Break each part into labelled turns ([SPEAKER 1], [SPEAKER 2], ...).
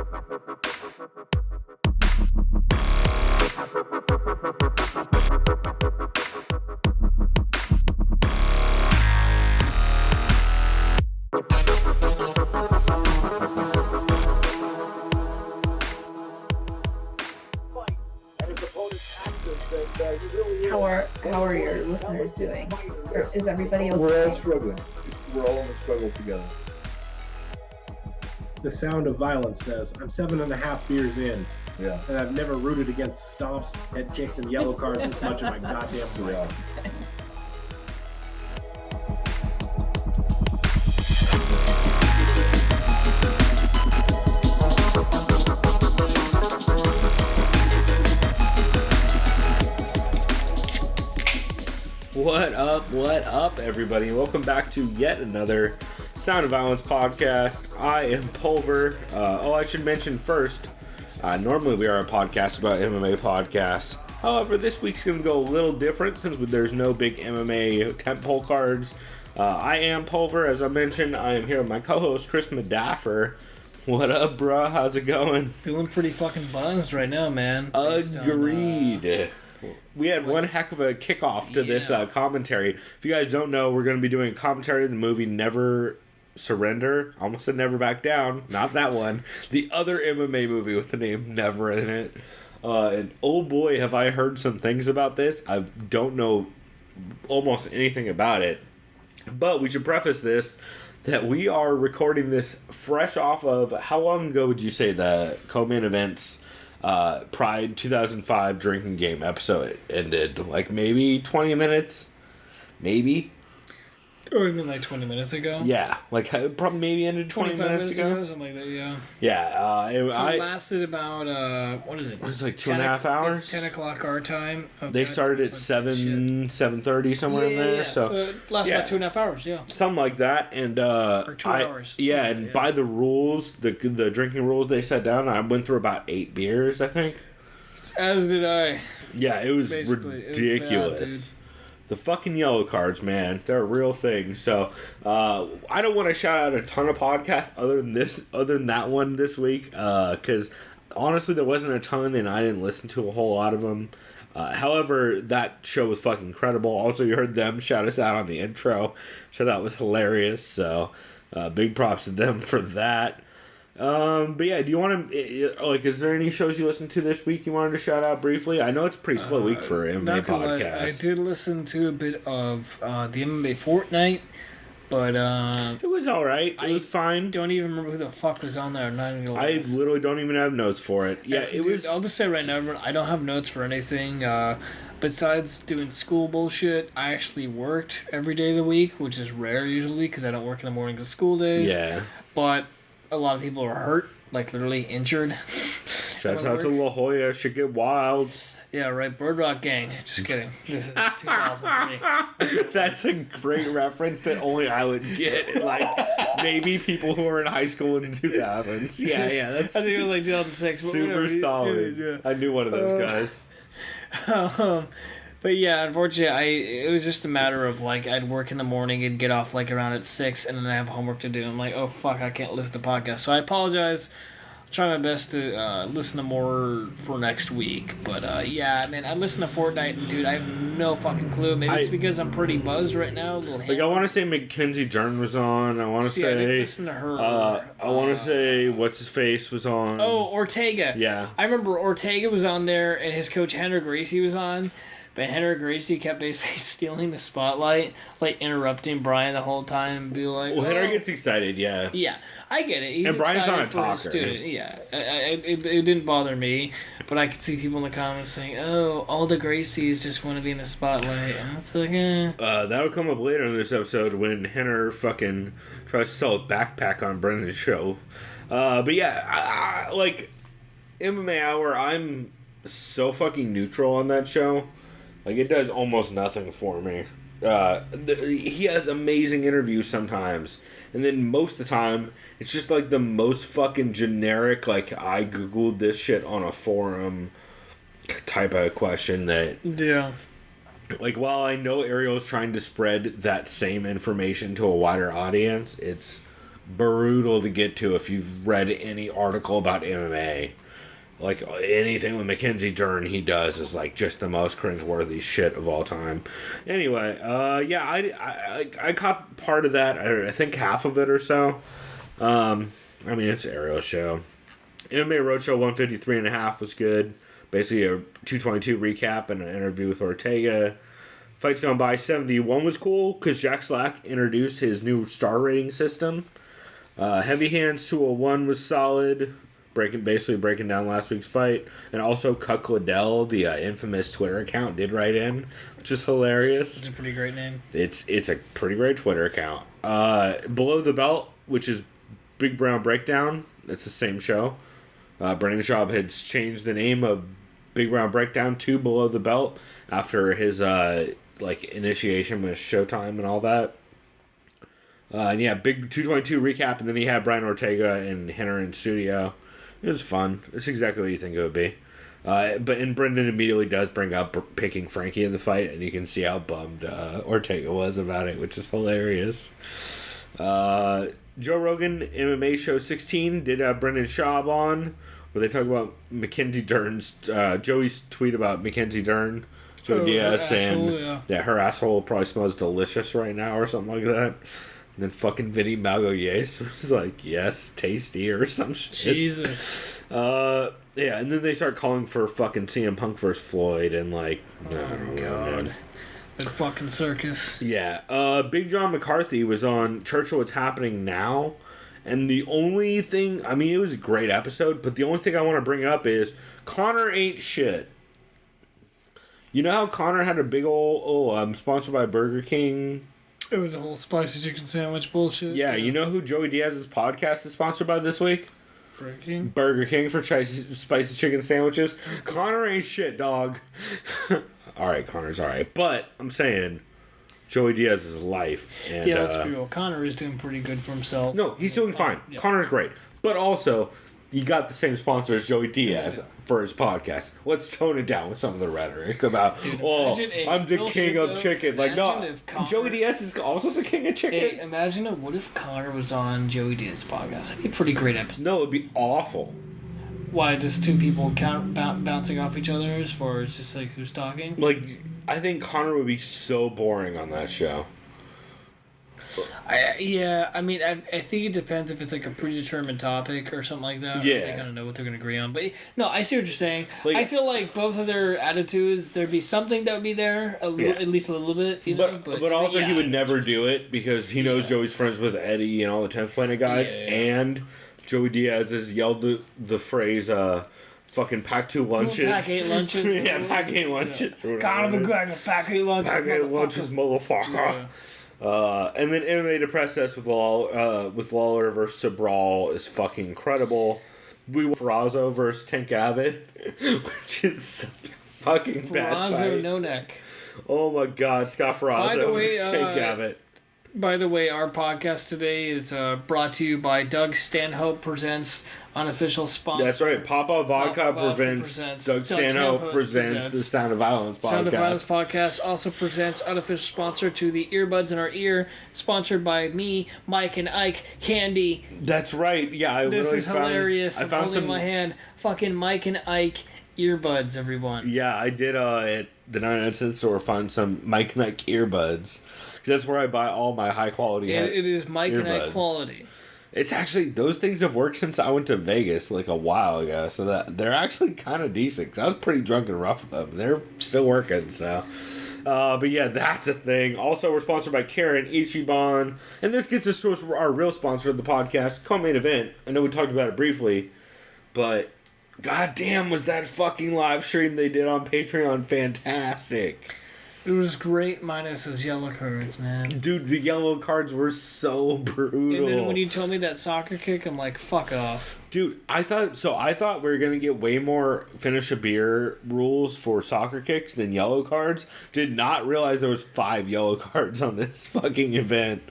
[SPEAKER 1] How are your listeners doing? Or is everybody okay?
[SPEAKER 2] We're all struggling. We're all in the struggle together.
[SPEAKER 3] The Sound of Violence says, I'm 7.5 beers in.
[SPEAKER 2] Yeah.
[SPEAKER 3] And I've never rooted against stomps, head kicks, and yellow cards this much in my goddamn life.
[SPEAKER 2] Yeah.
[SPEAKER 4] What up, everybody? Welcome back to yet another Sound of Violence podcast. I am Pulver. I should mention first, normally we are a podcast about MMA podcasts. However, this week's going to go a little different since there's no big MMA tentpole cards. I am Pulver. As I mentioned, I am here with my co-host, Chris Madaffer. What up, bruh? How's it going?
[SPEAKER 5] Feeling pretty fucking buzzed right now, man.
[SPEAKER 4] Agreed. We had one heck of a kickoff to this commentary. If you guys don't know, we're going to be doing a commentary of the movie Never Surrender. I almost said Never Back Down. Not that one. The other MMA movie with the name Never in it. And oh boy, have I heard some things about this. I don't know almost anything about it. But we should preface this that we are recording this fresh off of, how long ago would you say the co-main events Pride 2005 drinking game episode ended? Like maybe 20 minutes? Maybe?
[SPEAKER 5] Or even like 20 minutes ago?
[SPEAKER 4] Yeah, like probably maybe ended 20 minutes ago.
[SPEAKER 5] Something like that, yeah.
[SPEAKER 4] Yeah.
[SPEAKER 5] It lasted about, what is it?
[SPEAKER 4] It was like 2.5 hours?
[SPEAKER 5] It's 10 o'clock our time. Oh,
[SPEAKER 4] they started at 7:30, somewhere in there.
[SPEAKER 5] Yeah. So it lasted about 2.5 hours, yeah.
[SPEAKER 4] Something like that. And
[SPEAKER 5] or 2 hours.
[SPEAKER 4] Yeah, and by the rules, the drinking rules they set down, I went through about 8 beers, I think.
[SPEAKER 5] As did I.
[SPEAKER 4] Yeah, it was
[SPEAKER 5] basically
[SPEAKER 4] ridiculous.
[SPEAKER 5] It was bad,
[SPEAKER 4] the fucking yellow cards, man, they're a real thing. So I don't want to shout out a ton of podcasts other than that one this week, because honestly there wasn't a ton and I didn't listen to a whole lot of them. However, that show was fucking incredible. Also, you heard them shout us out on the intro, so that was hilarious. So big props to them for that. But yeah, do you want to, is there any shows you listened to this week you wanted to shout out briefly? I know it's a pretty slow week for MMA podcasts.
[SPEAKER 5] I did listen to a bit of the MMA Fortnite, but
[SPEAKER 4] it was alright. It was fine.
[SPEAKER 5] Don't even remember who the fuck was on there. I'm not even gonna
[SPEAKER 4] I literally don't even have notes for it. Yeah, was.
[SPEAKER 5] I'll just say right now, everyone, I don't have notes for anything. Besides doing school bullshit, I actually worked every day of the week, which is rare usually because I don't work in the mornings of school days.
[SPEAKER 4] Yeah.
[SPEAKER 5] But a lot of people are hurt, like literally injured.
[SPEAKER 4] Shouts out to La Jolla, should get wild.
[SPEAKER 5] Yeah, right, Bird Rock Gang. Just kidding. This is 2003.
[SPEAKER 4] That's a great reference that only I would get. Like, maybe people who were in high school in the 2000s. Yeah, that's...
[SPEAKER 5] I think it was like 2006.
[SPEAKER 4] Super solid. Yeah. I knew one of those guys.
[SPEAKER 5] But yeah, unfortunately, it was just a matter of, like, I'd work in the morning and get off, like, around at 6, and then I have homework to do. I'm like, oh, fuck, I can't listen to podcasts. So I apologize. I'll try my best to listen to more for next week. But, yeah, man, I listen to Fortnite, and, dude, I have no fucking clue. Maybe it's because I'm pretty buzzed right now.
[SPEAKER 4] I want to say Mackenzie Dern was on. I want to say...
[SPEAKER 5] I didn't listen to her.
[SPEAKER 4] I want to say What's-His-Face was on.
[SPEAKER 5] Oh, Ortega.
[SPEAKER 4] Yeah.
[SPEAKER 5] I remember Ortega was on there, and his coach, Henry Gracie, was on. But Henry Gracie kept basically stealing the spotlight, like interrupting Brian the whole time and be like...
[SPEAKER 4] Well, Henry gets excited, yeah.
[SPEAKER 5] Yeah, I get it. He's
[SPEAKER 4] and Brian's not a talker.
[SPEAKER 5] Student. Yeah, it didn't bother me, but I could see people in the comments saying, oh, all the Gracies just want to be in the spotlight. And it's like,
[SPEAKER 4] that'll come up later in this episode when Henry fucking tries to sell a backpack on Brendan's show. But yeah, I like, MMA Hour, I'm so fucking neutral on that show. Like, it does almost nothing for me. He has amazing interviews sometimes. And then most of the time, it's just, like, the most fucking generic, like, I Googled this shit on a forum type of question that...
[SPEAKER 5] Yeah.
[SPEAKER 4] Like, while I know Ariel's trying to spread that same information to a wider audience, it's brutal to get to if you've read any article about MMA. Like, anything with Mackenzie Dern he does is, like, just the most cringeworthy shit of all time. Anyway, yeah, I caught part of that. I think half of it or so. I mean, it's an Ariel's show. MMA Roadshow 153.5 was good. Basically a 222 recap and an interview with Ortega. Fights Gone By 71 was cool because Jack Slack introduced his new star rating system. Heavy Hands 201 was solid. Basically breaking down last week's fight. And also Cuck Liddell, the infamous Twitter account, did write in, which is hilarious.
[SPEAKER 5] It's a pretty great name.
[SPEAKER 4] It's a pretty great Twitter account. Below the Belt, which is Big Brown Breakdown. It's the same show. Brendan Schaub had changed the name of Big Brown Breakdown to Below the Belt after his initiation with Showtime and all that. And yeah, big 222 recap, and then he had Brian Ortega and Henner in studio. It was fun. It's exactly what you think it would be. And Brendan immediately does bring up picking Frankie in the fight, and you can see how bummed Ortega was about it, which is hilarious. Joe Rogan MMA Show 16 did have Brendan Schaub on, where they talk about Mackenzie Dern's Joey's tweet about Mackenzie Dern, Joe Diaz saying that her asshole probably smells delicious right now or something like that. And then fucking Vinny Malgoyes was like, yes, tasty or some shit.
[SPEAKER 5] Jesus.
[SPEAKER 4] Yeah, and then they start calling for fucking CM Punk versus Floyd and like,
[SPEAKER 5] oh god. That fucking circus.
[SPEAKER 4] Yeah. Big John McCarthy was on Churchill What's Happening Now. And the only thing, I mean, it was a great episode, but the only thing I want to bring up is Connor ain't shit. You know how Connor had a big old, sponsored by Burger King?
[SPEAKER 5] It was the whole spicy chicken sandwich bullshit.
[SPEAKER 4] Yeah, you know who Joey Diaz's podcast is sponsored by this week?
[SPEAKER 5] Burger King
[SPEAKER 4] for spicy chicken sandwiches. Connor ain't shit, dog. Alright, Connor's alright. But, I'm saying, Joey Diaz's life. And,
[SPEAKER 5] yeah, let's be real. Connor is doing pretty good for himself.
[SPEAKER 4] No, he's doing fine.
[SPEAKER 5] Yeah.
[SPEAKER 4] Connor's great. But also, you got the same sponsor as Joey Diaz for his podcast. Let's tone it down with some of the rhetoric about, I'm the king of chicken. Like, no, Joey Diaz is also the king of chicken.
[SPEAKER 5] Hey, imagine what if Connor was on Joey Diaz's podcast? That'd be a pretty great episode.
[SPEAKER 4] No, it'd be awful.
[SPEAKER 5] Why, just two people bouncing off each other as far as just like who's talking?
[SPEAKER 4] Like, I think Connor would be so boring on that show.
[SPEAKER 5] I think it depends if it's like a predetermined topic or something like that.
[SPEAKER 4] Yeah.
[SPEAKER 5] Or if they kind of know what they're going to agree on. But no, I see what you're saying.
[SPEAKER 4] Like,
[SPEAKER 5] I feel like both of their attitudes, there'd be something that would be there, at least a little bit.
[SPEAKER 4] But also he would never do it because he knows Joey's friends with Eddie and all the 10th Planet guys.
[SPEAKER 5] Yeah.
[SPEAKER 4] And Joey Diaz has yelled the phrase, fucking pack 2 lunches.
[SPEAKER 5] Pack 8 lunches.
[SPEAKER 4] Yeah, pack 8 lunches.
[SPEAKER 5] Yeah. Conor McGregor, pack 8 lunches.
[SPEAKER 4] Pack 8 lunches, motherfucker.
[SPEAKER 5] Yeah.
[SPEAKER 4] And then MMA Depressed us with Lawler versus Sabral is fucking incredible. We went Ferrazzo versus Tank Abbott, which is such a fucking bad fight.
[SPEAKER 5] Ferrazzo no neck.
[SPEAKER 4] Oh my god, Scott Ferrazzo versus Tank Abbott.
[SPEAKER 5] By the way, our podcast today is brought to you by Doug Stanhope Presents Unofficial Sponsor.
[SPEAKER 4] That's right. Papa Vodka presents Doug Stanhope presents the Sound of Violence podcast.
[SPEAKER 5] Sound of Violence podcast also presents unofficial sponsor to the Earbuds in Our Ear, sponsored by me, Mike, and Ike Candy.
[SPEAKER 4] That's right. Yeah,
[SPEAKER 5] This is hilarious. I'm holding my hand. Fucking Mike and Ike earbuds, everyone.
[SPEAKER 4] Yeah, I did at the 99-cent store find some Mike and Ike earbuds. That's where I buy all my high quality
[SPEAKER 5] It is Mike
[SPEAKER 4] earbuds.
[SPEAKER 5] and Ike quality.
[SPEAKER 4] It's actually, those things have worked since I went to Vegas like a while ago, so that they're actually kind of decent. 'Cause I was pretty drunk and rough with them. They're still working, so. But yeah, that's a thing. Also, we're sponsored by Karen Ichiban. And this gets us to our real sponsor of the podcast, Co-Main Event. I know we talked about it briefly, but goddamn was that fucking live stream they did on Patreon fantastic.
[SPEAKER 5] It was great minus his yellow cards, man.
[SPEAKER 4] Dude, the yellow cards were so brutal.
[SPEAKER 5] And then when you told me that soccer kick, I'm like, fuck off.
[SPEAKER 4] Dude, I thought we were gonna get way more finish a beer rules for soccer kicks than yellow cards. Did not realize there was 5 yellow cards on this fucking event.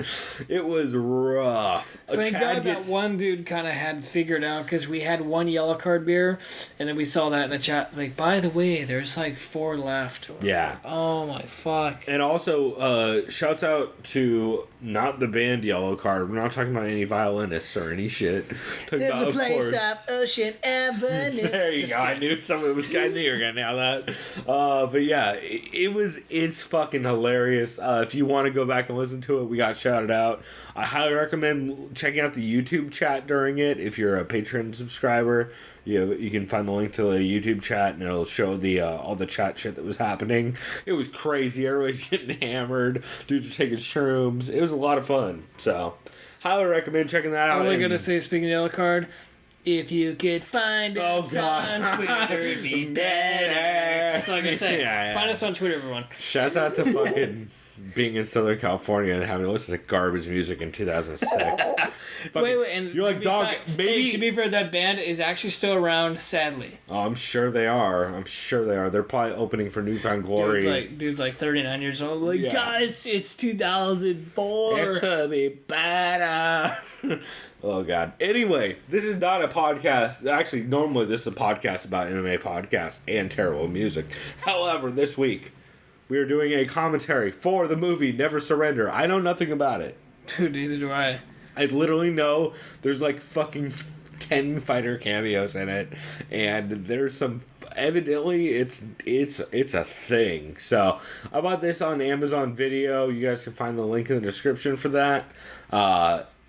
[SPEAKER 4] It was rough.
[SPEAKER 5] Thank God that one dude kind of had figured out, because we had 1 yellow card beer, and then we saw that in the chat. It's like, by the way, there's like 4 left.
[SPEAKER 4] Yeah.
[SPEAKER 5] Oh my fuck.
[SPEAKER 4] And also, shouts out to not the band Yellow Card. We're not talking about any violinists or any shit.
[SPEAKER 5] There's a place off Ocean Avenue.
[SPEAKER 4] There you go. I knew someone was kind of you were gonna nail that. But yeah, it's fucking hilarious. If you want to go back and listen to it, we got shouted out. I highly recommend checking out the YouTube chat during it. If you're a Patreon subscriber, you can find the link to the YouTube chat, and it'll show the all the chat shit that was happening. It was crazy. Everybody's getting hammered. Dudes are taking shrooms. It was a lot of fun. So, highly recommend checking that out.
[SPEAKER 5] I'm only gonna say, speaking of yellow card, if you could find us on Twitter, it'd be better. That's all I'm gonna say.
[SPEAKER 4] Yeah.
[SPEAKER 5] Find us on Twitter, everyone.
[SPEAKER 4] Shouts out to fucking being in Southern California and having to listen to garbage music in 2006.
[SPEAKER 5] Wait, and
[SPEAKER 4] you're like, dog, maybe...
[SPEAKER 5] Hey, to be fair, that band is actually still around, sadly.
[SPEAKER 4] Oh, I'm sure they are. They're probably opening for Newfound Glory.
[SPEAKER 5] Dude's like 39 years old. Like,
[SPEAKER 4] Yeah.
[SPEAKER 5] guys, it's 2004.
[SPEAKER 4] It could be better. Oh, God. Anyway, this is not a podcast. Actually, normally this is a podcast about MMA podcasts and terrible music. However, this week, we are doing a commentary for the movie Never Surrender. I know nothing about it.
[SPEAKER 5] Dude, neither do I.
[SPEAKER 4] I literally know there's like fucking 10 fighter cameos in it, and there's some... Evidently, it's a thing. So, I bought this on Amazon Video. You guys can find the link in the description for that.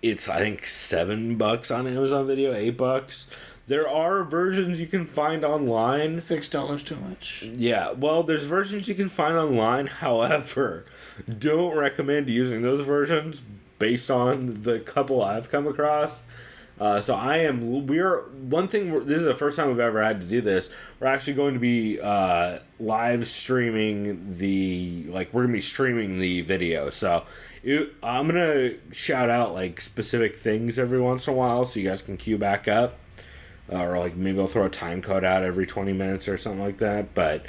[SPEAKER 4] It's, I think, $7 on Amazon Video, $8. There are versions you can find online.
[SPEAKER 5] $6 too much.
[SPEAKER 4] Yeah, well, there's versions you can find online. However, don't recommend using those versions based on the couple I've come across. This is the first time we've ever had to do this. We're actually going to be live streaming we're going to be streaming the video. So I'm going to shout out like specific things every once in a while so you guys can queue back up. Or like maybe I'll throw a time code out every 20 minutes or something like that. But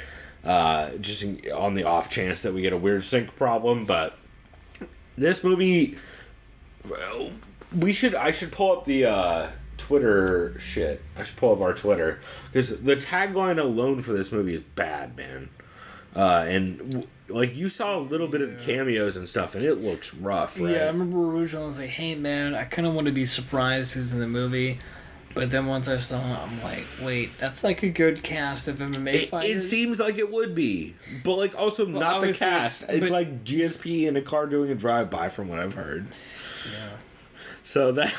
[SPEAKER 4] just on the off chance that we get a weird sync problem. But this movie... I should pull up the Twitter shit. I should pull up our Twitter. Because the tagline alone for this movie is bad, man. And like you saw a little bit of the cameos and stuff, and it looks rough, right?
[SPEAKER 5] Yeah, I remember originally I was like, hey man, I kind of want to be surprised who's in the movie. But then once I saw it, I'm like, wait, that's like a good cast of MMA fighters.
[SPEAKER 4] It seems like it would be. But like also not the cast. It's like GSP in a car doing a drive-by from what I've heard.
[SPEAKER 5] Yeah.
[SPEAKER 4] So that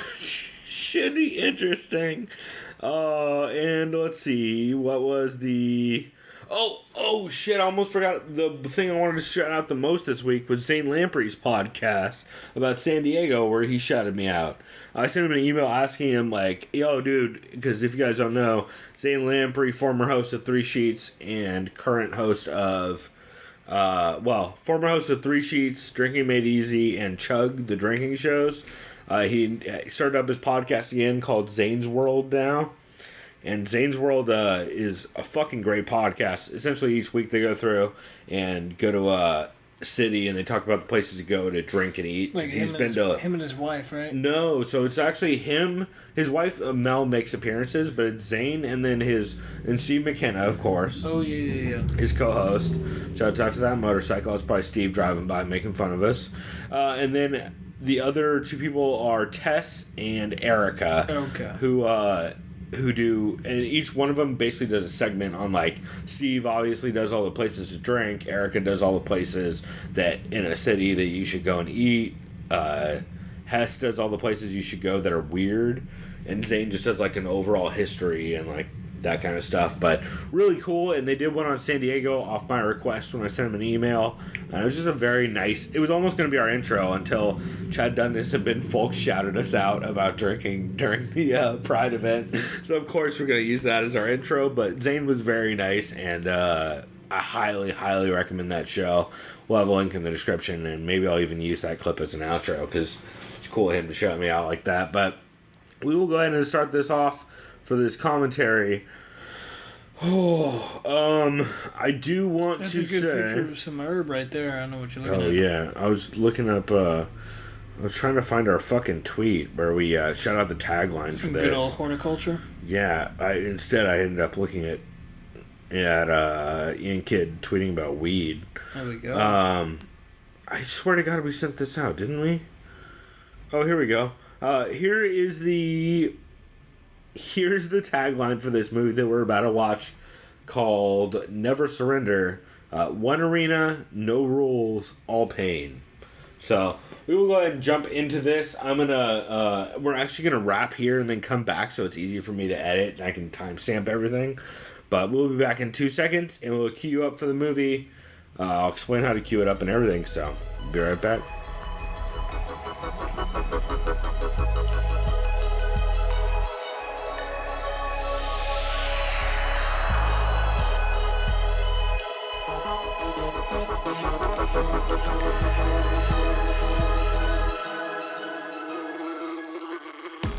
[SPEAKER 4] should be interesting. And let's see. What was the... Oh shit, I almost forgot. The thing I wanted to shout out the most this week was Zane Lamprey's podcast about San Diego, where he shouted me out. I sent him an email asking him, like, yo, dude, because if you guys don't know, Zane Lamprey, former host of Three Sheets and current host of... former host of Three Sheets, Drinking Made Easy, and Chug, the drinking shows. He started up his podcast again called Zane's World now. And Zane's World is a fucking great podcast. Essentially, each week they go through and go to a city and they talk about the places to go to drink and eat.
[SPEAKER 5] Like him and his wife, right?
[SPEAKER 4] No, so it's actually him. His wife Mel makes appearances, but it's Zane and then Steve McKenna, of course.
[SPEAKER 5] Oh yeah.
[SPEAKER 4] His co-host. Shouts out to that motorcycle. It's probably Steve driving by making fun of us. And then the other two people are Tess and Erica.
[SPEAKER 5] Okay.
[SPEAKER 4] Who do, and each one of them basically does a segment on, like, Steve obviously does all the places to drink, Erica does all the places that in a city that you should go and eat, Hess does all the places you should go that are weird, and Zane just does, like, an overall history and, like, that kind of stuff. But really cool, and they did one on San Diego off my request when I sent them an email, and it was just a very nice... It was almost going to be our intro until Chad Dundas and Ben Folks shouted us out about drinking during the Pride event. So of course we're going to use that as our intro, but Zane was very nice, and I highly, highly recommend that show. We'll have a link in the description, and maybe I'll even use that clip as an outro, because it's cool of him to shout me out like that. But we will go ahead and start this off for this commentary. I do want
[SPEAKER 5] That's
[SPEAKER 4] to
[SPEAKER 5] a good picture
[SPEAKER 4] say.
[SPEAKER 5] of some herb right there. I don't know what you're looking
[SPEAKER 4] Oh
[SPEAKER 5] at.
[SPEAKER 4] yeah, I was looking up. I was trying to find our fucking tweet where we shout out the tagline
[SPEAKER 5] Some
[SPEAKER 4] for
[SPEAKER 5] good
[SPEAKER 4] this.
[SPEAKER 5] old horticulture.
[SPEAKER 4] Yeah, instead I ended up looking at Ian Kidd tweeting about weed.
[SPEAKER 5] There we go.
[SPEAKER 4] I swear to God, we sent this out, didn't we? Oh, here we go. Here's the tagline for this movie that we're about to watch, called Never Surrender. One arena, no rules, all pain. So we will go ahead and jump into this. We're actually gonna wrap here and then come back, so it's easier for me to edit and I can timestamp everything. But we'll be back in 2 seconds and we'll queue you up for the movie. I'll explain how to queue it up and everything. So be right back.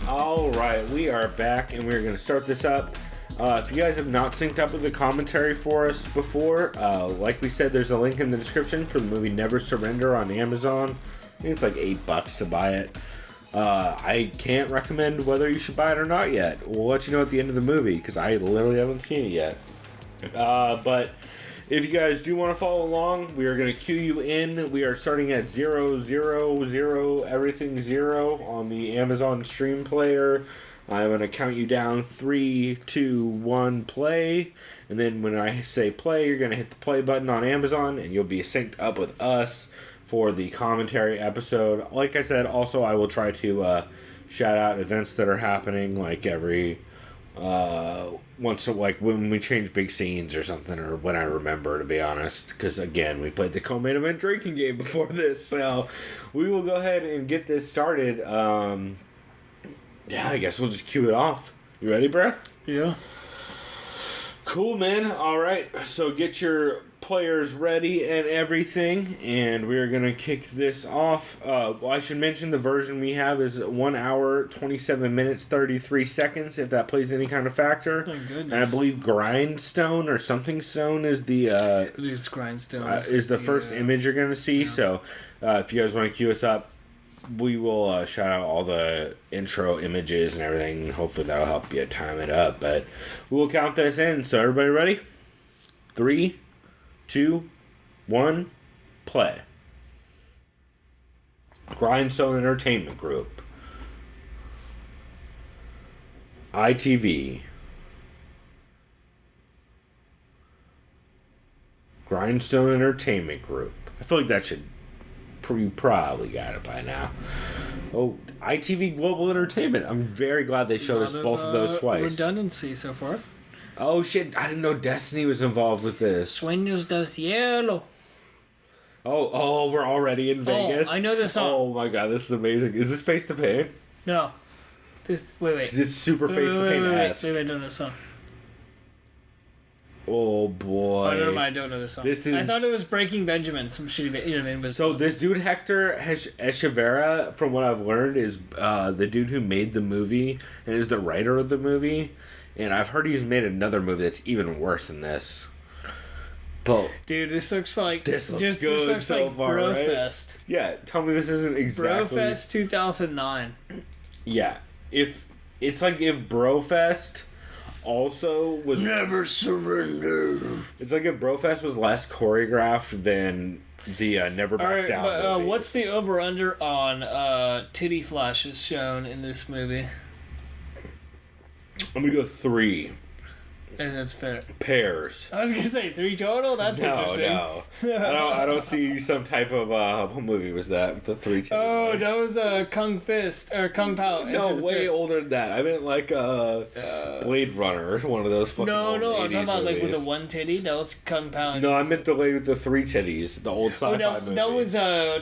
[SPEAKER 4] Alright, we are back and we're going to start this up. If you guys have not synced up with the commentary for us before, like we said, there's a link in the description for the movie Never Surrender on Amazon. I think it's like $8 to buy it. I can't recommend whether you should buy it or not yet. We'll let you know at the end of the movie because I literally haven't seen it yet. But if you guys do want to follow along, we are going to cue you in. We are starting at 000, everything 0 on the Amazon stream player. I'm going to count you down 3, 2, 1, play. And then when I say play, you're going to hit the play button on Amazon and you'll be synced up with us for the commentary episode. Like I said, also I will try to shout out events that are happening like every once, like when we change big scenes or something, or when I remember, to be honest, because again we played the co-main event drinking game before this, so we will go ahead and get this started. Yeah, I guess we'll just cue it off. You ready, bruh?
[SPEAKER 5] Yeah.
[SPEAKER 4] Cool, man. All right, so get your players ready and everything, and we're gonna kick this off. Well, I should mention the version we have is 1 hour 27 minutes 33 seconds, if that plays any kind of factor.
[SPEAKER 5] Thank goodness.
[SPEAKER 4] And I believe Grindstone or something stone is the
[SPEAKER 5] It's grindstone.
[SPEAKER 4] is the first image you're gonna see. Yeah. So if you guys want to cue us up, we will shout out all the intro images and everything. Hopefully that'll help you time it up. But we'll count this in. So everybody ready? 3, 2, 1, play. Grindstone Entertainment Group. ITV. Grindstone Entertainment Group. I feel like that should... You probably got it by now. Oh, ITV Global Entertainment. I'm very glad they showed us both of those twice.
[SPEAKER 5] Redundancy so far.
[SPEAKER 4] Oh shit, I didn't know Destiny was involved with this.
[SPEAKER 5] Sueños del cielo.
[SPEAKER 4] Oh, we're already in Vegas?
[SPEAKER 5] I know this song.
[SPEAKER 4] Oh my god, this is amazing. Is this Face the Pain?
[SPEAKER 5] No. Wait.
[SPEAKER 4] Is this super Face the Pain-esque?
[SPEAKER 5] Wait, I don't know this song.
[SPEAKER 4] Oh boy.
[SPEAKER 5] Oh, never mind, I don't know this song. I thought it was Breaking Benjamin, some shitty, you know what I mean? But
[SPEAKER 4] so this dude Hector Echeverria, from what I've learned, is the dude who made the movie and is the writer of the movie. And I've heard he's made another movie that's even worse than this. But
[SPEAKER 5] dude, this looks like
[SPEAKER 4] this looks
[SPEAKER 5] just
[SPEAKER 4] good
[SPEAKER 5] this looks
[SPEAKER 4] so
[SPEAKER 5] like
[SPEAKER 4] far,
[SPEAKER 5] Brofest.
[SPEAKER 4] Right? Yeah, tell me this isn't exactly
[SPEAKER 5] Brofest 2009.
[SPEAKER 4] Yeah, if it's like if Brofest also was
[SPEAKER 5] Never Surrender.
[SPEAKER 4] It's like if Brofest was less choreographed than the Never Back Down movie.
[SPEAKER 5] What's the over-under on titty flashes shown in this movie?
[SPEAKER 4] I'm gonna go 3.
[SPEAKER 5] And that's fair.
[SPEAKER 4] Pairs.
[SPEAKER 5] I was gonna say 3 total. That's interesting.
[SPEAKER 4] No. I don't see some type of what movie was that? The 3 titty.
[SPEAKER 5] Oh, that was Kung Fist or Kung Pao.
[SPEAKER 4] No, way
[SPEAKER 5] Fist.
[SPEAKER 4] older than that. I meant like Blade Runner, one of those fucking old
[SPEAKER 5] No, I'm talking about
[SPEAKER 4] movies.
[SPEAKER 5] like with the 1 titty. That was Kung Pao.
[SPEAKER 4] No, I meant the lady with the 3 titties, the old sci-fi movie.
[SPEAKER 5] That was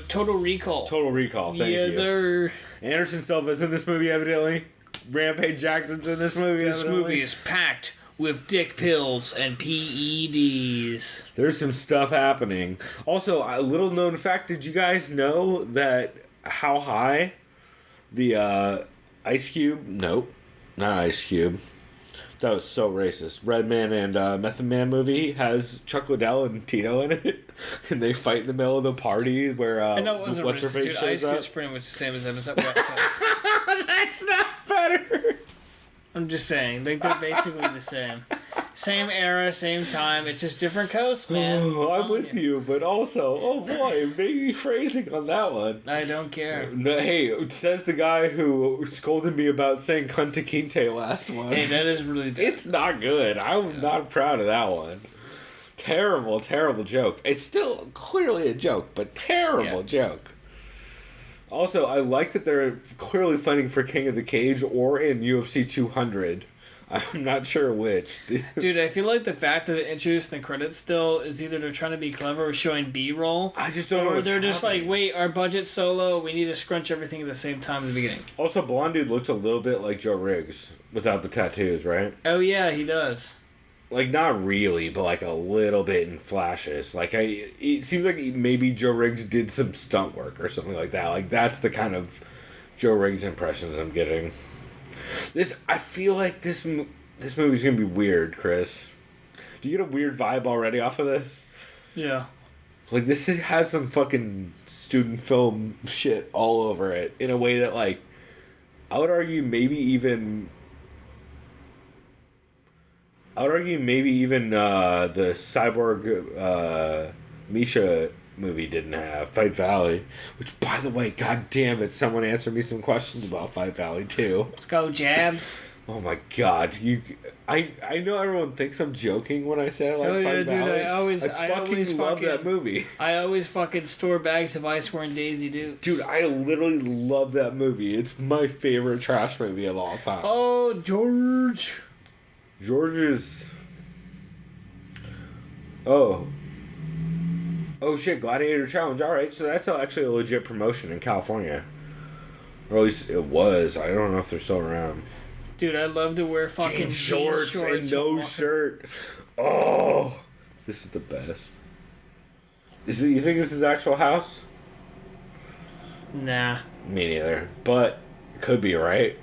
[SPEAKER 5] Total Recall.
[SPEAKER 4] Total Recall. Thank you.
[SPEAKER 5] Sir.
[SPEAKER 4] Anderson Silva's in this movie, evidently. Rampage Jackson's in this movie.
[SPEAKER 5] This
[SPEAKER 4] evidently.
[SPEAKER 5] movie is packed with dick pills and PEDs.
[SPEAKER 4] There's some stuff happening. Also, a little known fact, did you guys know that how high the Ice Cube? Nope. Not Ice Cube. That was so racist. Redman and Method Man movie has Chuck Liddell and Tito in it, and they fight in the middle of the party where
[SPEAKER 5] I know it wasn't
[SPEAKER 4] what's her
[SPEAKER 5] racist,
[SPEAKER 4] face
[SPEAKER 5] dude. Ice
[SPEAKER 4] shows
[SPEAKER 5] Cube's
[SPEAKER 4] up.
[SPEAKER 5] pretty much the same as West Coast.
[SPEAKER 4] That's not better.
[SPEAKER 5] I'm just saying, like they're basically the same. Same era, same time. It's just different coasts, man.
[SPEAKER 4] Oh, I'm
[SPEAKER 5] telling
[SPEAKER 4] with you, but also, oh boy, maybe phrasing on that one.
[SPEAKER 5] I don't care.
[SPEAKER 4] No, hey, it says the guy who scolded me about saying Kunta Kinte last month.
[SPEAKER 5] Hey, that is really bad.
[SPEAKER 4] It's not good. I'm not proud of that one. Terrible, terrible joke. It's still clearly a joke, but terrible joke. Also, I like that they're clearly fighting for King of the Cage or in UFC 200. I'm not sure which.
[SPEAKER 5] Dude, I feel like the fact that it introduced in the credits still is either they're trying to be clever or showing B-roll.
[SPEAKER 4] I just don't know.
[SPEAKER 5] Or
[SPEAKER 4] What's
[SPEAKER 5] they're just
[SPEAKER 4] happening.
[SPEAKER 5] like, wait, our budget's so low, we need to scrunch everything at the same time at the beginning.
[SPEAKER 4] Also, Blonde Dude looks a little bit like Joe Riggs without the tattoos, right?
[SPEAKER 5] Oh, yeah, he does.
[SPEAKER 4] Like, not really, but like a little bit in flashes. Like, it seems like maybe Joe Riggs did some stunt work or something like that. Like, that's the kind of Joe Riggs impressions I'm getting. I feel like this movie's gonna be weird, Chris. Do you get a weird vibe already off of this?
[SPEAKER 5] Yeah.
[SPEAKER 4] Like, this has some fucking student film shit all over it in a way that, like, I would argue maybe even the Cyborg Misha movie didn't have. Fight Valley. Which, by the way, god damn it, someone answered me some questions about Fight Valley, too.
[SPEAKER 5] Let's go, Jabs.
[SPEAKER 4] Oh my god, I know everyone thinks I'm joking when I say I like
[SPEAKER 5] Oh,
[SPEAKER 4] Fight
[SPEAKER 5] yeah, dude,
[SPEAKER 4] Valley.
[SPEAKER 5] I always
[SPEAKER 4] love that
[SPEAKER 5] fucking-
[SPEAKER 4] movie.
[SPEAKER 5] I always fucking store bags of Ice Wearing Daisy, dude.
[SPEAKER 4] Dude, I literally love that movie. It's my favorite trash movie of all time.
[SPEAKER 5] Oh, George.
[SPEAKER 4] George's... Oh shit, Gladiator Challenge. Alright, so that's actually a legit promotion in California. Or at least it was. I don't know if they're still around.
[SPEAKER 5] Dude, I love to wear fucking
[SPEAKER 4] Jean shorts and no
[SPEAKER 5] walking-
[SPEAKER 4] shirt. Oh, this is the best. You think this is actual house?
[SPEAKER 5] Nah.
[SPEAKER 4] Me neither. But it could be, right?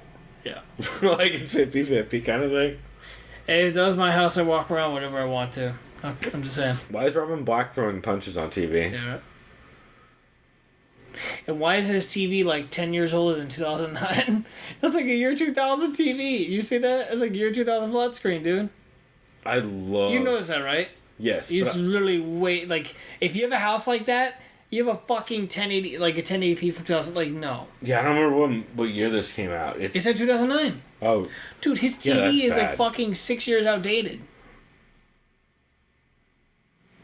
[SPEAKER 5] Yeah.
[SPEAKER 4] Like it's 50-50 kind of thing.
[SPEAKER 5] Hey, if that was my house, I walk around whenever I want to. I'm just saying.
[SPEAKER 4] Why is Robin Black throwing punches on TV?
[SPEAKER 5] Yeah. And why is his TV like 10 years older than 2009? That's like a year 2000 TV. You see that? It's like year 2000 flat screen, dude.
[SPEAKER 4] I love...
[SPEAKER 5] You notice that, right?
[SPEAKER 4] Yes.
[SPEAKER 5] It's
[SPEAKER 4] but
[SPEAKER 5] literally way... Like, if you have a house like that, you have a fucking 1080... Like a 1080p from 2000... Like, no.
[SPEAKER 4] yeah, I don't remember what year this came out.
[SPEAKER 5] It's at 2009.
[SPEAKER 4] Oh,
[SPEAKER 5] Dude, his
[SPEAKER 4] Yeah,
[SPEAKER 5] TV
[SPEAKER 4] that's
[SPEAKER 5] is like
[SPEAKER 4] bad.
[SPEAKER 5] fucking 6 years outdated.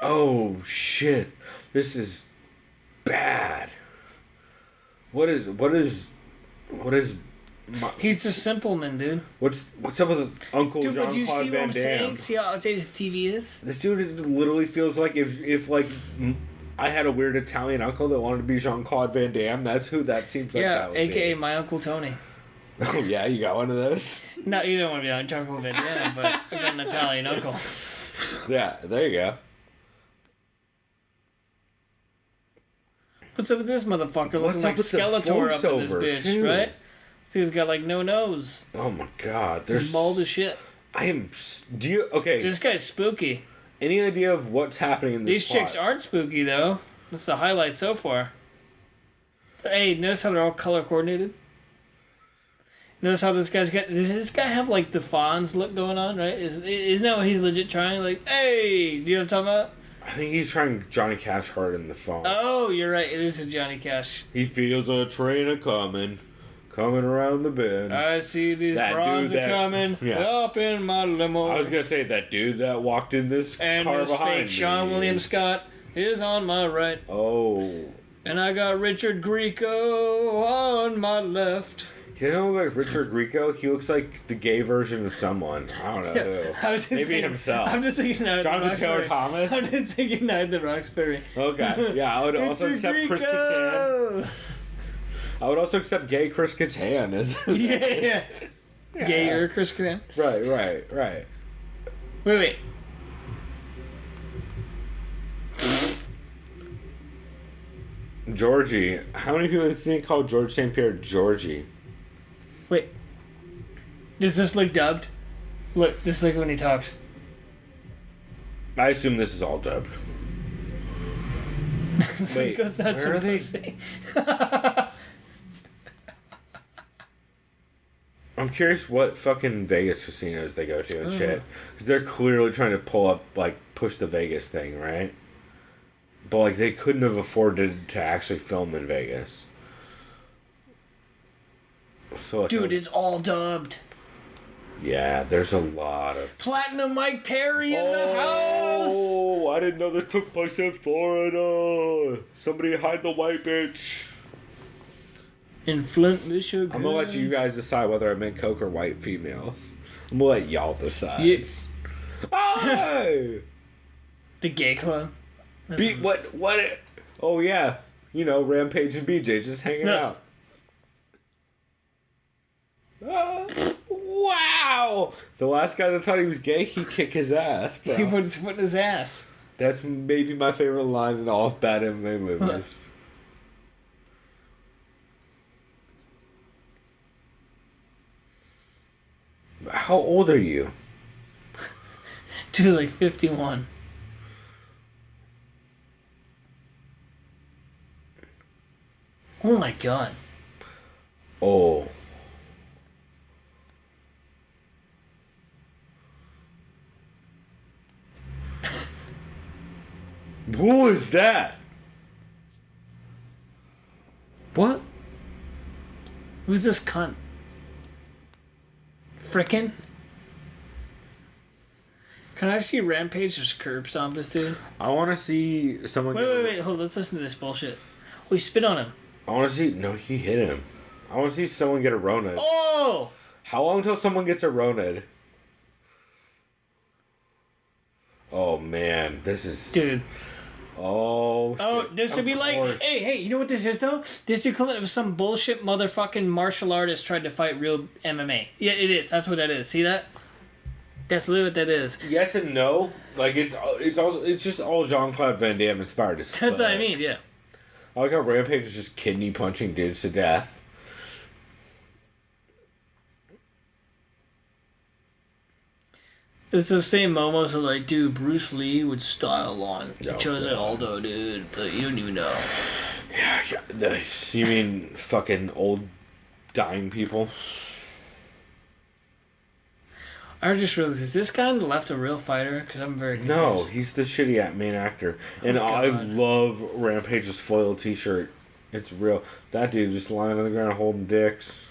[SPEAKER 4] oh shit. This is bad. What is
[SPEAKER 5] He's the simpleman, dude.
[SPEAKER 4] what's up with Uncle
[SPEAKER 5] Dude, but do you
[SPEAKER 4] Jean-Claude
[SPEAKER 5] see what
[SPEAKER 4] Van
[SPEAKER 5] I'm
[SPEAKER 4] Damme?
[SPEAKER 5] saying? See how outdated his TV is?
[SPEAKER 4] This dude literally feels like if like I had a weird Italian uncle that wanted to be Jean-Claude Van Damme. That's who that seems like.
[SPEAKER 5] Yeah,
[SPEAKER 4] that would
[SPEAKER 5] a.k.a.
[SPEAKER 4] be.
[SPEAKER 5] my Uncle Tony.
[SPEAKER 4] Oh yeah, you got one of those.
[SPEAKER 5] No, you don't want to be on Uncle Van Damme, but I got an Italian uncle.
[SPEAKER 4] Yeah, there you go.
[SPEAKER 5] What's up with this motherfucker
[SPEAKER 4] What's
[SPEAKER 5] looking like
[SPEAKER 4] up with the
[SPEAKER 5] Skeletor up in this
[SPEAKER 4] voiceover,
[SPEAKER 5] bitch,
[SPEAKER 4] too?
[SPEAKER 5] right? This dude's got like no nose.
[SPEAKER 4] Oh my god,
[SPEAKER 5] He's
[SPEAKER 4] there's
[SPEAKER 5] bald as shit.
[SPEAKER 4] I am. Do you okay?
[SPEAKER 5] This guy's spooky.
[SPEAKER 4] Any idea of what's happening in this
[SPEAKER 5] These chicks
[SPEAKER 4] plot?
[SPEAKER 5] aren't spooky though. That's the highlight so far. Hey, notice how they're all color coordinated? Notice how this guy's got... Does this guy have like the Fonz look going on, right? Isn't that what he's legit trying? Like, hey, do you know what I'm talking about?
[SPEAKER 4] I think he's trying Johnny Cash hard in the phone.
[SPEAKER 5] Oh, you're right. It is a Johnny Cash.
[SPEAKER 4] He feels a train a coming around the bend.
[SPEAKER 5] I see these
[SPEAKER 4] That
[SPEAKER 5] bronze
[SPEAKER 4] dude
[SPEAKER 5] are
[SPEAKER 4] that-
[SPEAKER 5] coming
[SPEAKER 4] yeah.
[SPEAKER 5] up in my limo.
[SPEAKER 4] I was gonna say that dude that walked in this
[SPEAKER 5] and
[SPEAKER 4] car
[SPEAKER 5] this
[SPEAKER 4] behind
[SPEAKER 5] fake
[SPEAKER 4] me.
[SPEAKER 5] Sean William Scott is on my right.
[SPEAKER 4] Oh,
[SPEAKER 5] And I got Richard Grieco on my left.
[SPEAKER 4] you know, like Richard Grieco, he looks like the gay version of someone. I don't know who.
[SPEAKER 5] I was just
[SPEAKER 4] Maybe
[SPEAKER 5] thinking,
[SPEAKER 4] himself.
[SPEAKER 5] I'm just thinking Night at the
[SPEAKER 4] Jonathan Taylor
[SPEAKER 5] Roxbury.
[SPEAKER 4] Thomas.
[SPEAKER 5] I'm just thinking Night at the Roxbury.
[SPEAKER 4] Okay, yeah, I would also
[SPEAKER 5] Richard
[SPEAKER 4] accept Chris
[SPEAKER 5] Grieco!
[SPEAKER 4] Kattan. I would also accept gay Chris Kattan as.
[SPEAKER 5] Yeah. Gayer Chris Kattan.
[SPEAKER 4] Right.
[SPEAKER 5] Wait.
[SPEAKER 4] Georgie. How many people think call George St. Pierre Georgie?
[SPEAKER 5] Wait. Does this look dubbed? Look, this look when he talks.
[SPEAKER 4] I assume this is all dubbed. Wait,
[SPEAKER 5] Goes out
[SPEAKER 4] where are they?
[SPEAKER 5] pussy.
[SPEAKER 4] I'm curious what fucking Vegas casinos they go to and shit. Because they're clearly trying to pull up, like, push the Vegas thing, right? But, like, they couldn't have afforded to actually film in Vegas. So, like,
[SPEAKER 5] Dude, it's all dubbed.
[SPEAKER 4] yeah, there's a lot of...
[SPEAKER 5] Platinum Mike Perry in the house.
[SPEAKER 4] Oh, I didn't know this took place in Florida. Somebody hide the white bitch.
[SPEAKER 5] In Flint, Michigan.
[SPEAKER 4] I'm gonna let you guys decide whether I meant coke or white females. I'm gonna let y'all decide.
[SPEAKER 5] Yeah.
[SPEAKER 4] Hey!
[SPEAKER 5] The gay club.
[SPEAKER 4] What? Oh yeah, you know, Rampage and BJ just hanging out. Wow! The last guy that thought he was gay, he kicked his ass, bro.
[SPEAKER 5] He put his foot in his ass.
[SPEAKER 4] That's maybe my favorite line in all of bad MMA movies. How old are you?
[SPEAKER 5] Dude's like 51. Oh my god.
[SPEAKER 4] Oh. Who is that? What?
[SPEAKER 5] Who's this cunt? Frickin'? Can I see Rampage just curb stomp this dude?
[SPEAKER 4] I want to see someone.
[SPEAKER 5] Wait, hold on, let's listen to this bullshit. We spit on him.
[SPEAKER 4] I want to see. No, he hit him. I want to see someone get a Ronad.
[SPEAKER 5] Oh!
[SPEAKER 4] How long till someone gets a Ronad? Oh man, this is.
[SPEAKER 5] Dude.
[SPEAKER 4] Oh.
[SPEAKER 5] Oh,
[SPEAKER 4] shit.
[SPEAKER 5] this would be like,
[SPEAKER 4] course.
[SPEAKER 5] hey, you know what this is though? This equivalent of some bullshit motherfucking martial artist tried to fight real MMA. Yeah, it is. That's what that is. See that? That's literally what that is.
[SPEAKER 4] Yes and no. Like it's just all Jean-Claude Van Damme inspired.
[SPEAKER 5] That's what I mean. Yeah.
[SPEAKER 4] I like how Rampage is just kidney punching dudes to death.
[SPEAKER 5] It's the same moments of like, dude, Bruce Lee would style on
[SPEAKER 4] Oh,
[SPEAKER 5] Jose
[SPEAKER 4] God.
[SPEAKER 5] Aldo, dude. But you don't even know.
[SPEAKER 4] Yeah, you mean fucking old dying people?
[SPEAKER 5] I just realized, is this guy on the left a real fighter? Because I'm very confused.
[SPEAKER 4] No, he's the shitty main actor. And I
[SPEAKER 5] God.
[SPEAKER 4] love Rampage's foil t-shirt. It's real. That dude just lying on the ground holding dicks.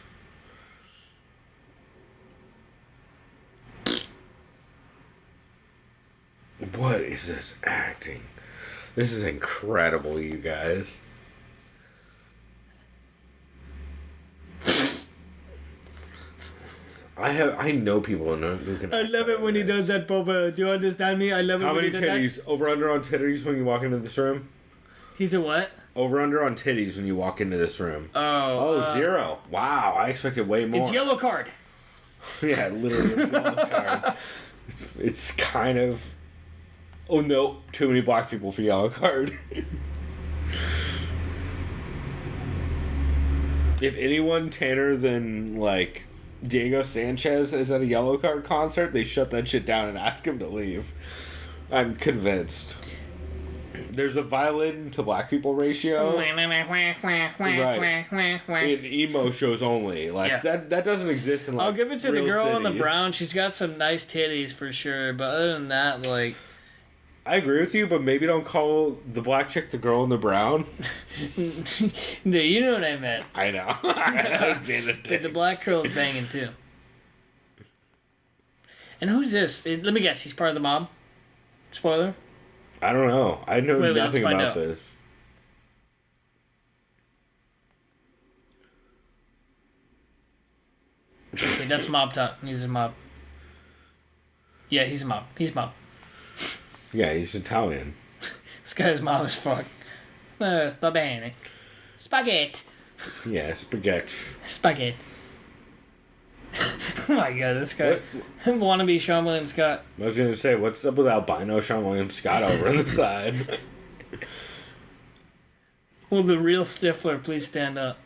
[SPEAKER 4] What is this acting? This is incredible, you guys. I know people who can.
[SPEAKER 5] I love it when he does that, Boba. Do you understand me? I love it
[SPEAKER 4] How
[SPEAKER 5] when
[SPEAKER 4] many
[SPEAKER 5] he does
[SPEAKER 4] titties? Over under on titties when you walk into this room?
[SPEAKER 5] that. He's a what?
[SPEAKER 4] Over under on titties when you walk into this room.
[SPEAKER 5] Oh.
[SPEAKER 4] 0. Wow, I expected way more.
[SPEAKER 5] It's yellow card.
[SPEAKER 4] Yeah, literally, it's yellow card. It's kind of. Oh no, too many black people for yellow card. If anyone tanner than like Diego Sanchez is at a yellow card concert, they shut that shit down and ask him to leave. I'm convinced. There's a violin to black people ratio. In emo shows only. Like
[SPEAKER 5] Yeah.
[SPEAKER 4] that doesn't exist in like
[SPEAKER 5] I'll give it to the
[SPEAKER 4] real
[SPEAKER 5] girl in the
[SPEAKER 4] cities.
[SPEAKER 5] brown. She's got some nice titties for sure. But other than that, like...
[SPEAKER 4] I agree with you, but maybe don't call the black chick the girl in the brown.
[SPEAKER 5] No, you know what I meant.
[SPEAKER 4] I know. I've been a
[SPEAKER 5] But
[SPEAKER 4] dick.
[SPEAKER 5] the black girl's banging too. And who's this? Let me guess. He's part of the mob? Spoiler?
[SPEAKER 4] I don't know. I know
[SPEAKER 5] Wait, let's
[SPEAKER 4] nothing
[SPEAKER 5] find
[SPEAKER 4] about
[SPEAKER 5] out.
[SPEAKER 4] this.
[SPEAKER 5] Okay, that's mob talk. He's a mob. Yeah, he's a mob. He's mob.
[SPEAKER 4] Yeah, he's Italian.
[SPEAKER 5] This guy's mob as fuck. Va bene. Spaghetti.
[SPEAKER 4] Yeah, spaghetti.
[SPEAKER 5] Spaghetti. Oh my god, this guy. Wannabe Sean William Scott.
[SPEAKER 4] I was gonna say, what's up with albino Sean William Scott over on the side?
[SPEAKER 5] Will the real Stifler please stand up?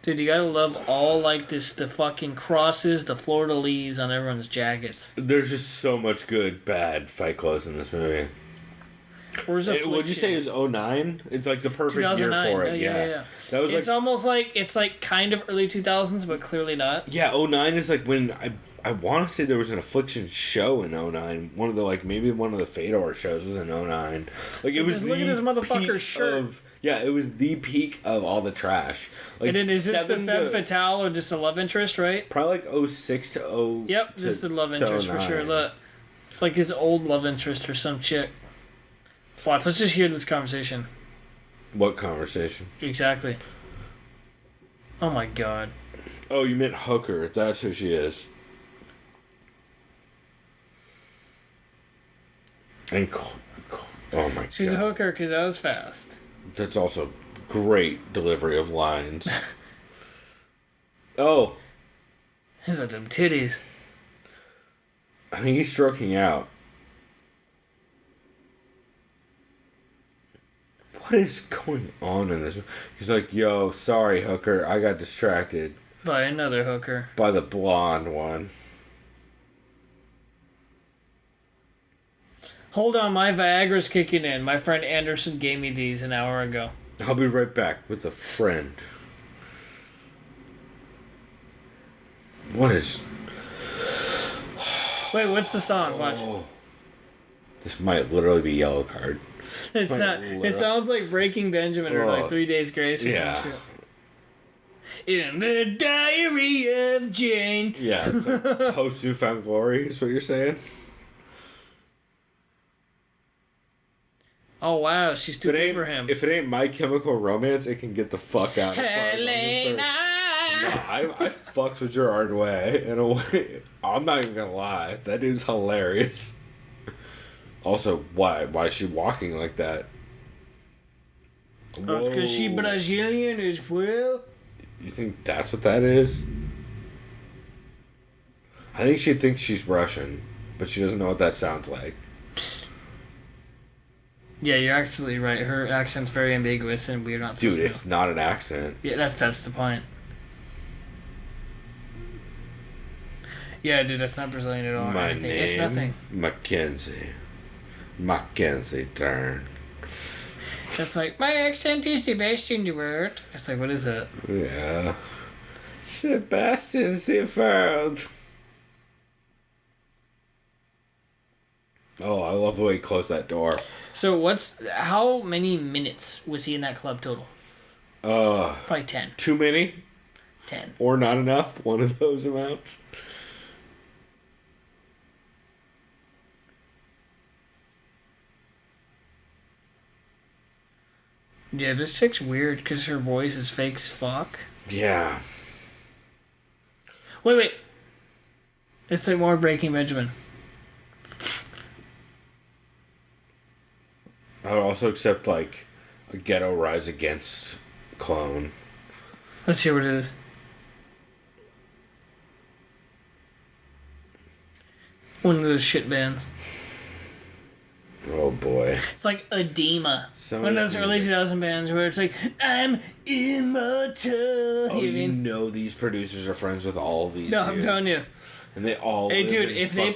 [SPEAKER 5] Dude, you gotta love all, like, the fucking crosses, the fleur-de-lis on everyone's jackets.
[SPEAKER 4] There's just so much good, bad fight clothes in this movie.
[SPEAKER 5] Where's
[SPEAKER 4] What'd you say is 09? It's like the perfect year for it. Yeah. That was
[SPEAKER 5] it's almost like, it's like kind of early 2000s, but clearly not.
[SPEAKER 4] Yeah, 09 is like when I want to say there was an Affliction show in 09. One of the, like, maybe one of the Fedor shows was in 09. Like, it was
[SPEAKER 5] just
[SPEAKER 4] the
[SPEAKER 5] look at this motherfucker's shirt.
[SPEAKER 4] Yeah, it was the peak of all the trash. Like,
[SPEAKER 5] And then is this the femme fatale or just a love interest, right?
[SPEAKER 4] Probably like 06 to 0.
[SPEAKER 5] Yep, this is the love interest for sure. Look, it's like his old love interest or some chick. Watch, let's just hear this conversation.
[SPEAKER 4] What conversation?
[SPEAKER 5] Exactly. Oh my god.
[SPEAKER 4] Oh, you meant Hooker. That's who she is. And oh my god.
[SPEAKER 5] She's a hooker because that was fast.
[SPEAKER 4] That's also great delivery of lines. Oh.
[SPEAKER 5] He's like them titties.
[SPEAKER 4] I think he's stroking out. What is going on in this? He's like, yo, sorry, hooker. I got distracted.
[SPEAKER 5] By another hooker.
[SPEAKER 4] By the blonde one.
[SPEAKER 5] Hold on, my Viagra's kicking in. My friend Anderson gave me these an hour ago.
[SPEAKER 4] I'll be right back with a friend. What is...
[SPEAKER 5] Wait, what's the song? Watch.
[SPEAKER 4] This might literally be Yellow Card.
[SPEAKER 5] It's not. It sounds like Breaking Benjamin or like 3 Days Grace or some shit. In the Diary of Jane.
[SPEAKER 4] Yeah, it's like post Newfound Glory is what you're saying?
[SPEAKER 5] Oh wow, she's too big for him.
[SPEAKER 4] If it ain't My Chemical Romance, it can get the fuck out.
[SPEAKER 5] Helena.
[SPEAKER 4] I fucks with Gerard Way in a way. I'm not even gonna lie, that dude's hilarious. Also, why is she walking like that?
[SPEAKER 5] Oh, it's because she's Brazilian as well.
[SPEAKER 4] You think that's what that is? I think she thinks she's Russian, but she doesn't know what that sounds like.
[SPEAKER 5] Yeah, you're absolutely right. Her accent's very ambiguous, and we're not.
[SPEAKER 4] Dude, it's not an accent.
[SPEAKER 5] Yeah, that's the point. Yeah, dude, that's not Brazilian at all.
[SPEAKER 4] My name,
[SPEAKER 5] it's nothing.
[SPEAKER 4] Mackenzie turn.
[SPEAKER 5] That's like, my accent is the best in the world. It's like, what is that?
[SPEAKER 4] Yeah. Sebastian Seafeld. Oh, I love the way he closed that door.
[SPEAKER 5] So how many minutes was he in that club total? Probably 10.
[SPEAKER 4] Too many?
[SPEAKER 5] 10.
[SPEAKER 4] Or not enough? One of those amounts?
[SPEAKER 5] Yeah, this chick's weird because her voice is fake as fuck.
[SPEAKER 4] Yeah.
[SPEAKER 5] Wait. It's like more Breaking Benjamin.
[SPEAKER 4] I would also accept, like, a Ghetto Rise Against clone.
[SPEAKER 5] Let's see what it is. One of those shit bands.
[SPEAKER 4] Oh boy.
[SPEAKER 5] It's like Edema. One of those early 2000 bands where it's like, I'm immortal.
[SPEAKER 4] Oh, you know these producers are friends with all these
[SPEAKER 5] No,
[SPEAKER 4] dudes.
[SPEAKER 5] I'm telling you.
[SPEAKER 4] And they all
[SPEAKER 5] Hey,
[SPEAKER 4] live
[SPEAKER 5] dude,
[SPEAKER 4] in
[SPEAKER 5] if they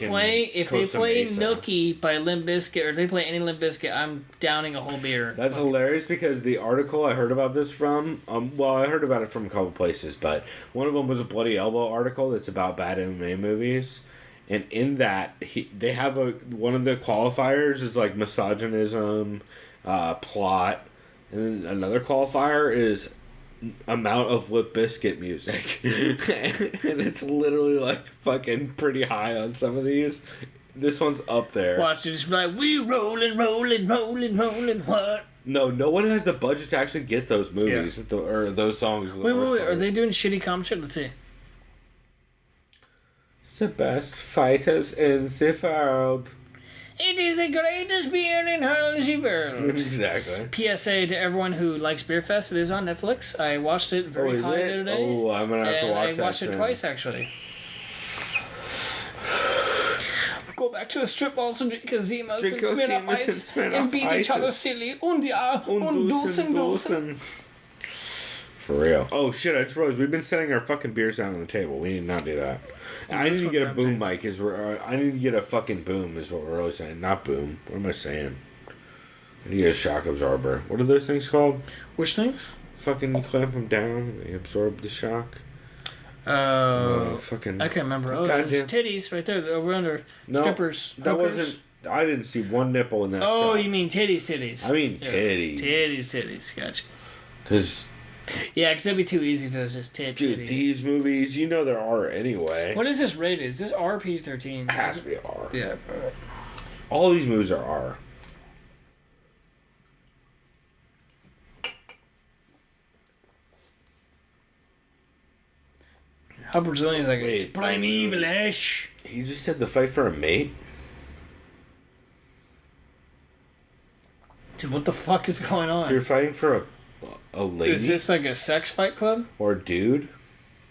[SPEAKER 4] Costa
[SPEAKER 5] play
[SPEAKER 4] Mesa.
[SPEAKER 5] Milky by Limp Bizkit, or if they play any Limp Bizkit, I'm downing a whole beer.
[SPEAKER 4] That's hilarious because the article I heard about this from, I heard about it from a couple places, but one of them was a Bloody Elbow article that's about bad MMA movies. And in that, they have one of the qualifiers is like misogynism, plot, and then another qualifier is amount of Limp Bizkit music. And it's literally like fucking pretty high on some of these. This one's up there.
[SPEAKER 5] Watch, you just be like, we rolling, what?
[SPEAKER 4] No one has the budget to actually get those movies or those songs.
[SPEAKER 5] Wait, are they doing shitty comp shit? Let's see.
[SPEAKER 4] The best fighters in the world.
[SPEAKER 5] It is the greatest beer in all the world.
[SPEAKER 4] Exactly.
[SPEAKER 5] PSA to everyone who likes Beer Fest. It is on Netflix. I watched it very high the other day.
[SPEAKER 4] Oh, I'm gonna have to watch that.
[SPEAKER 5] I watched it twice actually. Go back to the strip balls and drink a Zimas and spin up ice and beat each other silly. Und ja, und dusen.
[SPEAKER 4] For real. Oh shit! I just realized we've been setting our fucking beers down on the table. We need to not do that. I need to get a boom mic. I need to get a fucking boom. Is what we're really saying. Not boom. What am I saying? I need to get a shock absorber. What are those things called?
[SPEAKER 5] Which things?
[SPEAKER 4] Fucking you clamp them down. And they absorb the shock. Fucking.
[SPEAKER 5] I can't remember. Oh,
[SPEAKER 4] Goddamn.
[SPEAKER 5] there's titties right there. Over under.
[SPEAKER 4] No,
[SPEAKER 5] Strippers.
[SPEAKER 4] that
[SPEAKER 5] hookers.
[SPEAKER 4] wasn't. I didn't see one nipple in that.
[SPEAKER 5] Oh,
[SPEAKER 4] shot.
[SPEAKER 5] you mean titties?
[SPEAKER 4] I mean titties.
[SPEAKER 5] Titties. Gotcha.
[SPEAKER 4] Because.
[SPEAKER 5] Yeah, because that'd be too easy if it was just
[SPEAKER 4] Dude,
[SPEAKER 5] titties.
[SPEAKER 4] these movies, you know there are anyway.
[SPEAKER 5] What is this rated? Is this R PG-13?
[SPEAKER 4] It has to be R.
[SPEAKER 5] Yeah.
[SPEAKER 4] All these movies are R.
[SPEAKER 5] How Brazilian is like,
[SPEAKER 4] Wait,
[SPEAKER 5] it's primeval-ish.
[SPEAKER 4] He just said the fight for a mate?
[SPEAKER 5] Dude, what the fuck is going on?
[SPEAKER 4] So you're fighting for a lady?
[SPEAKER 5] Is this like a sex fight club?
[SPEAKER 4] Or a dude?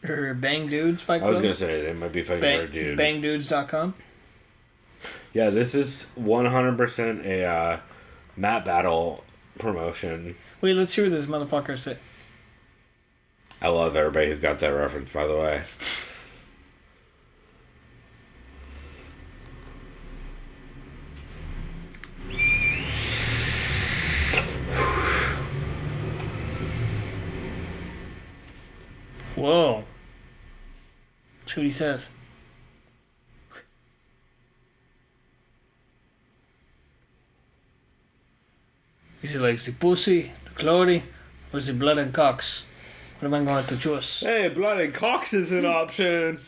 [SPEAKER 5] Or a Bang Dudes fight
[SPEAKER 4] I
[SPEAKER 5] club?
[SPEAKER 4] was going to say, they might be fighting for a dude.
[SPEAKER 5] Bangdudes.com?
[SPEAKER 4] Yeah, this is 100% a Matt Battle promotion.
[SPEAKER 5] Wait, let's hear what this motherfucker said.
[SPEAKER 4] I love everybody who got that reference, by the way.
[SPEAKER 5] Whoa. That's what he says. Is it like the pussy, the glory, or the blood and cocks? What am I going to choose?
[SPEAKER 4] Hey, blood and cocks is an option.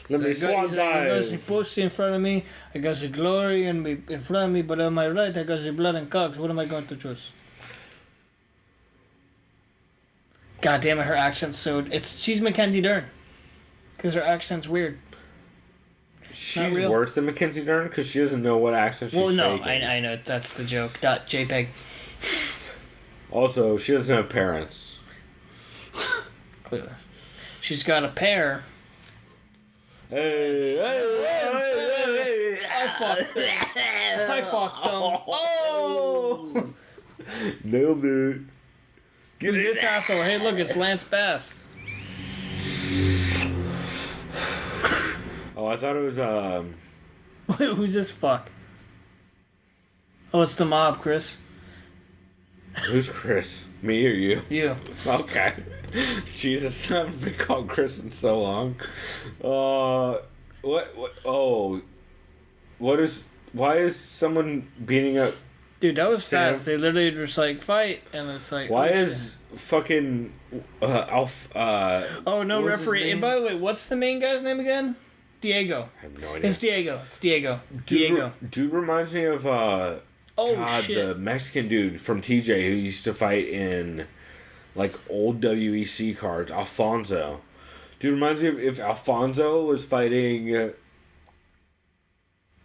[SPEAKER 4] Let me swan
[SPEAKER 5] I got the
[SPEAKER 4] dive.
[SPEAKER 5] pussy in front of me, I got the glory in front of me, but on my right I got the blood and cocks. What am I going to choose? God damn it, her accent's so... She's Mackenzie Dern. Because her accent's weird.
[SPEAKER 4] She's
[SPEAKER 5] real.
[SPEAKER 4] worse than Mackenzie Dern because she doesn't know what accent she's
[SPEAKER 5] Well, no,
[SPEAKER 4] faking.
[SPEAKER 5] I know, that's the joke. .jpeg.
[SPEAKER 4] Also, she doesn't have parents.
[SPEAKER 5] Clearly. She's got a pair.
[SPEAKER 4] Hey,
[SPEAKER 5] I fucked them. I fucked them. Oh!
[SPEAKER 4] Nailed it. Get
[SPEAKER 5] Who's
[SPEAKER 4] it.
[SPEAKER 5] this asshole? Hey, look, it's Lance Bass.
[SPEAKER 4] Oh, I thought it was
[SPEAKER 5] Wait, who's this fuck? Oh, it's the mob, Chris.
[SPEAKER 4] who's Chris? Me or you?
[SPEAKER 5] You.
[SPEAKER 4] Okay. Jesus, I haven't been called Chris in so long. What? Oh, what is? Why is someone beating up?
[SPEAKER 5] Dude, that was
[SPEAKER 4] Sam?
[SPEAKER 5] fast. They literally just like fight, and it's like.
[SPEAKER 4] Why
[SPEAKER 5] oh,
[SPEAKER 4] is fucking Alf?
[SPEAKER 5] Oh no,
[SPEAKER 4] what was his
[SPEAKER 5] referee!
[SPEAKER 4] name?
[SPEAKER 5] And by the way, what's the main guy's name again? Diego.
[SPEAKER 4] I have no idea.
[SPEAKER 5] It's Diego. It's Diego.
[SPEAKER 4] Dude,
[SPEAKER 5] Diego.
[SPEAKER 4] Dude reminds me of
[SPEAKER 5] Oh
[SPEAKER 4] God,
[SPEAKER 5] shit.
[SPEAKER 4] the Mexican dude from TJ who used to fight in like old WEC cards, Alfonso. Dude reminds me of if Alfonso was fighting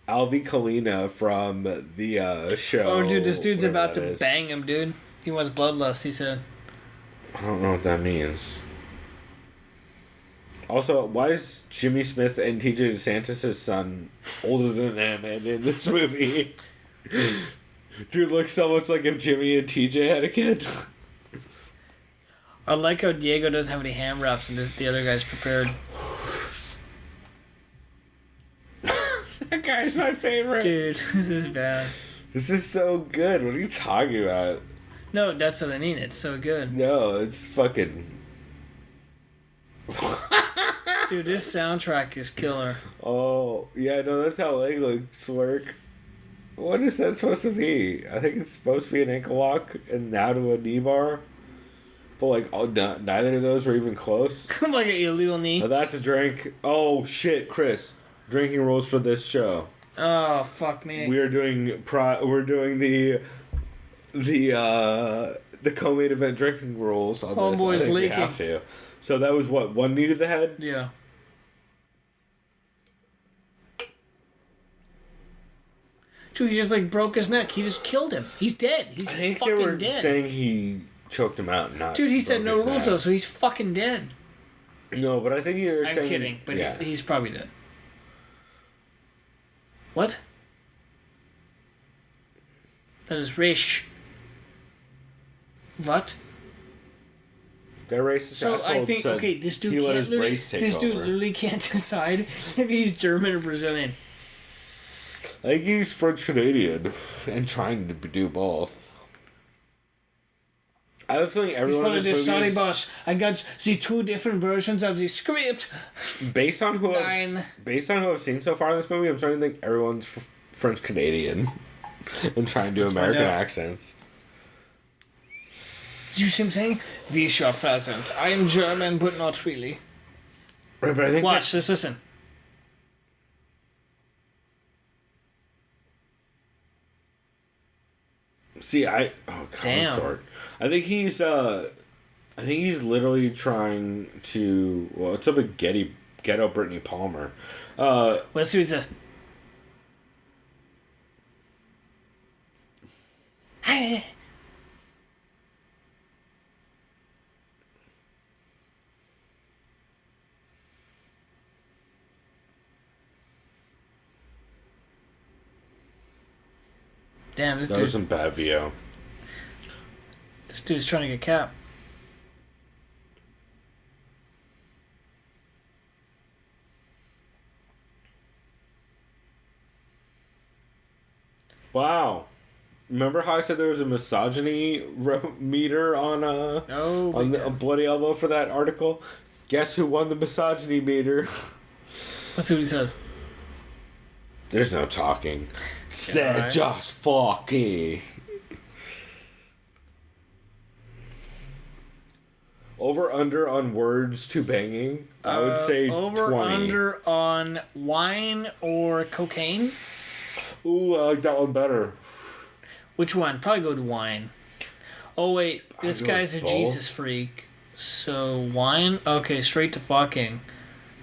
[SPEAKER 4] Alvi Kalina from the show.
[SPEAKER 5] Oh, dude, this dude's
[SPEAKER 4] whatever
[SPEAKER 5] about
[SPEAKER 4] that
[SPEAKER 5] to
[SPEAKER 4] is.
[SPEAKER 5] bang him, dude. He wants bloodlust. He said.
[SPEAKER 4] I don't know what that means. Also, why is Jimmy Smith and TJ DeSantis' son older than them and in this movie? Dude looks so much like if Jimmy and TJ had a kid.
[SPEAKER 5] I like how Diego doesn't have any ham wraps and the other guy's prepared.
[SPEAKER 4] That guy's my favorite.
[SPEAKER 5] Dude, this is bad.
[SPEAKER 4] This is so good. What are you talking about?
[SPEAKER 5] No, that's what I mean. It's so good.
[SPEAKER 4] No, it's fucking...
[SPEAKER 5] Dude, this soundtrack is killer.
[SPEAKER 4] Oh, yeah, no, that's how leg looks work. What is that supposed to be? I think it's supposed to be an ankle lock and now to a knee bar. But, like, oh, neither of those were even close.
[SPEAKER 5] Like an illegal knee.
[SPEAKER 4] Oh, that's a drink. Oh, shit, Chris. Drinking rules for this show.
[SPEAKER 5] Oh, fuck me.
[SPEAKER 4] We are doing the co-main event drinking rules on this.
[SPEAKER 5] Homeboy's
[SPEAKER 4] I think we
[SPEAKER 5] leaking.
[SPEAKER 4] have to. So that was what, one knee to the head?
[SPEAKER 5] Yeah. Dude, he just like broke his neck. He just killed him. He's dead. He's
[SPEAKER 4] I think they
[SPEAKER 5] fucking
[SPEAKER 4] were
[SPEAKER 5] dead.
[SPEAKER 4] saying he choked him out, not.
[SPEAKER 5] Dude, he said
[SPEAKER 4] broke
[SPEAKER 5] no
[SPEAKER 4] his
[SPEAKER 5] rules
[SPEAKER 4] neck.
[SPEAKER 5] though, so he's fucking dead.
[SPEAKER 4] No, but I think you were
[SPEAKER 5] I'm
[SPEAKER 4] saying.
[SPEAKER 5] kidding, but
[SPEAKER 4] yeah.
[SPEAKER 5] he's probably dead. What? That is rich. What?
[SPEAKER 4] That racist
[SPEAKER 5] So
[SPEAKER 4] asshole
[SPEAKER 5] I think
[SPEAKER 4] said
[SPEAKER 5] this dude
[SPEAKER 4] he let
[SPEAKER 5] can't
[SPEAKER 4] his
[SPEAKER 5] literally,
[SPEAKER 4] race take
[SPEAKER 5] this dude
[SPEAKER 4] over.
[SPEAKER 5] literally can't decide if he's German or Brazilian.
[SPEAKER 4] I think he's French Canadian and trying to do both. I have a feeling
[SPEAKER 5] He's
[SPEAKER 4] everyone in
[SPEAKER 5] probably
[SPEAKER 4] this
[SPEAKER 5] this, sorry
[SPEAKER 4] movie
[SPEAKER 5] boss, I got the 2 different versions of the script.
[SPEAKER 4] based on who
[SPEAKER 5] Nine.
[SPEAKER 4] I've seen so far in this movie, I'm starting to think everyone's French Canadian and trying to do
[SPEAKER 5] Let's find
[SPEAKER 4] American
[SPEAKER 5] out.
[SPEAKER 4] accents.
[SPEAKER 5] You see what I'm saying? Wie shall present. I am German, but not really.
[SPEAKER 4] Right, but I think
[SPEAKER 5] Watch this, listen.
[SPEAKER 4] see, oh,
[SPEAKER 5] Damn.
[SPEAKER 4] consort. I think he's literally trying to. Well, it's up with ghetto Brittany Palmer.
[SPEAKER 5] Let's see what he says. Hey. Damn,
[SPEAKER 4] That was some bad VO.
[SPEAKER 5] this dude's trying to get Cap.
[SPEAKER 4] Wow. Remember how I said there was a misogyny meter on the Bloody Elbow for that article? Guess who won the misogyny meter?
[SPEAKER 5] Let's see what he says.
[SPEAKER 4] There's no talking. Said
[SPEAKER 5] right.
[SPEAKER 4] just fucking. Over under on words to banging. I would say
[SPEAKER 5] over
[SPEAKER 4] 20.
[SPEAKER 5] under on wine or cocaine.
[SPEAKER 4] Ooh, I like that one better.
[SPEAKER 5] Which one? Probably go to wine. Oh wait, this
[SPEAKER 4] I'd go
[SPEAKER 5] guy's a
[SPEAKER 4] with both.
[SPEAKER 5] Jesus freak. So wine? Okay, straight to fucking.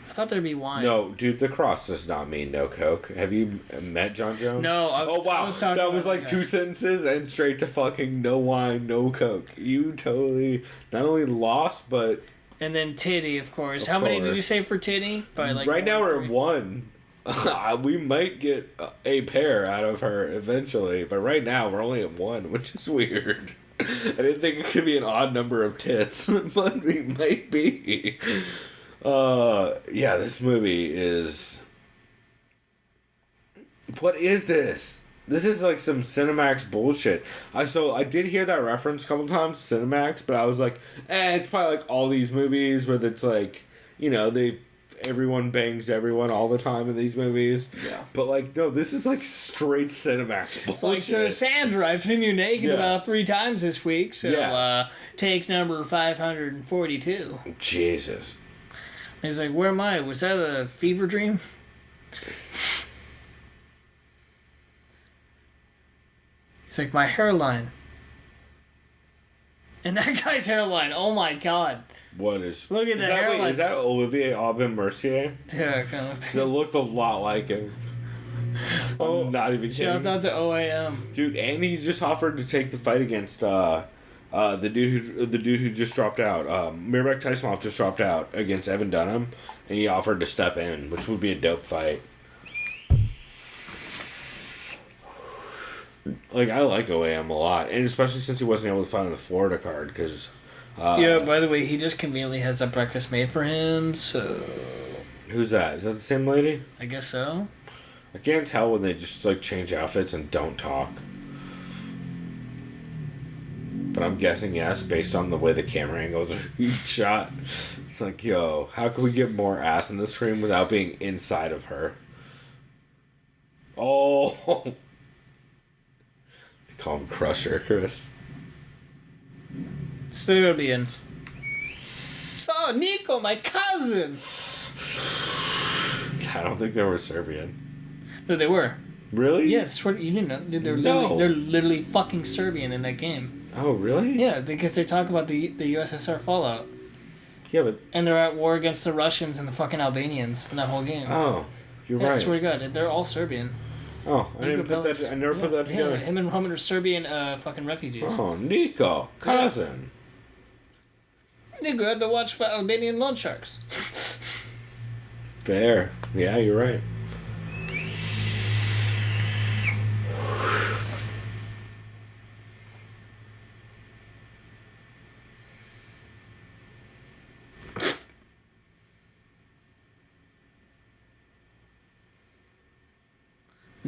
[SPEAKER 5] I thought there'd be wine.
[SPEAKER 4] No, dude, the cross does not mean no coke. Have you met John Jones?
[SPEAKER 5] No, I was,
[SPEAKER 4] Oh wow,
[SPEAKER 5] I was talking
[SPEAKER 4] that was
[SPEAKER 5] about
[SPEAKER 4] like
[SPEAKER 5] the
[SPEAKER 4] 2
[SPEAKER 5] guy.
[SPEAKER 4] sentences and straight to fucking no wine, no coke. You totally not only lost, but
[SPEAKER 5] And then titty, of course.
[SPEAKER 4] Of
[SPEAKER 5] How many did you
[SPEAKER 4] course.
[SPEAKER 5] say for titty? By like
[SPEAKER 4] right now we're at
[SPEAKER 5] 1,
[SPEAKER 4] 1. We might get a pair out of her eventually, but right now we're only at 1, which is weird. I didn't think it could be an odd number of tits, but we might be. Yeah, this movie is. What is this? This is like some Cinemax bullshit. I did hear that reference a couple times, Cinemax, but I was like, it's probably like all these movies where it's like, everyone bangs everyone all the time in these movies.
[SPEAKER 5] Yeah.
[SPEAKER 4] But like, no, this is like straight Cinemax bullshit.
[SPEAKER 5] Like, so Sandra, I've seen you naked
[SPEAKER 4] Yeah.
[SPEAKER 5] about 3 times this week, so
[SPEAKER 4] Yeah.
[SPEAKER 5] take number 542.
[SPEAKER 4] Jesus.
[SPEAKER 5] He's like, where am I? Was that a fever dream? He's like, my hairline. And that guy's hairline, oh my god.
[SPEAKER 4] What is?
[SPEAKER 5] Look at
[SPEAKER 4] is
[SPEAKER 5] the
[SPEAKER 4] that,
[SPEAKER 5] hairline.
[SPEAKER 4] Is that Olivier Aubin Mercier?
[SPEAKER 5] Yeah, kind of.
[SPEAKER 4] It looked a lot like him. I'm not even kidding.
[SPEAKER 5] Shouts out to OAM.
[SPEAKER 4] Dude, and he just offered to take the fight against the dude who just dropped out. Mirabek Tysonov just dropped out against Evan Dunham, and he offered to step in, which would be a dope fight. Like, I like OAM a lot, and especially since he wasn't able to fight on the Florida card, because...
[SPEAKER 5] Yeah, by the way, he just conveniently has that breakfast made for him, so...
[SPEAKER 4] Who's that? Is that the same lady?
[SPEAKER 5] I guess so.
[SPEAKER 4] I can't tell when they just, like, change outfits and don't talk. But I'm guessing yes, based on the way the camera angles are shot. It's like, yo, how can we get more ass in the screen without being inside of her? Oh! They call him Crusher, Chris.
[SPEAKER 5] Serbian. So, Nico, my cousin!
[SPEAKER 4] I don't think they were Serbian.
[SPEAKER 5] No, they were.
[SPEAKER 4] Really?
[SPEAKER 5] Yeah, swear you didn't know. They're
[SPEAKER 4] No.
[SPEAKER 5] literally fucking Serbian in that game.
[SPEAKER 4] Oh, really?
[SPEAKER 5] Yeah, because they talk about the USSR fallout.
[SPEAKER 4] Yeah, but...
[SPEAKER 5] And they're at war against the Russians and the fucking Albanians in that whole game.
[SPEAKER 4] Oh, you're
[SPEAKER 5] Yeah, I
[SPEAKER 4] right.
[SPEAKER 5] swear to God, they're all Serbian.
[SPEAKER 4] Oh, I didn't
[SPEAKER 5] Nico
[SPEAKER 4] put that...
[SPEAKER 5] Bellic.
[SPEAKER 4] I never put that together.
[SPEAKER 5] Yeah, him and Roman are Serbian fucking refugees.
[SPEAKER 4] Oh, Nico. Cousin.
[SPEAKER 5] Nico had to watch for Albanian loan sharks.
[SPEAKER 4] Fair. Yeah, you're right.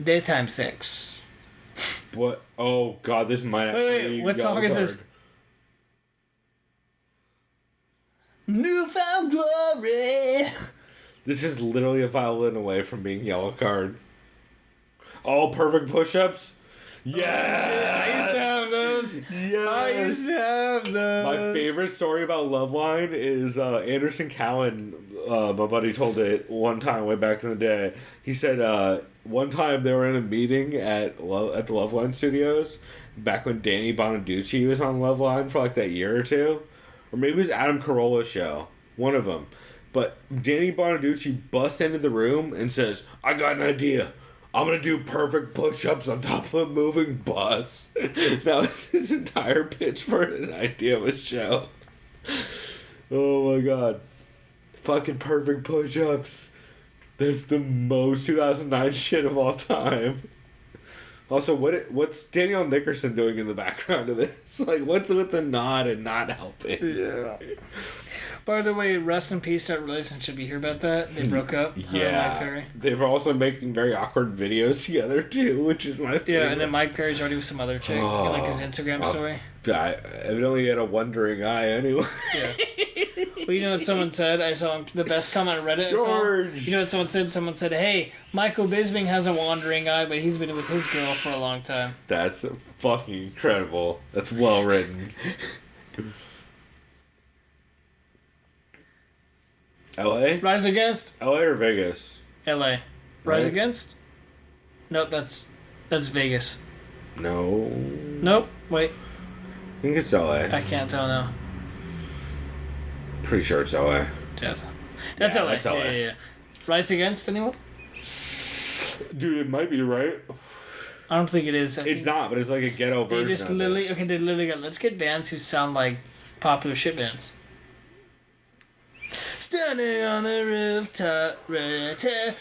[SPEAKER 5] Daytime sex.
[SPEAKER 4] What? Oh God, this might actually.
[SPEAKER 5] Wait, what song is this? Newfound glory.
[SPEAKER 4] This is literally a violin away from being yellow card. Oh, perfect push-ups. Yeah,
[SPEAKER 5] I used to have those.
[SPEAKER 4] Yes.
[SPEAKER 5] I used to have those.
[SPEAKER 4] My favorite story about Loveline is Anderson Cowan. My buddy told it one time way back in the day. He said one time they were in a meeting at the Loveline studios back when Danny Bonaducci was on Loveline for like that year or two, or maybe it was Adam Carolla's show. One of them. But Danny Bonaducci busts into the room and says, "I got an idea. I'm going to do perfect push-ups on top of a moving bus." That was his entire pitch for an idea of a show. Oh my God. Fucking perfect push-ups. That's the most 2009 shit of all time. Also, what's Danielle Nickerson doing in the background of this? Like, what's with the nod and not helping?
[SPEAKER 5] Yeah. By the way, rest in peace, that relationship. You hear about that? They broke up.
[SPEAKER 4] Yeah.
[SPEAKER 5] Mike Perry.
[SPEAKER 4] They were also making very awkward videos together, too, which is my favorite.
[SPEAKER 5] Yeah, and then Mike Perry's already with some other chick.
[SPEAKER 4] Oh,
[SPEAKER 5] like his Instagram story.
[SPEAKER 4] I evidently had a wondering eye anyway.
[SPEAKER 5] Yeah. Well, you know what someone said? I saw the best comment on Reddit.
[SPEAKER 4] George!
[SPEAKER 5] You know what someone said? Someone said, "Hey, Michael Bisping has a wandering eye, but he's been with his girl for a long time."
[SPEAKER 4] That's fucking incredible. That's well written. LA?
[SPEAKER 5] Rise Against?
[SPEAKER 4] LA or Vegas?
[SPEAKER 5] LA. Rise Against? Nope, that's Vegas.
[SPEAKER 4] No.
[SPEAKER 5] Nope, wait.
[SPEAKER 4] I think it's LA.
[SPEAKER 5] I can't tell now.
[SPEAKER 4] Pretty sure it's LA.
[SPEAKER 5] Jazz. That's
[SPEAKER 4] Yeah,
[SPEAKER 5] LA.
[SPEAKER 4] that's LA.
[SPEAKER 5] Yeah. Rise Against, anyone?
[SPEAKER 4] Dude, it might be right.
[SPEAKER 5] I don't think it is.
[SPEAKER 4] It's not, but it's like a ghetto
[SPEAKER 5] They
[SPEAKER 4] version
[SPEAKER 5] just
[SPEAKER 4] of
[SPEAKER 5] literally,
[SPEAKER 4] it.
[SPEAKER 5] okay, they literally got, let's get bands who sound like popular shit bands. Standing on the rooftop, ready to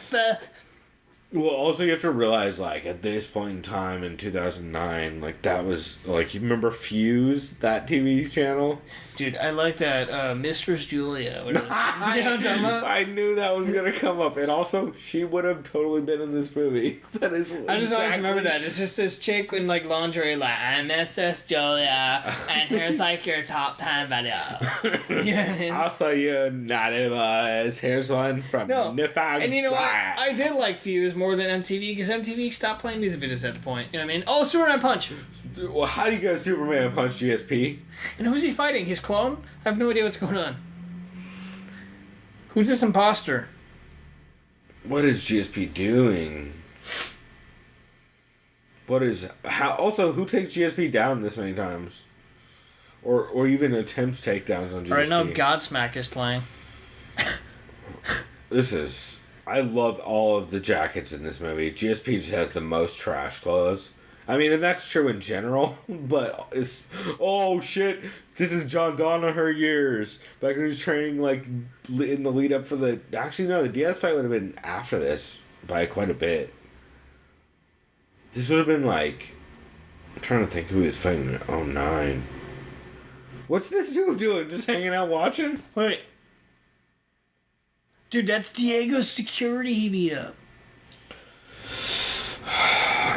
[SPEAKER 4] Well, also you have to realize, like, at this point in time in 2009, like, that was, like, you remember Fuse, that TV channel?
[SPEAKER 5] Dude, I like that Mistress Julia. What is it? You know what I'm talking about?
[SPEAKER 4] I knew that was going to come up. And also, she would have totally been in this movie. That is
[SPEAKER 5] I just always remember that. It's just this chick in like lingerie, like, "I'm Mistress Julia, and here's like your top 10 video." You know what I mean?
[SPEAKER 4] Also, you naughty boys. Here's one from Nifang.
[SPEAKER 5] And you know what? I did like Fuse more than MTV because MTV stopped playing music videos at the point. You know what I mean? Oh, Superman Punch.
[SPEAKER 4] Well, how do you go Superman punch GSP?
[SPEAKER 5] And who's he fighting? His clone? I have no idea what's going on. Who's this imposter?
[SPEAKER 4] What is GSP doing? What is... how? Also, who takes GSP down this many times? Or even attempts takedowns on GSP?
[SPEAKER 5] Right now, Godsmack is playing.
[SPEAKER 4] This is... I love all of the jackets in this movie. GSP just has the most trash clothes. I mean, and that's true in general, but it's... Oh, shit! This is John Danaher years. Back when he was training, like, in the lead up for the... Actually, no, the Diaz fight would have been after this by quite a bit. This would have been, like... I'm trying to think who he was fighting in 2009. What's this dude doing? Just hanging out watching?
[SPEAKER 5] Wait. Dude, that's Diego's security he beat up.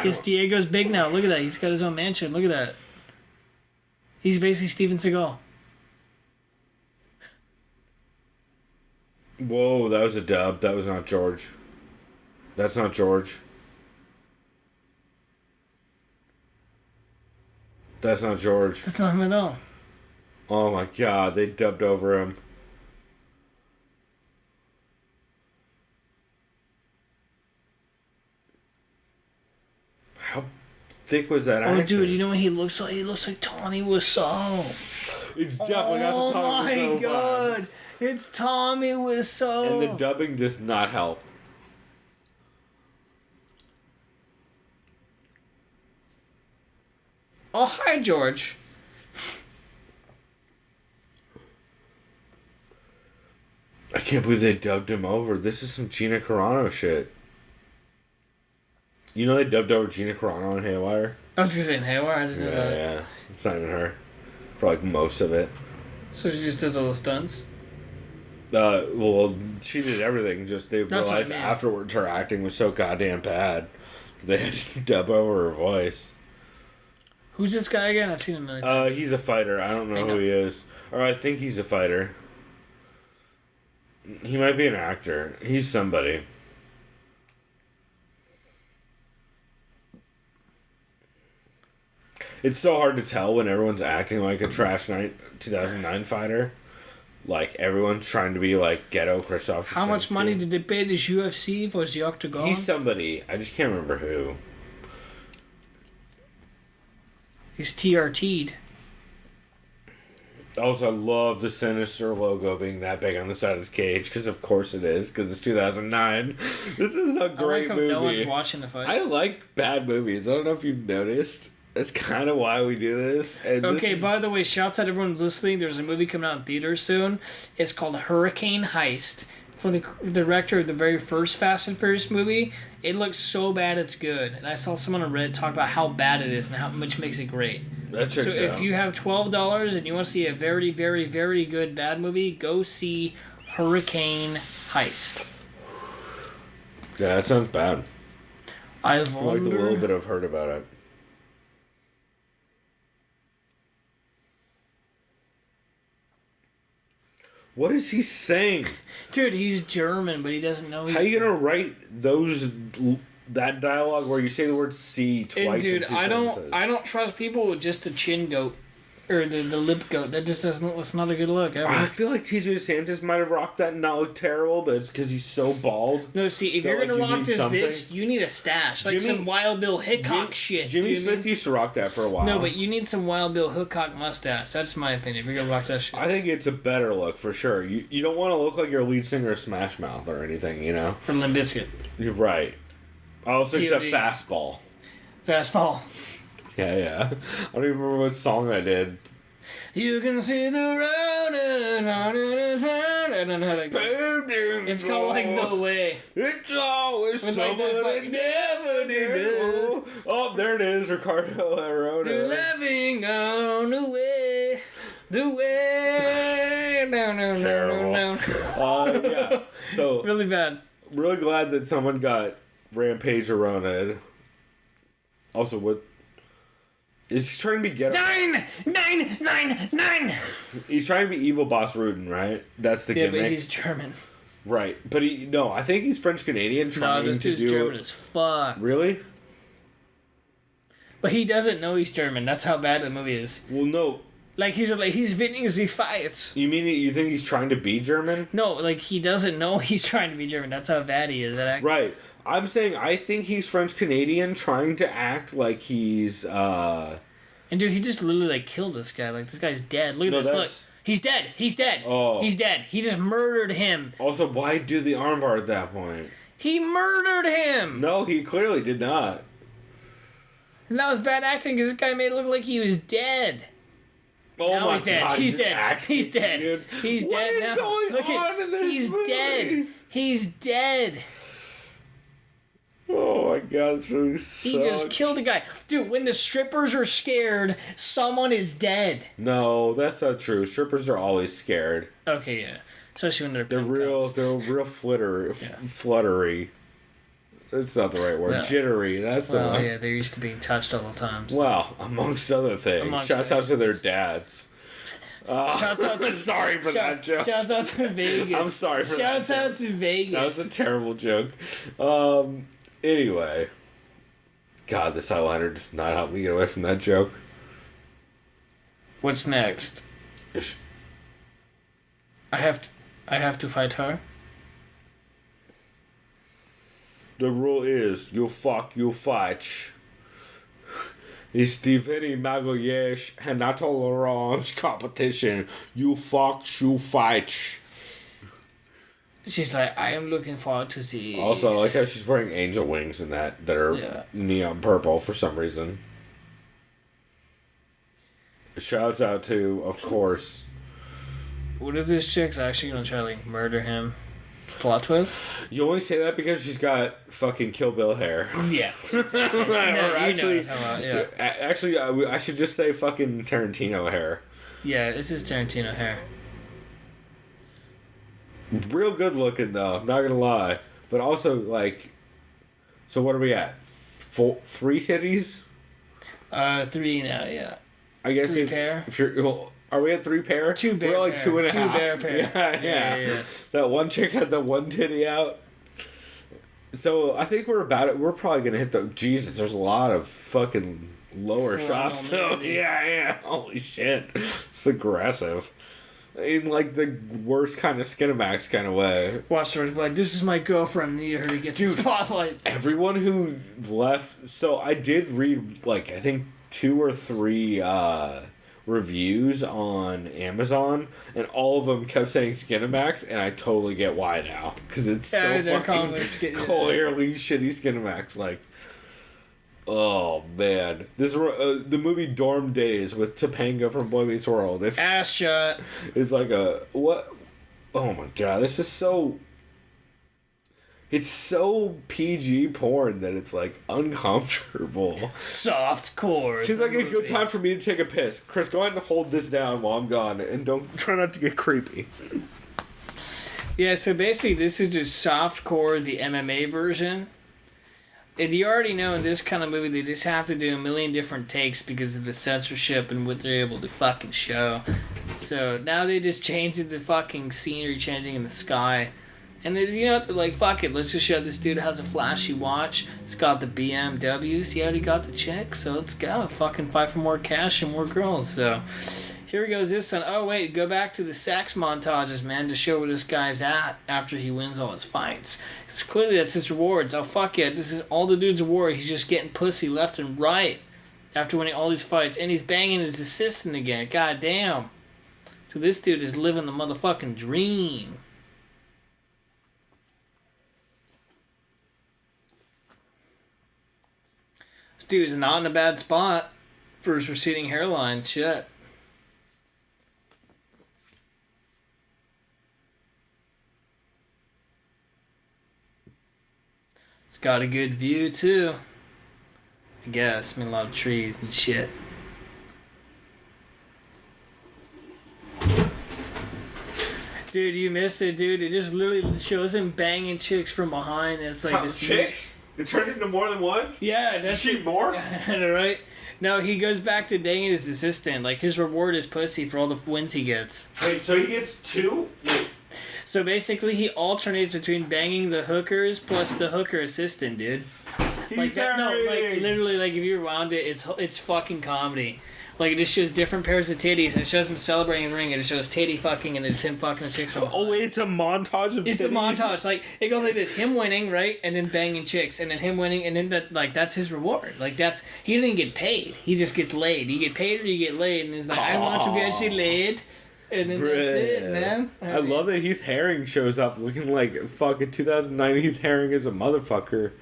[SPEAKER 5] Yes, Diego's big now. Look at that. He's got his own mansion. Look at that. He's basically Steven Seagal.
[SPEAKER 4] Whoa, that was a dub. That was not George. That's not George. That's not George.
[SPEAKER 5] That's not him at all.
[SPEAKER 4] Oh my god, they dubbed over him. How thick was that accent?
[SPEAKER 5] Oh, dude, you know what he looks like? He looks like Tommy Wiseau.
[SPEAKER 4] It's definitely got some Tommy Wiseau
[SPEAKER 5] Oh my god.
[SPEAKER 4] vibes.
[SPEAKER 5] It's Tommy Wiseau.
[SPEAKER 4] And the dubbing does not help.
[SPEAKER 5] Oh, hi, George.
[SPEAKER 4] I can't believe they dubbed him over. This is some Gina Carano shit. You know they dubbed over Gina Carano on Haywire?
[SPEAKER 5] I was gonna say in Haywire. I didn't know that.
[SPEAKER 4] Yeah. It's not even her. For like most of it.
[SPEAKER 5] So she just did all the stunts?
[SPEAKER 4] Well, she did everything. Just they
[SPEAKER 5] That's what I
[SPEAKER 4] realized
[SPEAKER 5] mean.
[SPEAKER 4] afterwards her acting was so goddamn bad. They had to dub over her voice.
[SPEAKER 5] Who's this guy again? I've seen him a million times.
[SPEAKER 4] He's a fighter. I don't know who he is. Or I think he's a fighter. He might be an actor. He's somebody. It's so hard to tell when everyone's acting like a trash 2009 fighter. Like, everyone's trying to be like ghetto Krzysztof.
[SPEAKER 5] How much money did they pay this UFC for the Octagon?
[SPEAKER 4] He's somebody. I just can't remember who.
[SPEAKER 5] He's TRT'd.
[SPEAKER 4] Also, I love the Sinister logo being that big on the side of the cage, because of course it is, because it's 2009. This is a great movie.
[SPEAKER 5] No one's watching the fight.
[SPEAKER 4] I like bad movies. I don't know if you've noticed. That's kind of why we do this. And
[SPEAKER 5] okay, by the way, shouts out everyone listening. There's a movie coming out in theaters soon. It's called Hurricane Heist. For the director of the very first Fast and Furious movie, it looks so bad it's good. And I saw someone on Reddit talk about how bad it is and how much makes it great.
[SPEAKER 4] That checks
[SPEAKER 5] so
[SPEAKER 4] out.
[SPEAKER 5] if you have $12 and you want to see a very, very, very good bad movie, go see Hurricane Heist.
[SPEAKER 4] Yeah, that sounds bad.
[SPEAKER 5] I
[SPEAKER 4] like the little bit I've heard about it. What is he saying?
[SPEAKER 5] Dude, he's German, but he doesn't know.
[SPEAKER 4] How are you gonna write that dialogue where you say the word "C" twice?
[SPEAKER 5] And dude,
[SPEAKER 4] in two
[SPEAKER 5] I
[SPEAKER 4] sentences?
[SPEAKER 5] don't trust people with just a chin goat or the lip goat. That just doesn't. It's not a good look. Ever.
[SPEAKER 4] I feel like TJ Santos might have rocked that and not look terrible, but it's because he's so bald.
[SPEAKER 5] No, see, if you're gonna rock this, you need a stash, like some Wild Bill Hickok shit.
[SPEAKER 4] Jimmy Smith used to rock that for a while.
[SPEAKER 5] No, but you need some Wild Bill Hickok mustache. That's my opinion. If you're gonna rock that shit,
[SPEAKER 4] I think it's a better look for sure. You don't want to look like your lead singer of Smash Mouth or anything, you know.
[SPEAKER 5] From Limp Bizkit.
[SPEAKER 4] You're right. Also, except
[SPEAKER 5] POD.
[SPEAKER 4] Fastball.
[SPEAKER 5] Fastball.
[SPEAKER 4] Yeah. I don't even remember what song I did.
[SPEAKER 5] You can see the road and I don't know how that goes. It's called like The Way.
[SPEAKER 4] It's always
[SPEAKER 5] With
[SPEAKER 4] someone
[SPEAKER 5] like that
[SPEAKER 4] that
[SPEAKER 5] fucking-
[SPEAKER 4] never did. Oh, there it is, Ricardo Arona.
[SPEAKER 5] You're living on the way. The way. No.
[SPEAKER 4] Terrible. Yeah. So
[SPEAKER 5] Really bad.
[SPEAKER 4] really glad that someone got Rampage Arona. Also, what is he trying to be ghetto?
[SPEAKER 5] 9.
[SPEAKER 4] He's trying to be evil boss Rudin, right? That's the
[SPEAKER 5] Yeah,
[SPEAKER 4] gimmick.
[SPEAKER 5] but he's German.
[SPEAKER 4] Right, but I think he's French Canadian
[SPEAKER 5] No,
[SPEAKER 4] trying
[SPEAKER 5] this
[SPEAKER 4] to
[SPEAKER 5] dude's
[SPEAKER 4] do.
[SPEAKER 5] German as fuck.
[SPEAKER 4] Really?
[SPEAKER 5] But he doesn't know he's German. That's how bad the movie is.
[SPEAKER 4] Well, no.
[SPEAKER 5] Like he's winning the fights.
[SPEAKER 4] You mean you think he's trying to be German?
[SPEAKER 5] No, like he doesn't know he's trying to be German. That's how bad he is.
[SPEAKER 4] Right. I'm saying I think he's French Canadian trying to act like he's
[SPEAKER 5] And dude, he just literally like killed this guy. Like this guy's dead. Look at this. Look. He's dead.
[SPEAKER 4] Oh.
[SPEAKER 5] He's dead. He just murdered him.
[SPEAKER 4] Also, why do the armbar at that point?
[SPEAKER 5] He murdered him.
[SPEAKER 4] No, he clearly did not.
[SPEAKER 5] And that was bad acting because this guy made it look like he was dead.
[SPEAKER 4] Oh
[SPEAKER 5] Now
[SPEAKER 4] my
[SPEAKER 5] he's dead.
[SPEAKER 4] God,
[SPEAKER 5] He's
[SPEAKER 4] just
[SPEAKER 5] dead.
[SPEAKER 4] acting,
[SPEAKER 5] He's dead.
[SPEAKER 4] dude.
[SPEAKER 5] He's
[SPEAKER 4] What
[SPEAKER 5] dead
[SPEAKER 4] is
[SPEAKER 5] now.
[SPEAKER 4] going
[SPEAKER 5] Look
[SPEAKER 4] on in this
[SPEAKER 5] he's
[SPEAKER 4] movie?
[SPEAKER 5] dead. He's dead.
[SPEAKER 4] Oh my God, this movie
[SPEAKER 5] He just killed a guy. Dude, when the strippers are scared, someone is dead.
[SPEAKER 4] No, that's not true. Strippers are always scared.
[SPEAKER 5] Okay, yeah. Especially when they're
[SPEAKER 4] They're real fluttery. That's not the right word.
[SPEAKER 5] Yeah.
[SPEAKER 4] Jittery. That's the
[SPEAKER 5] Well,
[SPEAKER 4] one.
[SPEAKER 5] yeah, they're used to being touched all the time. So.
[SPEAKER 4] Well, amongst other things.
[SPEAKER 5] Amongst
[SPEAKER 4] Shouts out
[SPEAKER 5] things.
[SPEAKER 4] to their dads.
[SPEAKER 5] Shouts out to
[SPEAKER 4] sorry for that joke.
[SPEAKER 5] Shouts out to Vegas.
[SPEAKER 4] I'm sorry for
[SPEAKER 5] Shouts
[SPEAKER 4] that
[SPEAKER 5] out to Vegas.
[SPEAKER 4] That was a terrible joke. Anyway. God, this eyeliner does not help me get away from that joke.
[SPEAKER 5] What's next? I have to fight her.
[SPEAKER 4] The rule is, you fuck, you fight. It's the very magoyesh and not orange competition. You fuck, you fight.
[SPEAKER 5] She's like, I am looking forward to this.
[SPEAKER 4] Also, I like how she's wearing angel wings in that are neon purple for some reason. Shouts out to, of course.
[SPEAKER 5] What if this chick's actually gonna try to like murder him? Plot twist?
[SPEAKER 4] You only say that because she's got fucking Kill Bill hair.
[SPEAKER 5] Yeah.
[SPEAKER 4] Actually, I should just say fucking Tarantino hair.
[SPEAKER 5] Yeah, this is Tarantino hair.
[SPEAKER 4] Real good looking though, not gonna lie. But also like, so what are we at? three titties.
[SPEAKER 5] 3 now, yeah.
[SPEAKER 4] I guess
[SPEAKER 5] Three pair.
[SPEAKER 4] If you're, well, are we at 3 pair?
[SPEAKER 5] 2 bear.
[SPEAKER 4] We're like
[SPEAKER 5] pair.
[SPEAKER 4] 2.5.
[SPEAKER 5] 2 bear pair.
[SPEAKER 4] Yeah. That one chick had the one titty out. So I think we're probably gonna hit the. Jesus, there's a lot of fucking lower shots though. Yeah. Holy shit, it's aggressive. In like the worst kind of Skinamax kind of way.
[SPEAKER 5] Watch her like, this is my girlfriend. I need her to get the spotlight.
[SPEAKER 4] Everyone who left. So I did read like I think 2 or 3 reviews on Amazon, and all of them kept saying Skinamax, and I totally get why now because it's so fucking clearly shitty Skinamax. Like, oh man, this the movie Dorm Days with Topanga from Boy Meets World.
[SPEAKER 5] Ass shot.
[SPEAKER 4] It's like a what? Oh my god, this is so. It's so PG porn that it's like uncomfortable.
[SPEAKER 5] Soft core.
[SPEAKER 4] Seems like a good time for me to take a piss. Chris, go ahead and hold this down while I'm gone, and don't try not to get creepy.
[SPEAKER 5] Yeah, so basically this is just soft core, the MMA version. And you already know in this kind of movie they just have to do a million different takes because of the censorship and what they're able to fucking show. So now they just changed the fucking scenery changing in the sky. And then, you know, like, fuck it, let's just show this dude has a flashy watch. It's got the BMWs. He already got the check, so let's go. Fucking fight for more cash and more girls. So here goes this one. Oh, wait, go back to the sex montages, man, to show where this guy's at after he wins all his fights. Because clearly that's his rewards. Oh, fuck yeah, this is all the dude's reward. He's just getting pussy left and right after winning all these fights. And he's banging his assistant again. God damn. So this dude is living the motherfucking dream. Dude's not in a bad spot for his receding hairline. Shit. It's got a good view, too. I guess. I mean, a lot of trees and shit. Dude, you missed it, dude. It just literally shows him banging chicks from behind. And it's like this
[SPEAKER 4] chicks? It turned into more than one?
[SPEAKER 5] Yeah, that's
[SPEAKER 4] she more?
[SPEAKER 5] Right? No, he goes back to banging his assistant. Like, his reward is pussy for all the wins he gets.
[SPEAKER 4] Wait, so he gets 2? Wait.
[SPEAKER 5] So basically, he alternates between banging the hookers plus the hooker assistant, dude. Like that, no, like literally, like if you rewound it, it's fucking comedy. Like, it just shows different pairs of titties, and it shows him celebrating in the ring, and it shows titty fucking, and it's him fucking a chick from
[SPEAKER 4] Oh, wait, it's a montage of titties?
[SPEAKER 5] It's a montage. Like, it goes like this. Him winning, right? And then banging chicks. And then him winning, and then that's his reward. Like, he didn't get paid. He just gets laid. You get paid or you get laid, and he's like, I want to get she laid. And then that's it, man.
[SPEAKER 4] I love that Heath Herring shows up looking like fucking 2009 Heath Herring is a motherfucker.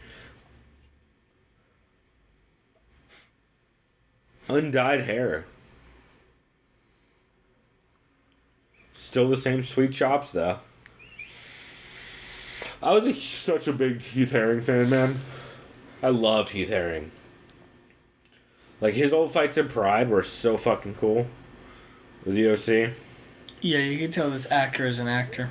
[SPEAKER 4] Undyed hair. Still the same sweet chops, though. I was such a big Heath Herring fan, man. I love Heath Herring. Like, his old fights in Pride were so fucking cool. With the OC.
[SPEAKER 5] Yeah, you can tell this actor is an actor.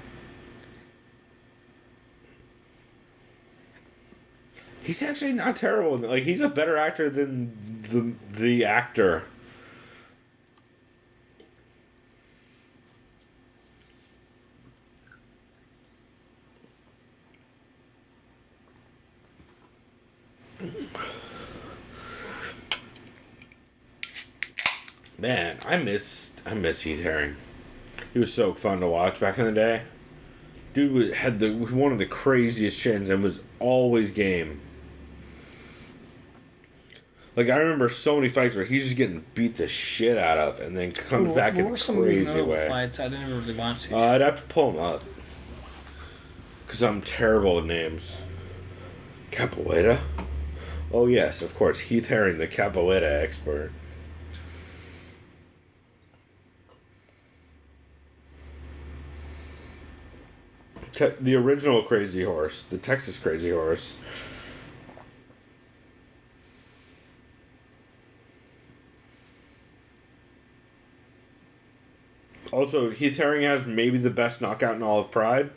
[SPEAKER 4] He's actually not terrible. Like, he's a better actor than the actor. Man, I miss Heath Herring. He was so fun to watch back in the day. Dude had one of the craziest chins and was always game. Like, I remember so many fights where he's just getting beat the shit out of and then comes back in a crazy way.
[SPEAKER 5] Fights? I didn't really watch these.
[SPEAKER 4] I'd have to pull them up. Because I'm terrible with names. Capoeira? Oh, yes, of course. Heath Herring, the Capoeira expert. The original Crazy Horse. The Texas Crazy Horse. Also, Heath Herring has maybe the best knockout in all of Pride.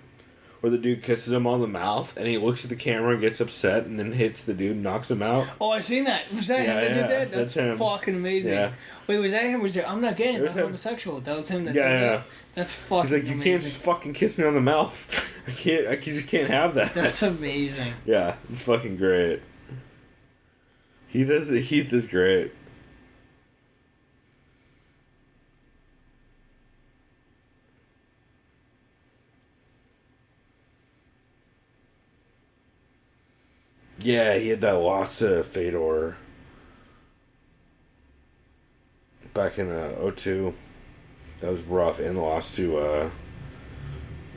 [SPEAKER 4] where the dude kisses him on the mouth, and he looks at the camera and gets upset, and then hits the dude and knocks him out.
[SPEAKER 5] Oh, I seen that. Was that him that did that? That's
[SPEAKER 4] him.
[SPEAKER 5] fucking amazing.
[SPEAKER 4] Yeah.
[SPEAKER 5] Wait, was that him? Was it? I'm not gay. I'm
[SPEAKER 4] him.
[SPEAKER 5] homosexual. That was him. That
[SPEAKER 4] Yeah,
[SPEAKER 5] did
[SPEAKER 4] yeah.
[SPEAKER 5] that? That's fucking
[SPEAKER 4] He's like, you
[SPEAKER 5] amazing.
[SPEAKER 4] can't just fucking kiss me on the mouth. I just can't have that.
[SPEAKER 5] That's amazing.
[SPEAKER 4] Yeah, it's fucking great. Heath is great. Yeah, he had that loss to Fedor back in 02. That was rough, and the loss to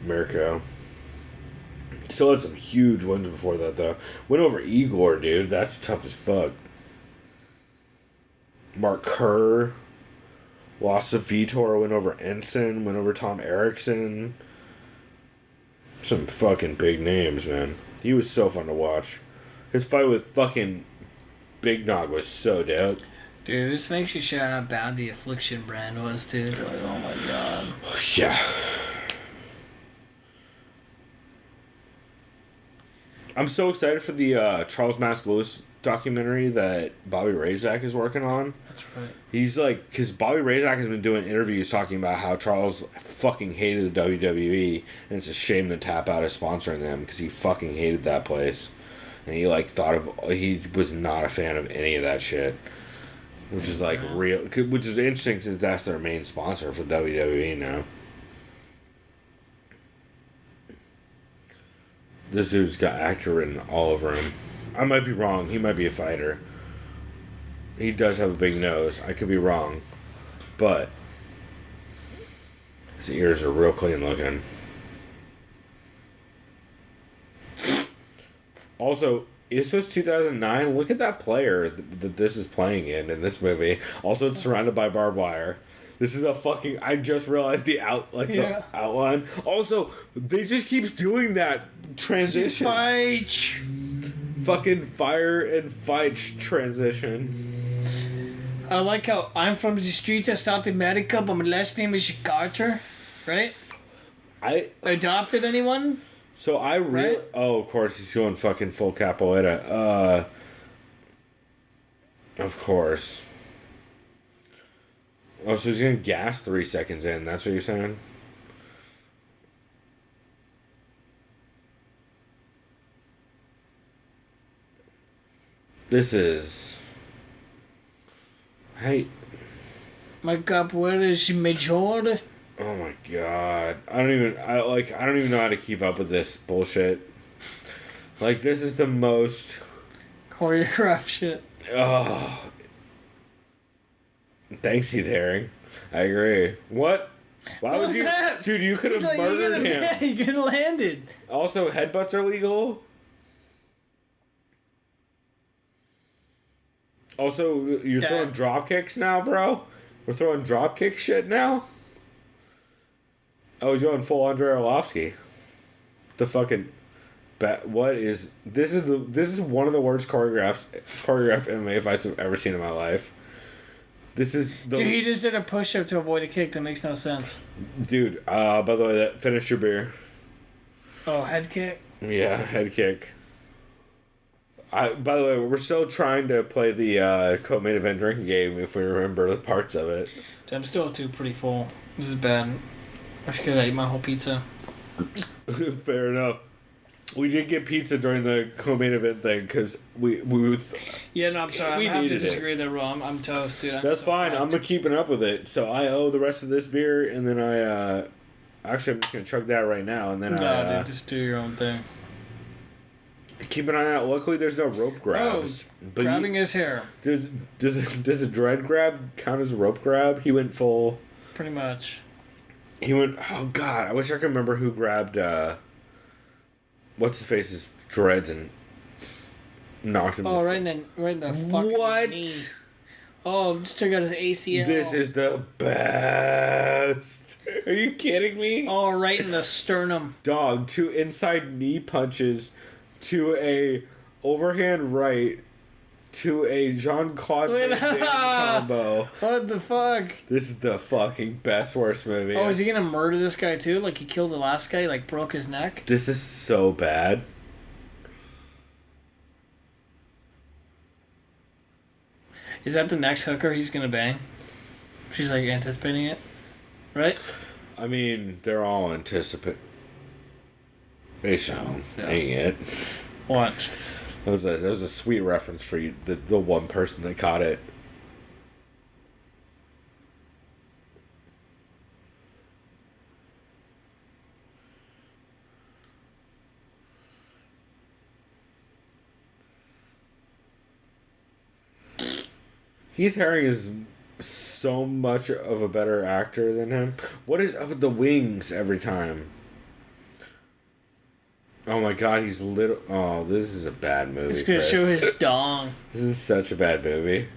[SPEAKER 4] Mirko. Still had some huge wins before that, though. Went over Igor, dude. That's tough as fuck. Mark Kerr. Lost to Vitor. Went over Ensign. Went over Tom Erickson. Some fucking big names, man. He was so fun to watch. His fight with fucking Big Nog was so dope.
[SPEAKER 5] Dude, this makes you shout how bad the Affliction brand was, dude. Like, oh my god.
[SPEAKER 4] Yeah. I'm so excited for the Charles Mask Lewis documentary that Bobby Razak is working on.
[SPEAKER 5] That's right.
[SPEAKER 4] He's like, because Bobby Razak has been doing interviews talking about how Charles fucking hated the WWE, and it's a shame that Tap Out is sponsoring them because he fucking hated that place. And he like he was not a fan of any of that shit. Which is like real, which is interesting since that's their main sponsor for WWE now. This dude's got actor written all over him. I might be wrong. He might be a fighter. He does have a big nose. I could be wrong. But his ears are real clean looking. Also, this was 2009. Look at that player that this is playing in this movie. Also, it's surrounded by barbed wire. This is a fucking... I just realized the outline. Also, they just keeps doing that transition.
[SPEAKER 5] Fight.
[SPEAKER 4] Fucking fire and fight transition.
[SPEAKER 5] I like how I'm from the streets of South America, but my last name is Carter, right?
[SPEAKER 4] I
[SPEAKER 5] Adopted anyone?
[SPEAKER 4] So I really...
[SPEAKER 5] Right?
[SPEAKER 4] Oh, of course, he's going fucking full capoeira. Of course. Oh, so he's gonna gas 3 seconds in. That's what you're saying? This is... Hey...
[SPEAKER 5] My capoeira is major.
[SPEAKER 4] Oh my god. I don't even know how to keep up with this bullshit. Like, this is the most...
[SPEAKER 5] Choreographed shit.
[SPEAKER 4] Oh. Thanks, Heath Herring. I agree. What? Why
[SPEAKER 5] What
[SPEAKER 4] would
[SPEAKER 5] was
[SPEAKER 4] you...
[SPEAKER 5] that?
[SPEAKER 4] Dude, you could have
[SPEAKER 5] Like,
[SPEAKER 4] murdered him.
[SPEAKER 5] You could have landed.
[SPEAKER 4] Also, headbutts are legal. Also, you're throwing drop kicks now, bro? We're throwing drop kick shit now? Oh, he's going full Andrei Arlovsky. The fucking... What is... This is one of the worst choreographed MMA fights I've ever seen in my life. This is the...
[SPEAKER 5] Dude, he just did a push-up to avoid a kick that makes no sense.
[SPEAKER 4] Dude, by the way, finish your beer.
[SPEAKER 5] Oh, head kick?
[SPEAKER 4] Yeah, head kick. By the way, we're still trying to play the co-main event drinking game if we remember the parts of it.
[SPEAKER 5] Dude, I'm still pretty full. This is bad. I should have ate my whole pizza.
[SPEAKER 4] Fair enough. We did get pizza during the co-main event thing because we
[SPEAKER 5] Yeah, no, I'm sorry.
[SPEAKER 4] We
[SPEAKER 5] I have to
[SPEAKER 4] needed it.
[SPEAKER 5] disagree there, bro. I'm toast, dude.
[SPEAKER 4] That's fine. I'm keeping up with it. So I owe the rest of this beer, and then actually I'm just gonna chug that right now, and then
[SPEAKER 5] No, dude, just do your own thing.
[SPEAKER 4] keep an eye out. Luckily, there's no rope grabs. But
[SPEAKER 5] Grabbing his hair,
[SPEAKER 4] does a dread grab count as a rope grab? He went full.
[SPEAKER 5] pretty much.
[SPEAKER 4] He went. Oh God, I wish I could remember who grabbed. What's his face's dreads and knocked him.
[SPEAKER 5] Oh, right in the fucking
[SPEAKER 4] What?
[SPEAKER 5] knee. Oh, just took out his ACL.
[SPEAKER 4] This is the best. Are you kidding me?
[SPEAKER 5] Oh, right in the sternum.
[SPEAKER 4] Dog, 2 inside knee punches to a overhand right to a Jean-Claude Van Damme combo.
[SPEAKER 5] What the fuck?
[SPEAKER 4] This is the fucking best worst movie.
[SPEAKER 5] Oh, is he gonna murder this guy too? Like he killed the last guy, like broke his neck?
[SPEAKER 4] This is so bad.
[SPEAKER 5] Is that the next hooker he's gonna bang? She's like anticipating it, right?
[SPEAKER 4] I mean, they're all anticipating it.
[SPEAKER 5] Watch.
[SPEAKER 4] That was a sweet reference for you, the one person that caught it. Keith Haring is so much of a better actor than him. What is up with the wings every time? Oh my god, he's little. Oh, this is a bad movie.
[SPEAKER 5] He's gonna
[SPEAKER 4] Chris.
[SPEAKER 5] show his dong.
[SPEAKER 4] This is such a bad movie.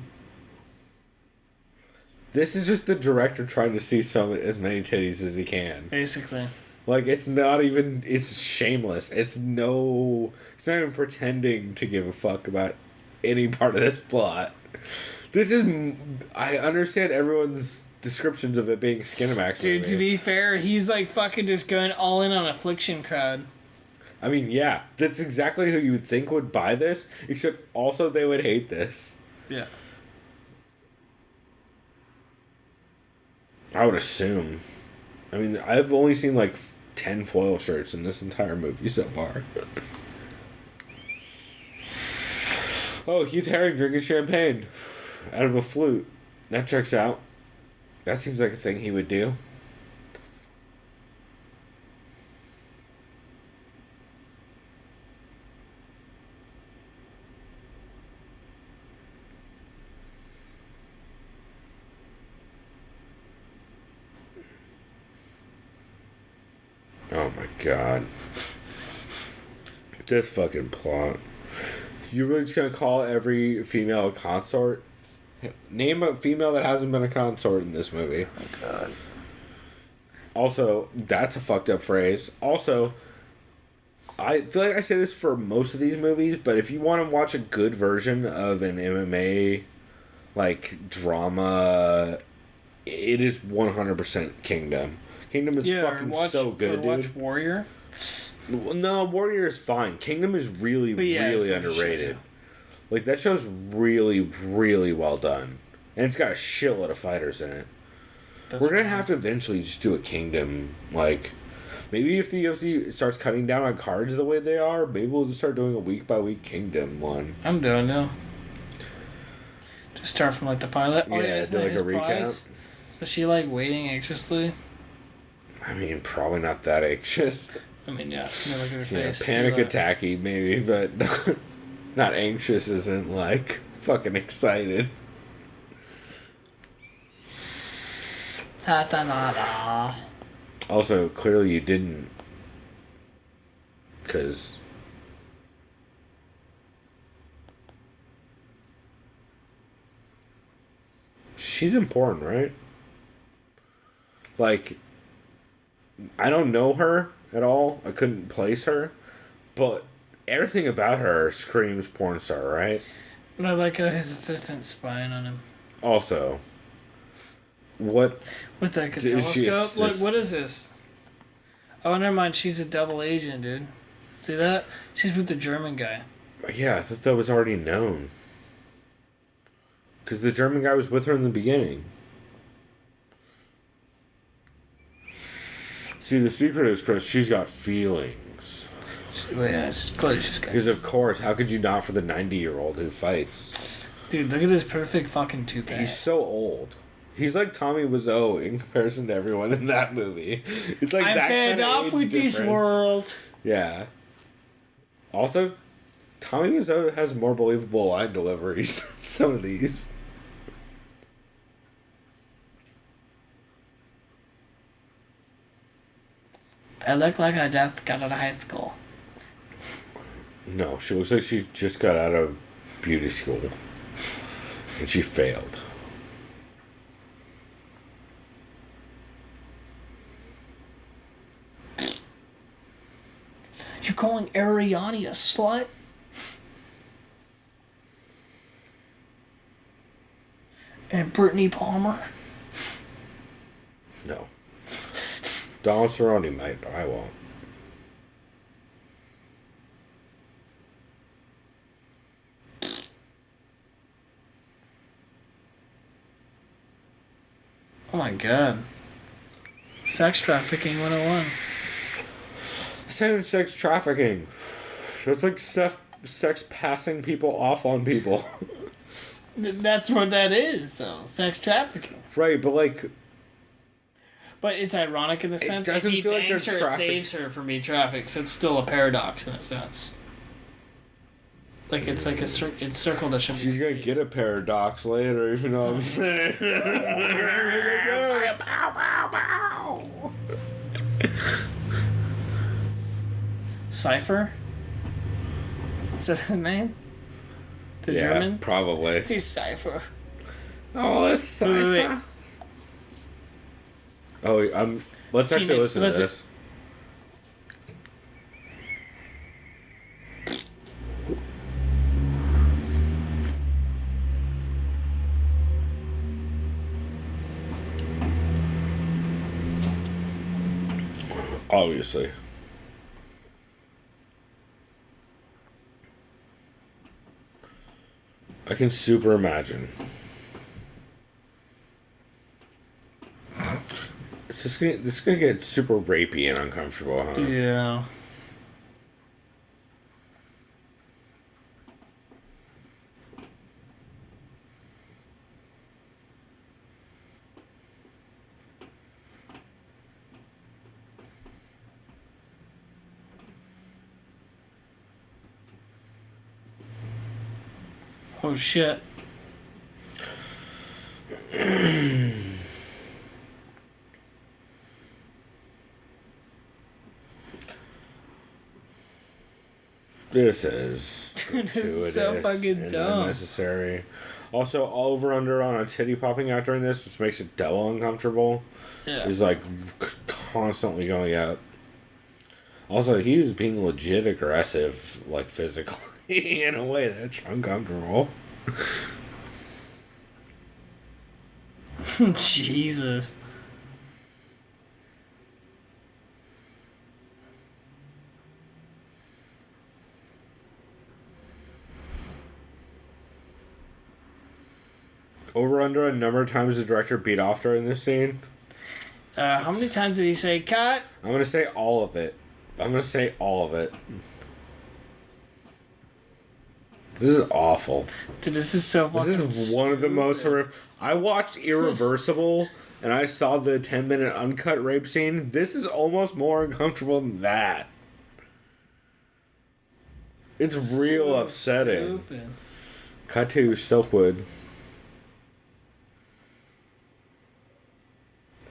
[SPEAKER 4] This is just the director trying to see as many titties as he can.
[SPEAKER 5] Basically.
[SPEAKER 4] Like, it's not even. It's shameless. It's not even pretending to give a fuck about any part of this plot. This is. I understand everyone's descriptions of it being Skinamax.
[SPEAKER 5] Dude,
[SPEAKER 4] movie.
[SPEAKER 5] to be fair, he's like fucking just going all in on Affliction crowd.
[SPEAKER 4] I mean, yeah, that's exactly who you would think would buy this, except also they would hate this.
[SPEAKER 5] Yeah.
[SPEAKER 4] I would assume. I mean, I've only seen like 10 foil shirts in this entire movie so far. Oh, Keith Haring drinking champagne out of a flute. That checks out. That seems like a thing he would do. Oh my god. This fucking plot. You really just gonna call every female a consort? Name a female that hasn't been a consort in this movie.
[SPEAKER 5] Oh god.
[SPEAKER 4] Also, that's a fucked up phrase. Also, I feel like I say this for most of these movies, but if you want to watch a good version of an MMA, like, drama, it is 100% Kingdom. Kingdom is fucking so good, dude.
[SPEAKER 5] Watch Warrior.
[SPEAKER 4] No, Warrior is fine. Kingdom is really, really underrated. Like, that show's really, really well done. And it's got a shitload of fighters in it. We're going to have to eventually just do a Kingdom, like... Maybe if the UFC starts cutting down on cards the way they are, maybe we'll just start doing a week-by-week Kingdom one.
[SPEAKER 5] I'm doing now. Just start from, like, the pilot. Oh, yeah,
[SPEAKER 4] do like a recap.
[SPEAKER 5] So she, like, waiting anxiously?
[SPEAKER 4] I mean, probably not that anxious.
[SPEAKER 5] I mean, yeah. Look at her face.
[SPEAKER 4] Panic attacky, maybe, but not anxious isn't, like, fucking excited.
[SPEAKER 5] Ta-da-da-da.
[SPEAKER 4] Also, clearly you didn't. Because... she's important, right? Like... I don't know her at all. I couldn't place her. But everything about her screams porn star, right?
[SPEAKER 5] And I like his assistant spying on him.
[SPEAKER 4] Also, what...
[SPEAKER 5] With like a telescope? Look, what is this? Oh, never mind. She's a double agent, dude. See that? She's with the German guy.
[SPEAKER 4] Yeah, I thought that was already known. Because the German guy was with her in the beginning. See, the secret is, Chris, she's got feelings.
[SPEAKER 5] Well, yeah, she's clearly she's got.
[SPEAKER 4] Because, of course, how could you not for the 90-year-old who fights?
[SPEAKER 5] Dude, look at this perfect fucking toupee.
[SPEAKER 4] He's so old. He's like Tommy Wiseau in comparison to everyone in that movie. It's like
[SPEAKER 5] I'm
[SPEAKER 4] that
[SPEAKER 5] fed
[SPEAKER 4] kind of
[SPEAKER 5] up
[SPEAKER 4] age
[SPEAKER 5] with
[SPEAKER 4] difference.
[SPEAKER 5] this world.
[SPEAKER 4] Yeah. Also, Tommy Wiseau has more believable line deliveries than some of these.
[SPEAKER 5] I look like I just got out of high school.
[SPEAKER 4] No, she looks like she just got out of beauty school. And she failed.
[SPEAKER 5] You're calling Ariani a slut? And Brittany Palmer.
[SPEAKER 4] No. Donald Cerrone might, but I won't.
[SPEAKER 5] Oh my god. Sex trafficking 101.
[SPEAKER 4] It's not even sex trafficking. It's like sex passing people off on people.
[SPEAKER 5] That's what that is, so sex trafficking.
[SPEAKER 4] Right, but like...
[SPEAKER 5] But it's ironic in the sense if
[SPEAKER 4] doesn't
[SPEAKER 5] he
[SPEAKER 4] feel like
[SPEAKER 5] bangs
[SPEAKER 4] they're
[SPEAKER 5] her, it saves her from being trafficked, so it's still a paradox in a sense. Like, it's like it's circle that should
[SPEAKER 4] She's gonna get a paradox later, you know what I'm saying?
[SPEAKER 5] Cypher? Is that his name? The
[SPEAKER 4] Yeah,
[SPEAKER 5] German?
[SPEAKER 4] probably.
[SPEAKER 5] It's Cypher.
[SPEAKER 4] Oh, it's Cypher.
[SPEAKER 5] Wait.
[SPEAKER 4] Oh, let's actually listen to this. Obviously. I can super imagine. This is gonna get super rapey and uncomfortable, huh?
[SPEAKER 5] Yeah. Oh shit.
[SPEAKER 4] This is
[SPEAKER 5] Dude, this is so
[SPEAKER 4] gratuitous
[SPEAKER 5] fucking
[SPEAKER 4] and
[SPEAKER 5] dumb.
[SPEAKER 4] unnecessary. Also, over under on a titty popping out during this, which makes it double uncomfortable.
[SPEAKER 5] Yeah.
[SPEAKER 4] He's like constantly going out. Also, he was being legit aggressive, like physically, in a way that's uncomfortable.
[SPEAKER 5] Jesus.
[SPEAKER 4] Over under a number of times the director beat off during this scene.
[SPEAKER 5] How many times did he say cut?
[SPEAKER 4] I'm gonna say all of it. This is awful.
[SPEAKER 5] Dude, this is so fucking
[SPEAKER 4] This is one of the most
[SPEAKER 5] stupid.
[SPEAKER 4] horrific. I watched Irreversible and I saw the 10-minute uncut rape scene. This is almost more uncomfortable than that. It's real
[SPEAKER 5] So
[SPEAKER 4] upsetting.
[SPEAKER 5] stupid.
[SPEAKER 4] Cut to Silkwood.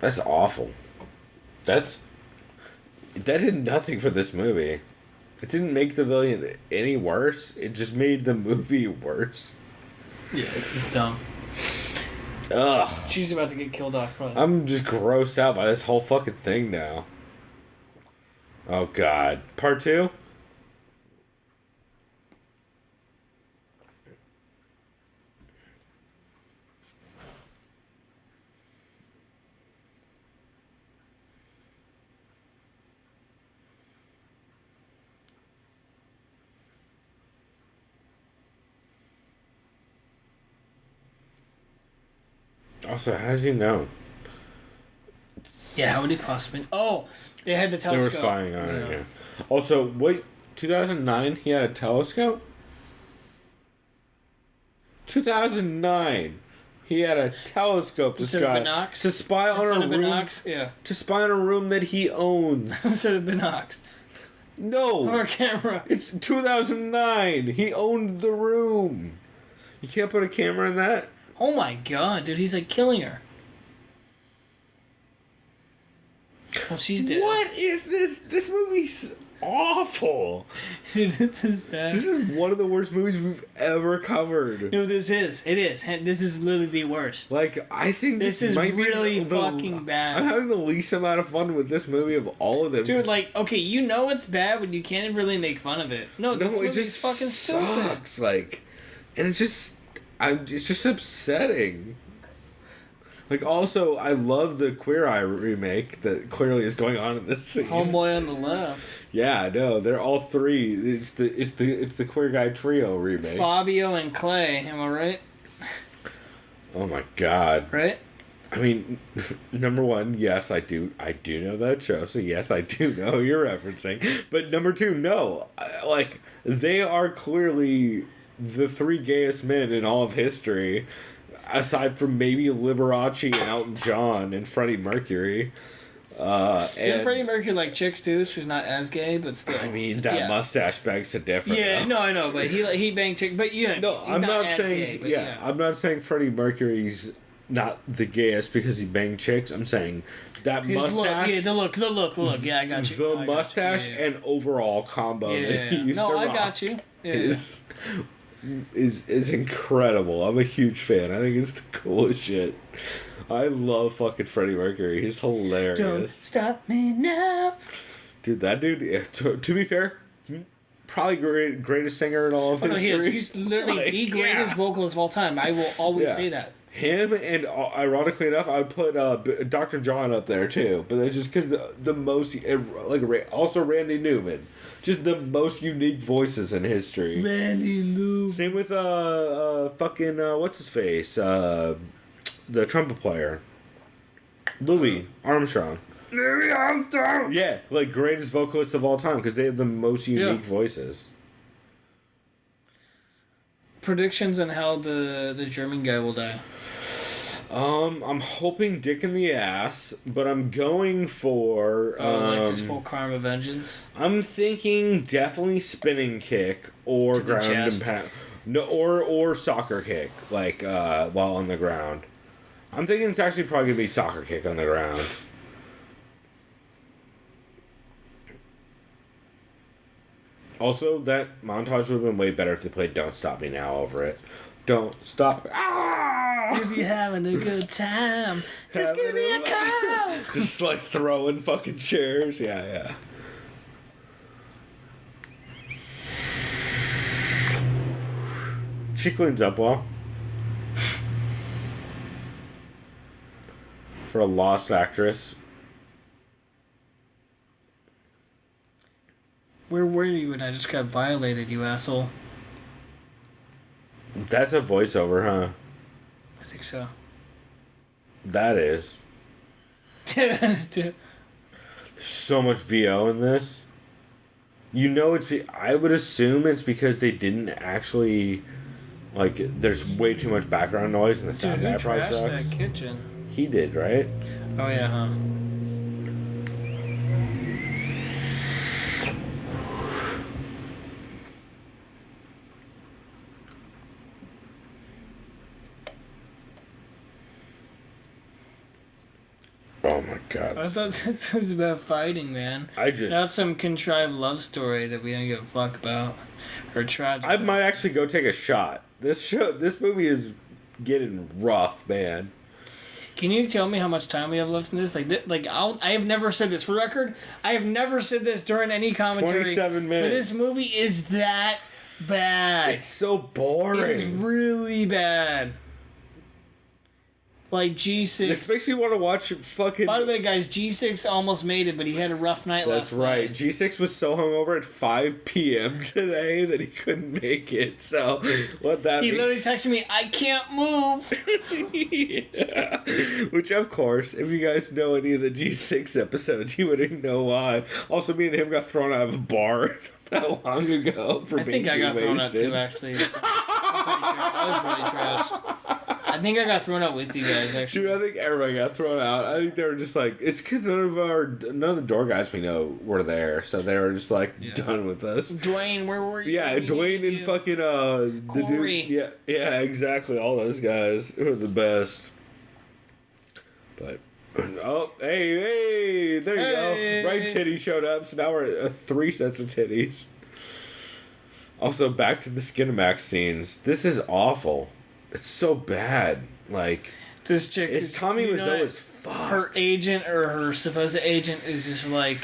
[SPEAKER 4] That's awful. That did nothing for this movie. It didn't make the villain any worse. It just made the movie worse.
[SPEAKER 5] Yeah, this is dumb.
[SPEAKER 4] Ugh.
[SPEAKER 5] She's about to get killed off, probably.
[SPEAKER 4] I'm just grossed out by this whole fucking thing now. Oh god. Part 2? Also, how does he know?
[SPEAKER 5] Yeah, how would he possibly? Oh, they had the
[SPEAKER 4] They were
[SPEAKER 5] telescope.
[SPEAKER 4] spying on it, yeah. Also, what? 2009, he had a telescope? 2009, he had a telescope to
[SPEAKER 5] Instead of
[SPEAKER 4] spy
[SPEAKER 5] binocs?
[SPEAKER 4] to spy on
[SPEAKER 5] Instead
[SPEAKER 4] a
[SPEAKER 5] of
[SPEAKER 4] room.
[SPEAKER 5] binocs? Yeah.
[SPEAKER 4] To spy on a room that he owns.
[SPEAKER 5] Instead of binocs.
[SPEAKER 4] No,
[SPEAKER 5] Or camera.
[SPEAKER 4] it's 2009. He owned the room. You can't put a camera in that.
[SPEAKER 5] Oh my god, dude, he's like killing her. Well, she's dead.
[SPEAKER 4] What is this? This movie's awful.
[SPEAKER 5] Dude, this is bad.
[SPEAKER 4] This is one of the worst movies we've ever covered.
[SPEAKER 5] No, this is. It is. This is literally the worst.
[SPEAKER 4] Like, I think
[SPEAKER 5] This is
[SPEAKER 4] might
[SPEAKER 5] really
[SPEAKER 4] be the
[SPEAKER 5] fucking bad.
[SPEAKER 4] I'm having the least amount of fun with this movie of all of them.
[SPEAKER 5] Dude, like, okay, you know it's bad, but you can't really make fun of it. No, this
[SPEAKER 4] no, it
[SPEAKER 5] movie's
[SPEAKER 4] just
[SPEAKER 5] fucking stupid.
[SPEAKER 4] sucks. Like, and it's just upsetting. Like, also, I love the Queer Eye remake that clearly is going on in this scene.
[SPEAKER 5] Homeboy on the left.
[SPEAKER 4] Yeah, no, they're all three. It's the Queer Guy Trio remake.
[SPEAKER 5] Fabio and Clay, am I right?
[SPEAKER 4] Oh my god.
[SPEAKER 5] Right?
[SPEAKER 4] I mean, number one, yes, I do know that show, so yes, I do know who you're referencing. But number two, no. Like, they are clearly the three gayest men in all of history, aside from maybe Liberace and Elton John and Freddie Mercury.
[SPEAKER 5] And Freddie Mercury like chicks too, so he's not as gay, but still.
[SPEAKER 4] I mean, that mustache begs a different.
[SPEAKER 5] Yeah, no, I know, but he banged chicks, but yeah,
[SPEAKER 4] no, I'm not saying. Gay, I'm not saying Freddie Mercury's not the gayest because he banged chicks. I'm saying that mustache.
[SPEAKER 5] The look. Yeah, I got you.
[SPEAKER 4] The mustache and overall combo that he used to rock.
[SPEAKER 5] I got you.
[SPEAKER 4] Is incredible. I'm a huge fan. I think it's the coolest shit. I love fucking Freddie Mercury. He's hilarious.
[SPEAKER 5] Don't stop me now.
[SPEAKER 4] Dude, that dude, to be fair, probably greatest singer in all of history.
[SPEAKER 5] He's literally the greatest vocalist of all time. I will always say that.
[SPEAKER 4] Him, and ironically enough, I would put Dr. John up there too. But that's just because the most, like, also Randy Newman. Just the most unique voices in history.
[SPEAKER 5] Randy Newman.
[SPEAKER 4] Same with fucking what's his face, the trumpet player, Louis Armstrong.
[SPEAKER 5] Louis Armstrong.
[SPEAKER 4] Yeah, like greatest vocalists of all time because they have the most unique voices.
[SPEAKER 5] Predictions on how the German guy will die.
[SPEAKER 4] I'm hoping dick in the ass, but I'm going for
[SPEAKER 5] like just full karma vengeance.
[SPEAKER 4] I'm thinking definitely spinning kick or ground and pound. No, or soccer kick, like while on the ground. I'm thinking it's actually probably gonna be soccer kick on the ground. Also, that montage would have been way better if they played "Don't Stop Me Now" over it. Don't stop. Ah!
[SPEAKER 5] If you're having a good time, just give me a call.
[SPEAKER 4] Just like throwing fucking chairs. Yeah. She cleans up well. For a lost actress.
[SPEAKER 5] Where were you when I just got violated, you asshole?
[SPEAKER 4] That's a voiceover, huh?
[SPEAKER 5] I think so.
[SPEAKER 4] That is.
[SPEAKER 5] That is too.
[SPEAKER 4] So much VO in this. You know, I would assume it's because they didn't actually, like, there's way too much background noise and the sound guy probably sucks.
[SPEAKER 5] That kitchen?
[SPEAKER 4] He did, right?
[SPEAKER 5] Oh yeah, huh?
[SPEAKER 4] Oh my god.
[SPEAKER 5] I thought this was about fighting, man. Not some contrived love story that we don't give a fuck about. Or tragic.
[SPEAKER 4] I might actually go take a shot. This movie is getting rough, man.
[SPEAKER 5] Can you tell me how much time we have left in this? I have never said this for record. I have never said this during any commentary.
[SPEAKER 4] 27 minutes.
[SPEAKER 5] But this movie is that bad.
[SPEAKER 4] It's so boring.
[SPEAKER 5] It's really bad. Like G6.
[SPEAKER 4] This makes me want to watch fucking.
[SPEAKER 5] By the way, guys, G6 almost made it, but he had a rough night last night.
[SPEAKER 4] That's right. G6 was so hungover at 5 p.m. today that he couldn't make it. So, what that
[SPEAKER 5] He
[SPEAKER 4] means?
[SPEAKER 5] literally texted me, I can't move.
[SPEAKER 4] Yeah. Which, of course, if you guys know any of the G6 episodes, you wouldn't know why. Also, me and him got thrown out of a bar not long ago for being too wasted.
[SPEAKER 5] I think I got thrown out too, actually. I'm pretty sure. I was really trash. I think I got thrown out with you guys, actually.
[SPEAKER 4] Dude, I think everybody got thrown out. I think they were just like, it's because none of the door guys we know were there, so they were just like done with us.
[SPEAKER 5] Dwayne, where were you?
[SPEAKER 4] Yeah, Dwayne and fucking the
[SPEAKER 5] Corey.
[SPEAKER 4] dude. Yeah, exactly. All those guys were the best. But oh, hey, there you go. Right titty showed up, so now we're at 3 sets of titties. Also, back to the Skinamax scenes. This is awful. It's so bad. Like,
[SPEAKER 5] this chick,
[SPEAKER 4] it's Tommy Wiseau as fuck.
[SPEAKER 5] Her agent or her supposed agent is just like,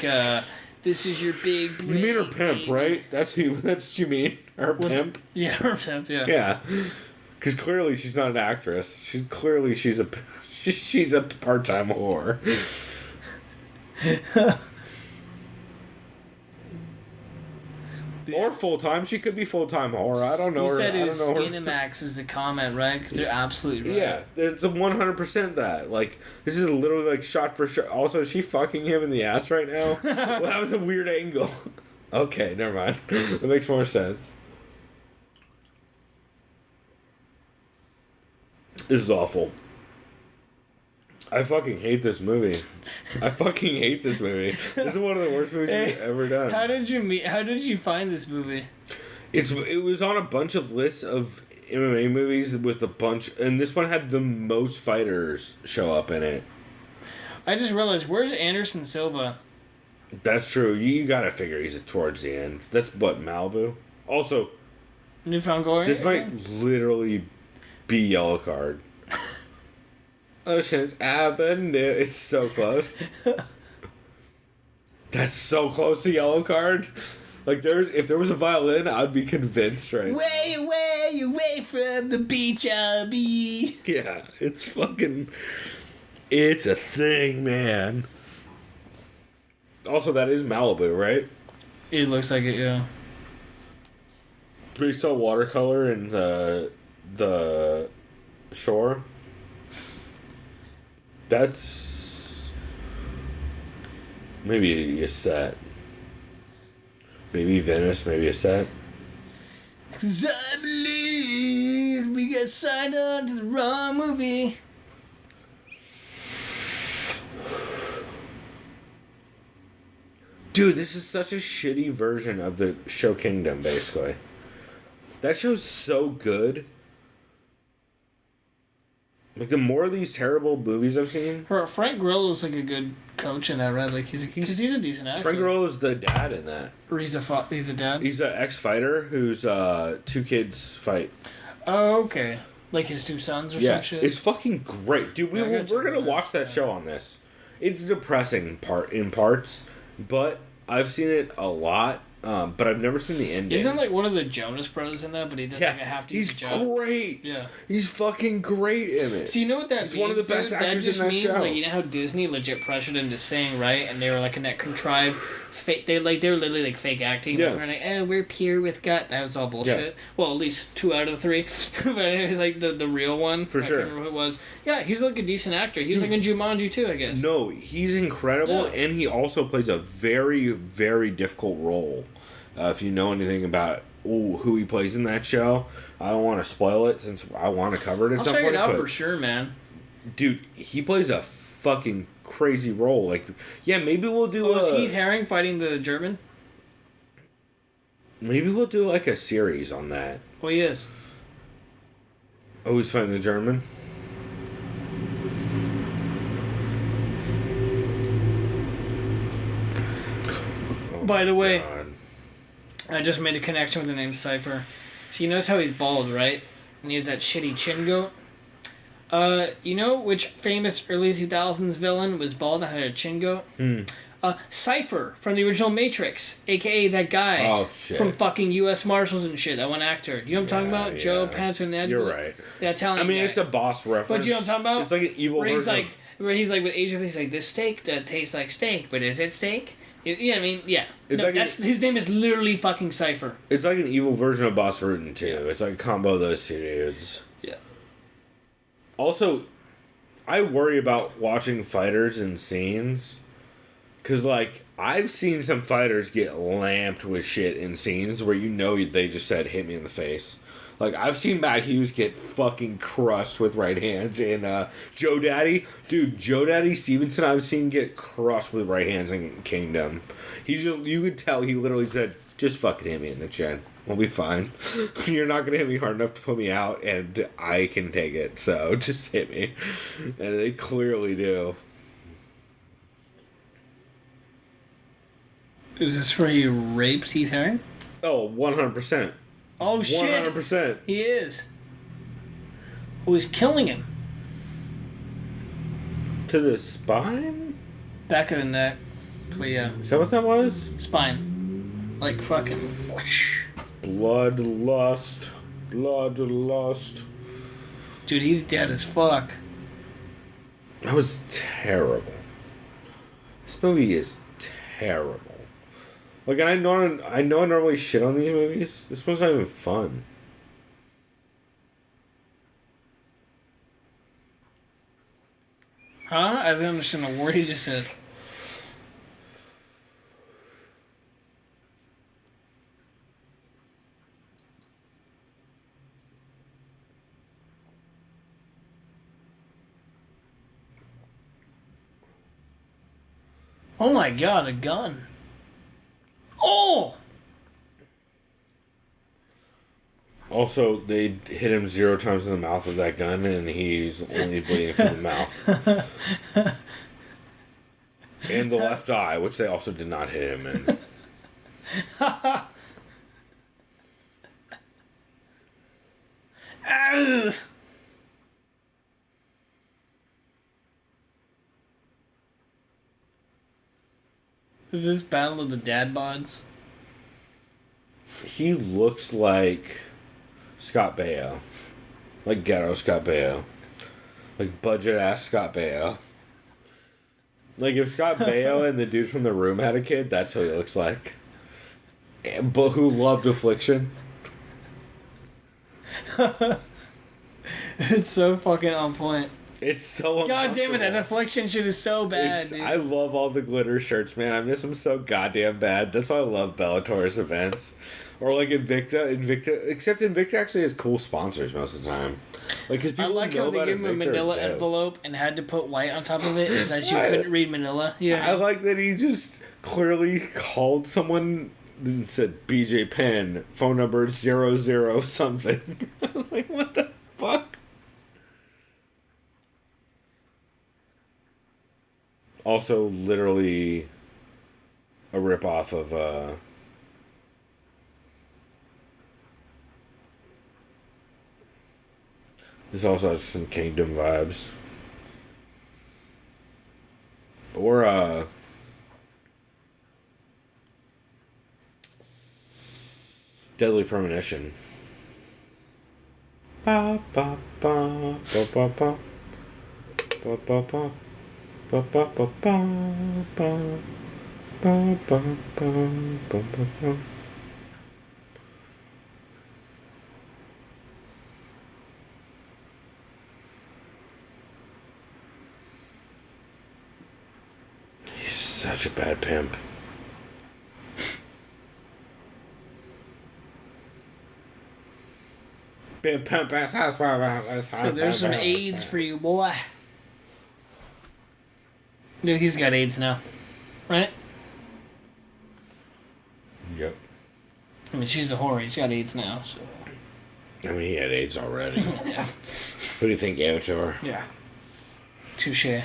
[SPEAKER 5] this is your big break.
[SPEAKER 4] You mean her pimp, baby. Right? That's what you mean. Her pimp?
[SPEAKER 5] Yeah, her pimp, yeah.
[SPEAKER 4] Yeah. Because clearly she's not an actress. She's She's a part-time whore. Or full-time. She could be full-time whore. I don't know
[SPEAKER 5] You
[SPEAKER 4] her.
[SPEAKER 5] said
[SPEAKER 4] I
[SPEAKER 5] it
[SPEAKER 4] don't
[SPEAKER 5] was
[SPEAKER 4] know her.
[SPEAKER 5] Skinamax was the comment, right? Because they're absolutely right.
[SPEAKER 4] Yeah, it's a 100% that. Like, this is literally like shot for shot. Also, is she fucking him in the ass right now? Well, that was a weird angle. Okay, never mind. It makes more sense. This is awful. I fucking hate this movie. This is one of the worst movies we've ever done.
[SPEAKER 5] How did you find this movie?
[SPEAKER 4] It was on a bunch of lists of MMA movies with a bunch, and this one had the most fighters show up in it.
[SPEAKER 5] I just realized, where's Anderson Silva?
[SPEAKER 4] That's true. You gotta figure he's towards the end. That's what, Malibu? Also,
[SPEAKER 5] Newfound Glory?
[SPEAKER 4] this
[SPEAKER 5] again?
[SPEAKER 4] might literally be yellow card. Ocean's Avenue. It's so close. That's so close to yellow card. Like, if there was a violin, I'd be convinced right now.
[SPEAKER 5] Way away from the beach I'll be.
[SPEAKER 4] Yeah, it's a thing, man. Also, that is Malibu, right?
[SPEAKER 5] It looks like it, yeah.
[SPEAKER 4] We saw watercolor in the shore. That's maybe a set. Maybe Venice, maybe a set.
[SPEAKER 5] 'Cause I believe we got signed on to the wrong movie.
[SPEAKER 4] Dude, this is such a shitty version of the show Kingdom, basically. That show's so good. Like, the more of these terrible movies I've seen...
[SPEAKER 5] Frank Grillo is like a good coach in that, right? Like, he's a decent actor.
[SPEAKER 4] Frank Grillo's the dad in that.
[SPEAKER 5] Or he's a dad?
[SPEAKER 4] He's an ex-fighter whose two kids fight.
[SPEAKER 5] Oh, okay. Like his two sons or some shit?
[SPEAKER 4] It's fucking great. Dude,
[SPEAKER 5] Yeah, I gotta
[SPEAKER 4] we're
[SPEAKER 5] check
[SPEAKER 4] going
[SPEAKER 5] it
[SPEAKER 4] to
[SPEAKER 5] out.
[SPEAKER 4] watch that show on this. It's depressing in parts, but I've seen it a lot, but I've never seen the ending.
[SPEAKER 5] Isn't like one of the Jonas Brothers in that, but he does like a half-decent
[SPEAKER 4] he's
[SPEAKER 5] job?
[SPEAKER 4] great.
[SPEAKER 5] Yeah.
[SPEAKER 4] He's fucking great in it.
[SPEAKER 5] So you know what that
[SPEAKER 4] He's
[SPEAKER 5] means?
[SPEAKER 4] one of the best
[SPEAKER 5] though?
[SPEAKER 4] actors
[SPEAKER 5] that just
[SPEAKER 4] in that
[SPEAKER 5] means,
[SPEAKER 4] show.
[SPEAKER 5] Like, you know how Disney legit pressured him to sing, right? And they were like in that contrived fake. They were literally like fake acting.
[SPEAKER 4] Yeah.
[SPEAKER 5] They were like, "Oh, we're pure with gut." That was all bullshit. Well, at least 2 out of the 3. But it was like the real one.
[SPEAKER 4] For
[SPEAKER 5] I
[SPEAKER 4] sure.
[SPEAKER 5] can't remember who it was. Yeah, he's like a decent actor. He was like in Jumanji too, I guess.
[SPEAKER 4] No, he's incredible,
[SPEAKER 5] Yeah.
[SPEAKER 4] and he also plays a very, very difficult role. If you know anything about who he plays in that show, I don't want to spoil it since I want to cover it at
[SPEAKER 5] I'll
[SPEAKER 4] some
[SPEAKER 5] check
[SPEAKER 4] point.
[SPEAKER 5] it out
[SPEAKER 4] but,
[SPEAKER 5] for sure, man.
[SPEAKER 4] dude, he plays a fucking crazy role. Like, yeah, maybe we'll do
[SPEAKER 5] Oh, is Heath Herring fighting the German?
[SPEAKER 4] maybe we'll do like a series on that.
[SPEAKER 5] Well, he is.
[SPEAKER 4] Oh, he's fighting the German. Oh,
[SPEAKER 5] By the way,
[SPEAKER 4] God.
[SPEAKER 5] I just made a connection with the name Cypher. So you notice how he's bald, right? And he has that shitty chin goat. You know which famous early 2000s villain was bald and had a chin goat? Cypher from the original Matrix, aka that guy
[SPEAKER 4] Oh, shit.
[SPEAKER 5] from fucking U.S. Marshals and shit. That one actor. You know what I'm talking about? Joe
[SPEAKER 4] yeah.
[SPEAKER 5] Pantanaglia.
[SPEAKER 4] You're right.
[SPEAKER 5] The Italian
[SPEAKER 4] I mean,
[SPEAKER 5] guy.
[SPEAKER 4] it's a boss reference.
[SPEAKER 5] But you know what I'm talking about?
[SPEAKER 4] It's like an evil
[SPEAKER 5] where he's
[SPEAKER 4] version.
[SPEAKER 5] like, where he's like with Asian, he's like, this steak that tastes like steak, but is it steak? You know what I mean? Yeah.
[SPEAKER 4] It's
[SPEAKER 5] No,
[SPEAKER 4] like
[SPEAKER 5] his name is literally fucking Cypher.
[SPEAKER 4] It's like an evil version of Boss Rutan, too. It's like a combo of those two dudes.
[SPEAKER 5] Yeah.
[SPEAKER 4] Also, I worry about watching fighters in scenes. Because, like, I've seen some fighters get lamped with shit in scenes where you know they just said, hit me in the face. Like, I've seen Matt Hughes get fucking crushed with right hands in Joe Daddy. Dude, Joe Daddy Stevenson I've seen get crushed with right hands in Kingdom. You could tell he literally said, just fucking hit me in the chin. We'll be fine. You're not going to hit me hard enough to put me out, and I can take it. So, just hit me. And they clearly do.
[SPEAKER 5] Is this where he rapes Heath Herring?
[SPEAKER 4] Oh, 100%.
[SPEAKER 5] Oh shit!
[SPEAKER 4] 100%.
[SPEAKER 5] He is. Oh, he's killing him.
[SPEAKER 4] To the spine?
[SPEAKER 5] Back of the neck. But yeah,
[SPEAKER 4] Is that what that was?
[SPEAKER 5] spine. Like fucking. Whoosh.
[SPEAKER 4] That was terrible. This movie is terrible. Like, I know I normally shit on these movies. This was not even fun.
[SPEAKER 5] Huh? I didn't understand a word he just said. Oh my god, a gun. Oh!
[SPEAKER 4] Also, they hit him 0 times in the mouth with that gun, and he's only bleeding from the mouth. And the left eye, which they also did not hit him in.
[SPEAKER 5] Ow! Is this Battle of the Dad Bods?
[SPEAKER 4] He looks like Scott Baio. Like ghetto Scott Baio. Like budget-ass Scott Baio. Like, if Scott Baio and the dude from The Room had a kid, that's what he looks like. But who loved Affliction.
[SPEAKER 5] It's so fucking on point.
[SPEAKER 4] It's so
[SPEAKER 5] God damn it, that
[SPEAKER 4] uncomfortable.
[SPEAKER 5] Affliction shit is so bad, dude.
[SPEAKER 4] I love all the glitter shirts, man. I miss them so goddamn bad. That's why I love Bellator's events. Or like Invicta, except Invicta actually has cool sponsors most of the time. Like, cause
[SPEAKER 5] I
[SPEAKER 4] people
[SPEAKER 5] like
[SPEAKER 4] know
[SPEAKER 5] how they
[SPEAKER 4] about
[SPEAKER 5] gave him a
[SPEAKER 4] Invicta
[SPEAKER 5] manila
[SPEAKER 4] are dope.
[SPEAKER 5] envelope and had to put white on top of it is that you couldn't read manila. Yeah.
[SPEAKER 4] I like that he just clearly called someone and said BJ Penn, phone number 00 something. I was like, what the fuck? Also, literally a ripoff of this also has some Kingdom vibes. Or Deadly Premonition. Ba ba ba ba ba ba ba ba ba. Ba ba ba ba ba ba ba ba ba ba. He's such a bad pimp. Big pimp ass house.
[SPEAKER 5] So there's some AIDS for you, boy. Dude, he's got AIDS now. Right?
[SPEAKER 4] Yep.
[SPEAKER 5] I mean, she's a whore. He's got AIDS now, so.
[SPEAKER 4] I mean, he had AIDS already.
[SPEAKER 5] Yeah.
[SPEAKER 4] Who do you think gave it to her?
[SPEAKER 5] Yeah. Touche.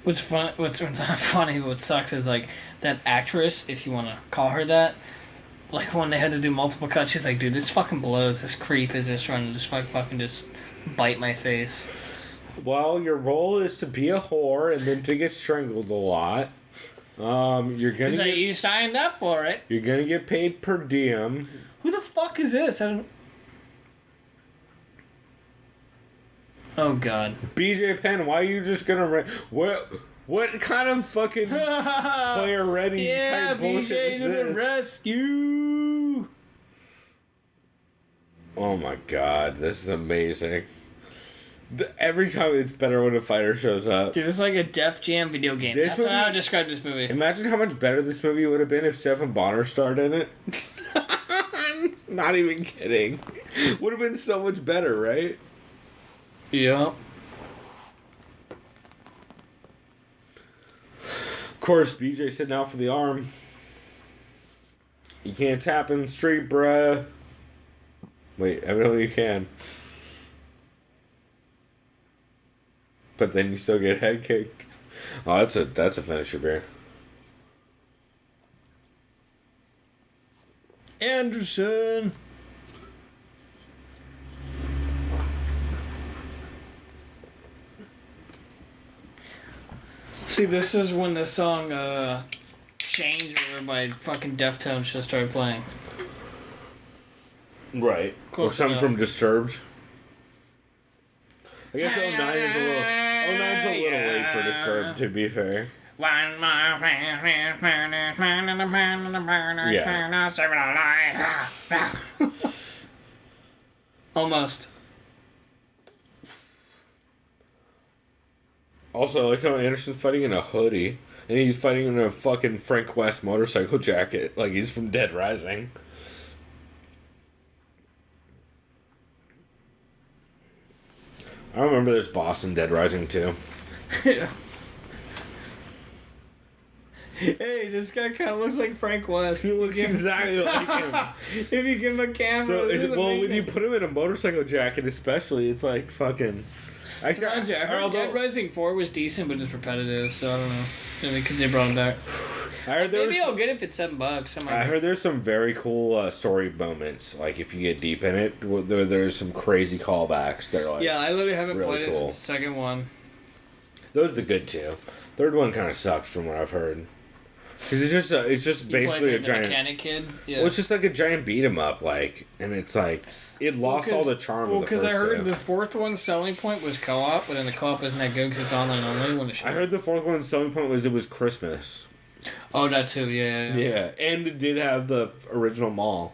[SPEAKER 5] What's fun? What's not funny? But what sucks is like that actress, if you want to call her that. Like when they had to do multiple cuts, she's like, "Dude, this fucking blows. This creep is just trying to just fucking just bite my face."
[SPEAKER 4] Well, your role is to be a whore and then to get strangled a lot. You're gonna
[SPEAKER 5] He's like,
[SPEAKER 4] get,
[SPEAKER 5] "You signed up for it."
[SPEAKER 4] you're gonna get paid per diem.
[SPEAKER 5] Who the fuck is this? I don't. Oh God.
[SPEAKER 4] BJ Penn, why are you just gonna what kind of fucking player ready
[SPEAKER 5] Yeah,
[SPEAKER 4] type bullshit
[SPEAKER 5] BJ
[SPEAKER 4] is
[SPEAKER 5] to the
[SPEAKER 4] this?
[SPEAKER 5] rescue.
[SPEAKER 4] Oh my god, this is amazing. Every time it's better when a fighter shows up.
[SPEAKER 5] Dude, it's like a Def Jam video game.
[SPEAKER 4] This
[SPEAKER 5] That's how I
[SPEAKER 4] movie-
[SPEAKER 5] would describe this movie.
[SPEAKER 4] Imagine how much better this movie would have been if Stephen Bonner starred in it. Not even kidding. Would have been so much better, right?
[SPEAKER 5] Yeah.
[SPEAKER 4] Of course, BJ sitting out for the arm. You can't tap in the street, bruh. Wait, evidently you can. But then you still get head kicked. Oh, that's a finisher, bear.
[SPEAKER 5] Anderson. See, this is when the song Change or my fucking Deftones should start playing.
[SPEAKER 4] Right.
[SPEAKER 5] Close
[SPEAKER 4] or something
[SPEAKER 5] enough.
[SPEAKER 4] from Disturbed. I guess 09 is a little... 09's a little late for Disturbed, to be fair.
[SPEAKER 5] One more Almost.
[SPEAKER 4] Also, I like how Anderson's fighting in a hoodie, and he's fighting in a fucking Frank West motorcycle jacket, like he's from Dead Rising. I remember this boss in Dead Rising too.
[SPEAKER 5] Yeah. Hey, this guy kind of looks like Frank West.
[SPEAKER 4] He looks exactly like him.
[SPEAKER 5] If you give him a camera,
[SPEAKER 4] So,
[SPEAKER 5] this is
[SPEAKER 4] well, when
[SPEAKER 5] amazing.
[SPEAKER 4] you put him in a motorcycle jacket, especially, it's like fucking. Actually,
[SPEAKER 5] I heard Dead Rising 4 was decent, but just repetitive, so I don't know. Maybe because they brought him back.
[SPEAKER 4] I heard there
[SPEAKER 5] Maybe
[SPEAKER 4] was,
[SPEAKER 5] I'll get it if it's $7.
[SPEAKER 4] I heard there's some very cool story moments. Like if you get deep in it, there's some crazy callbacks. They're like,
[SPEAKER 5] Yeah, I literally haven't
[SPEAKER 4] really
[SPEAKER 5] played
[SPEAKER 4] cool.
[SPEAKER 5] it since the second one.
[SPEAKER 4] Those are the good two. Third one kind of sucked from what I've heard. Because it's just
[SPEAKER 5] He
[SPEAKER 4] basically
[SPEAKER 5] plays
[SPEAKER 4] a
[SPEAKER 5] like the
[SPEAKER 4] giant.
[SPEAKER 5] mechanic kid. Yeah.
[SPEAKER 4] Well, it's just like a giant beat 'em up, like, and it's like it lost all the charm of the first
[SPEAKER 5] I heard
[SPEAKER 4] two.
[SPEAKER 5] the fourth one's selling point was co-op, but then the co-op isn't that good because it's online only when it
[SPEAKER 4] I heard the fourth one's selling point was it was Christmas.
[SPEAKER 5] Oh, that too. Yeah.
[SPEAKER 4] Yeah, and it did have the original mall.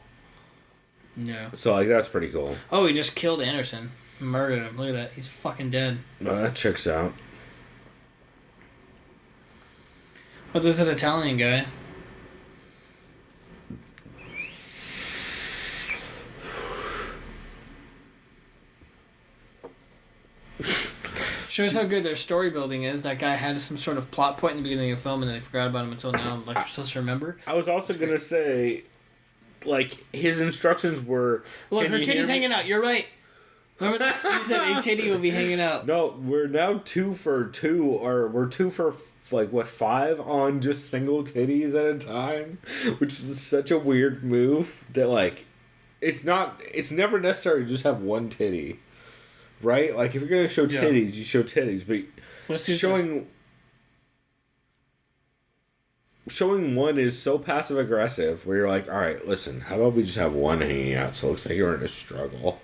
[SPEAKER 5] Yeah.
[SPEAKER 4] So like that's pretty cool.
[SPEAKER 5] Oh, he just killed Anderson. Murdered him. Look at that. He's fucking dead.
[SPEAKER 4] That checks out.
[SPEAKER 5] Oh, there's an Italian guy. Shows how good their story building is. That guy had some sort of plot point in the beginning of the film, and they forgot about him until now. I'm like, you're supposed to remember.
[SPEAKER 4] I was also gonna say, like his instructions were.
[SPEAKER 5] Look,
[SPEAKER 4] can
[SPEAKER 5] her
[SPEAKER 4] you hear
[SPEAKER 5] titty's
[SPEAKER 4] me?
[SPEAKER 5] hanging out. You're right. Remember that? You said a titty will be hanging out.
[SPEAKER 4] No, we're now 2 for 2, or we're 2 for like what 5 on just single titties at a time, which is such a weird move that like, it's never necessary to just have one titty, right? Like if you're gonna show titties, you show titties, but
[SPEAKER 5] Let's see
[SPEAKER 4] showing one is so passive aggressive where you're like, all right, listen, how about we just have one hanging out so it looks like you're in a struggle.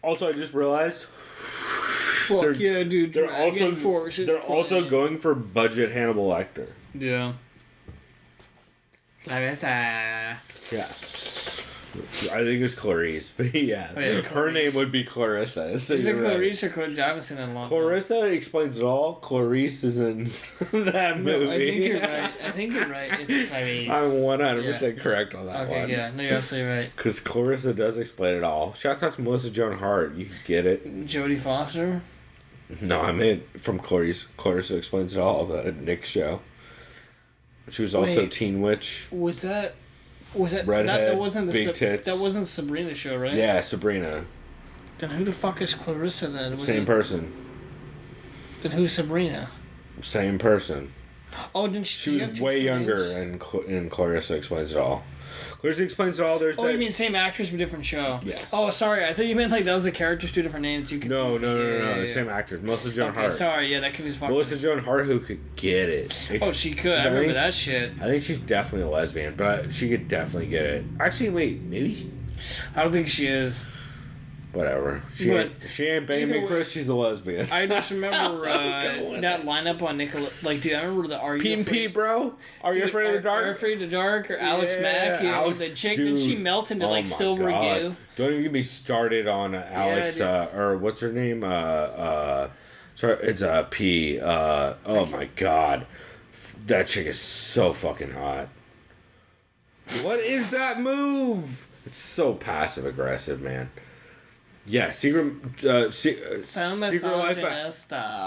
[SPEAKER 4] Also, I just realized
[SPEAKER 5] Fuck yeah, dude.
[SPEAKER 4] they're
[SPEAKER 5] Dragon Force is
[SPEAKER 4] also
[SPEAKER 5] playing.
[SPEAKER 4] going for budget Hannibal Lecter.
[SPEAKER 5] Yeah. Clarissa.
[SPEAKER 4] Yeah. I think it's Clarice, but yeah,
[SPEAKER 5] Oh, yeah,
[SPEAKER 4] her
[SPEAKER 5] Clarice.
[SPEAKER 4] name would be Clarissa. So
[SPEAKER 5] Is it
[SPEAKER 4] you're right.
[SPEAKER 5] Clarice or Clarice? I haven't seen it in a long time.
[SPEAKER 4] Clarissa explains it all. Clarice is in that movie.
[SPEAKER 5] No, I think you're right. It's Clarice.
[SPEAKER 4] I'm 100% correct on that
[SPEAKER 5] Okay,
[SPEAKER 4] one.
[SPEAKER 5] yeah. No, you're absolutely right.
[SPEAKER 4] Because Clarissa does explain it all. Shout out to Melissa Joan Hart. You could get it.
[SPEAKER 5] Jodie Foster.
[SPEAKER 4] No, I meant from Clarice. Clarissa explains it all. The Nick show. She was also
[SPEAKER 5] Wait.
[SPEAKER 4] Teen Witch.
[SPEAKER 5] Was that
[SPEAKER 4] Redhead,
[SPEAKER 5] that wasn't the
[SPEAKER 4] big tits.
[SPEAKER 5] that wasn't Sabrina show, right?
[SPEAKER 4] Yeah, Sabrina.
[SPEAKER 5] Then who the fuck is Clarissa then? Was
[SPEAKER 4] Same
[SPEAKER 5] it-
[SPEAKER 4] person.
[SPEAKER 5] Then who's Sabrina?
[SPEAKER 4] Same person.
[SPEAKER 5] Oh, didn't
[SPEAKER 4] She
[SPEAKER 5] have
[SPEAKER 4] was
[SPEAKER 5] two
[SPEAKER 4] way
[SPEAKER 5] twins?
[SPEAKER 4] younger, and Clarissa explains it all. Clarissa explains it all. There's
[SPEAKER 5] Oh,
[SPEAKER 4] that.
[SPEAKER 5] you mean same actress but different show?
[SPEAKER 4] Yes.
[SPEAKER 5] Oh, sorry. I thought you meant like that was the characters, two different names. You could.
[SPEAKER 4] No.
[SPEAKER 5] Yeah.
[SPEAKER 4] Same actress. Melissa Joan
[SPEAKER 5] Okay,
[SPEAKER 4] Hart.
[SPEAKER 5] sorry. Yeah, that could be fucking.
[SPEAKER 4] Melissa Joan Hart, who could get it.
[SPEAKER 5] Oh, she could. I remember that shit.
[SPEAKER 4] I think she's definitely a lesbian, but she could definitely get it. Actually, wait, maybe.
[SPEAKER 5] I don't think she is.
[SPEAKER 4] Whatever. She
[SPEAKER 5] But
[SPEAKER 4] ain't banging
[SPEAKER 5] either
[SPEAKER 4] me,
[SPEAKER 5] way-
[SPEAKER 4] Chris. She's a lesbian.
[SPEAKER 5] I just remember
[SPEAKER 4] Go with
[SPEAKER 5] that lineup on Nickel. Like, dude, I remember the Are You
[SPEAKER 4] Pete and
[SPEAKER 5] Afraid-
[SPEAKER 4] Pete, bro. Are you
[SPEAKER 5] Dude,
[SPEAKER 4] afraid of the dark?
[SPEAKER 5] Are You Afraid of the Dark? Or Alex
[SPEAKER 4] Yeah,
[SPEAKER 5] Mack? Yeah,
[SPEAKER 4] Alex-
[SPEAKER 5] the chick.
[SPEAKER 4] dude.
[SPEAKER 5] Did she melt into
[SPEAKER 4] Oh
[SPEAKER 5] like
[SPEAKER 4] my
[SPEAKER 5] silver
[SPEAKER 4] God.
[SPEAKER 5] goo?
[SPEAKER 4] Don't even get me started on Alex.
[SPEAKER 5] dude.
[SPEAKER 4] Or what's her name? Sorry, it's P. Oh my God, that chick is so fucking hot. What is that move? It's so passive aggressive, man. Yeah, Secret Life.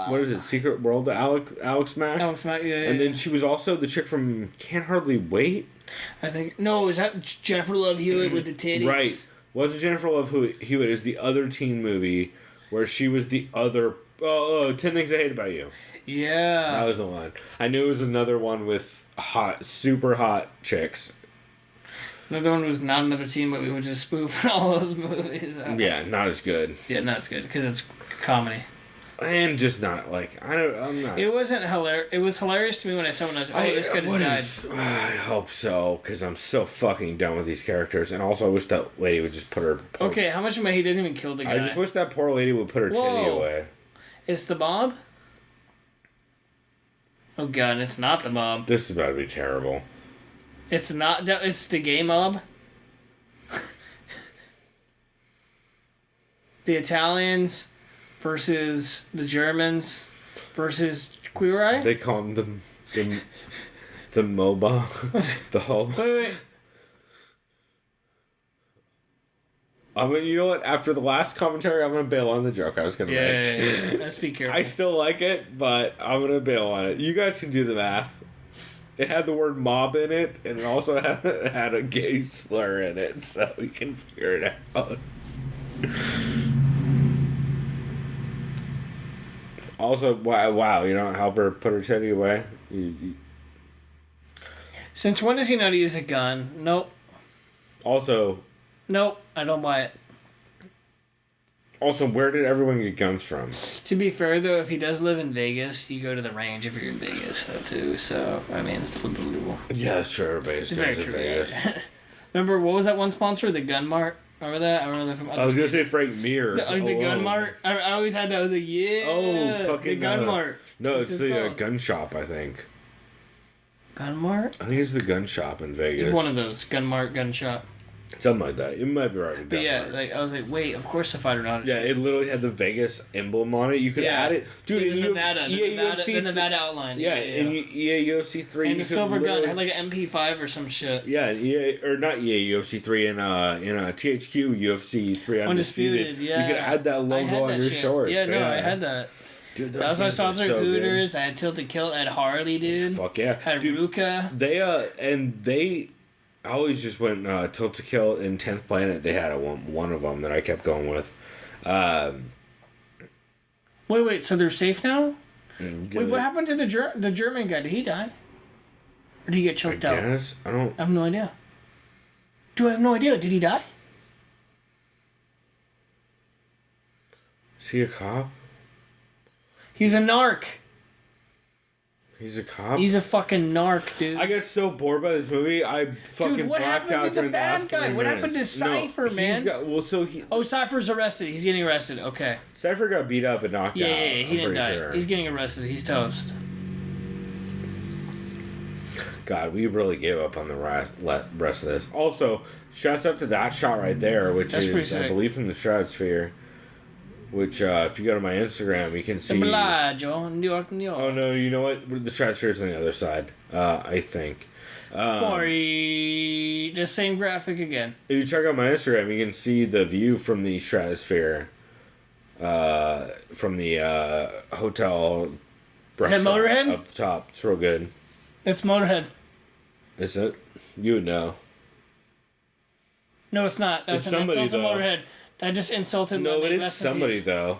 [SPEAKER 4] What is it? Secret World of Alex Mack.
[SPEAKER 5] Alex Mack, yeah.
[SPEAKER 4] And then she was also the chick from Can't Hardly Wait.
[SPEAKER 5] I think no, is that Jennifer Love Hewitt with the titties?
[SPEAKER 4] Right. Wasn't Jennifer Love Hewitt is the other teen movie where she was the other 10 Things I Hate About You.
[SPEAKER 5] Yeah.
[SPEAKER 4] That was the one. I knew it was another one with super hot chicks.
[SPEAKER 5] Another one was not another teen movie, which is spoofing all those movies.
[SPEAKER 4] Yeah, not as good.
[SPEAKER 5] Yeah, not as good because it's comedy.
[SPEAKER 4] And just not like I'm not.
[SPEAKER 5] It wasn't hilarious. It was hilarious to me when I saw when I was, this guy just died.
[SPEAKER 4] I hope so, because I'm so fucking done with these characters, and also I wish that lady would just put her.
[SPEAKER 5] Okay, how much money he doesn't even kill the guy?
[SPEAKER 4] I just wish that poor lady would put her titty away.
[SPEAKER 5] It's the mob. Oh god, it's not the mob.
[SPEAKER 4] This is about to be terrible.
[SPEAKER 5] It's not. It's the gay mob. The Italians versus the Germans versus Queer Eye?
[SPEAKER 4] They call them the MOBA. The whole.
[SPEAKER 5] Wait.
[SPEAKER 4] I mean, you know what? After the last commentary, I'm gonna bail on the joke I was gonna make.
[SPEAKER 5] Yeah. Let's be careful.
[SPEAKER 4] I still like it, but I'm gonna bail on it. You guys can do the math. It had the word mob in it, and it also had a gay slur in it, so we can figure it out. Also, wow, you don't help her put her teddy away?
[SPEAKER 5] Since when does he know how to use a gun? Nope.
[SPEAKER 4] Also,
[SPEAKER 5] Nope, I don't buy it.
[SPEAKER 4] Also, where did everyone get guns from?
[SPEAKER 5] To be fair, though, if he does live in Vegas, you go to the range if you're in Vegas, though, too. So, I mean, it's believable.
[SPEAKER 4] Yeah, that's true. Everybody's guns in Vegas.
[SPEAKER 5] Remember, what was that one sponsor? The Gun Mart? Remember that? I remember that from...
[SPEAKER 4] I was going to say Frank Mir.
[SPEAKER 5] The Gun Mart? I always had that. I was like, yeah.
[SPEAKER 4] Oh, fucking...
[SPEAKER 5] The Gun Mart.
[SPEAKER 4] No,
[SPEAKER 5] What's
[SPEAKER 4] it's the gun shop, I think.
[SPEAKER 5] Gun Mart?
[SPEAKER 4] I think it's the gun shop in Vegas.
[SPEAKER 5] It's one of those. Gun Mart, gun shop.
[SPEAKER 4] Something like that. You might be right.
[SPEAKER 5] But yeah, like I was like, wait, of course the fighter not.
[SPEAKER 4] Yeah, it literally had the Vegas emblem on it. You could add it, dude.
[SPEAKER 5] In Nevada, the Nevada outline.
[SPEAKER 4] Yeah, in EA UFC 3.
[SPEAKER 5] And the silver gun had like an MP5 or some shit.
[SPEAKER 4] Yeah, EA or not EA UFC 3 in THQ UFC 3
[SPEAKER 5] Undisputed. Yeah,
[SPEAKER 4] you could add that logo on your shorts.
[SPEAKER 5] Yeah, no, I had that.
[SPEAKER 4] Dude,
[SPEAKER 5] that was my sponsor. So Hooters. Good. I had Tilted Kill. I had Harley, dude.
[SPEAKER 4] Fuck yeah.
[SPEAKER 5] Had Ruka.
[SPEAKER 4] They I always just went Tilt to Kill in 10th Planet. They had one of them that I kept going with.
[SPEAKER 5] Wait. So they're safe now? Wait, what happened to the German guy? Did he die? Or did he get choked out?
[SPEAKER 4] I guess. I have
[SPEAKER 5] no idea. Do I have no idea? Did he die?
[SPEAKER 4] Is he a cop?
[SPEAKER 5] He's a narc.
[SPEAKER 4] He's a cop?
[SPEAKER 5] He's a fucking narc, dude.
[SPEAKER 4] I got so bored by this movie, I fucking blacked out during the last 3 minutes.
[SPEAKER 5] What happened to Cypher, man?
[SPEAKER 4] Cypher's
[SPEAKER 5] arrested. He's getting arrested. Okay.
[SPEAKER 4] Cypher got beat up and knocked out.
[SPEAKER 5] Yeah, he didn't die. Sure. He's getting arrested. He's toast.
[SPEAKER 4] God, we really gave up on the rest of this. Also, shouts out to that shot right there, which is, I believe, from the Stratosphere. Which, if you go to my Instagram, you can see...
[SPEAKER 5] New York.
[SPEAKER 4] Oh, no, you know what? The Stratosphere's on the other side, I think.
[SPEAKER 5] Sorry. The same graphic again.
[SPEAKER 4] If you check out my Instagram, you can see the view from the Stratosphere. From the hotel restaurant.
[SPEAKER 5] Is that Motorhead?
[SPEAKER 4] Up the top. It's real good.
[SPEAKER 5] It's Motorhead.
[SPEAKER 4] Is it? You would know.
[SPEAKER 5] No, it's not. That's an insult to Motorhead. I just insulted
[SPEAKER 4] No, but it's somebody, though.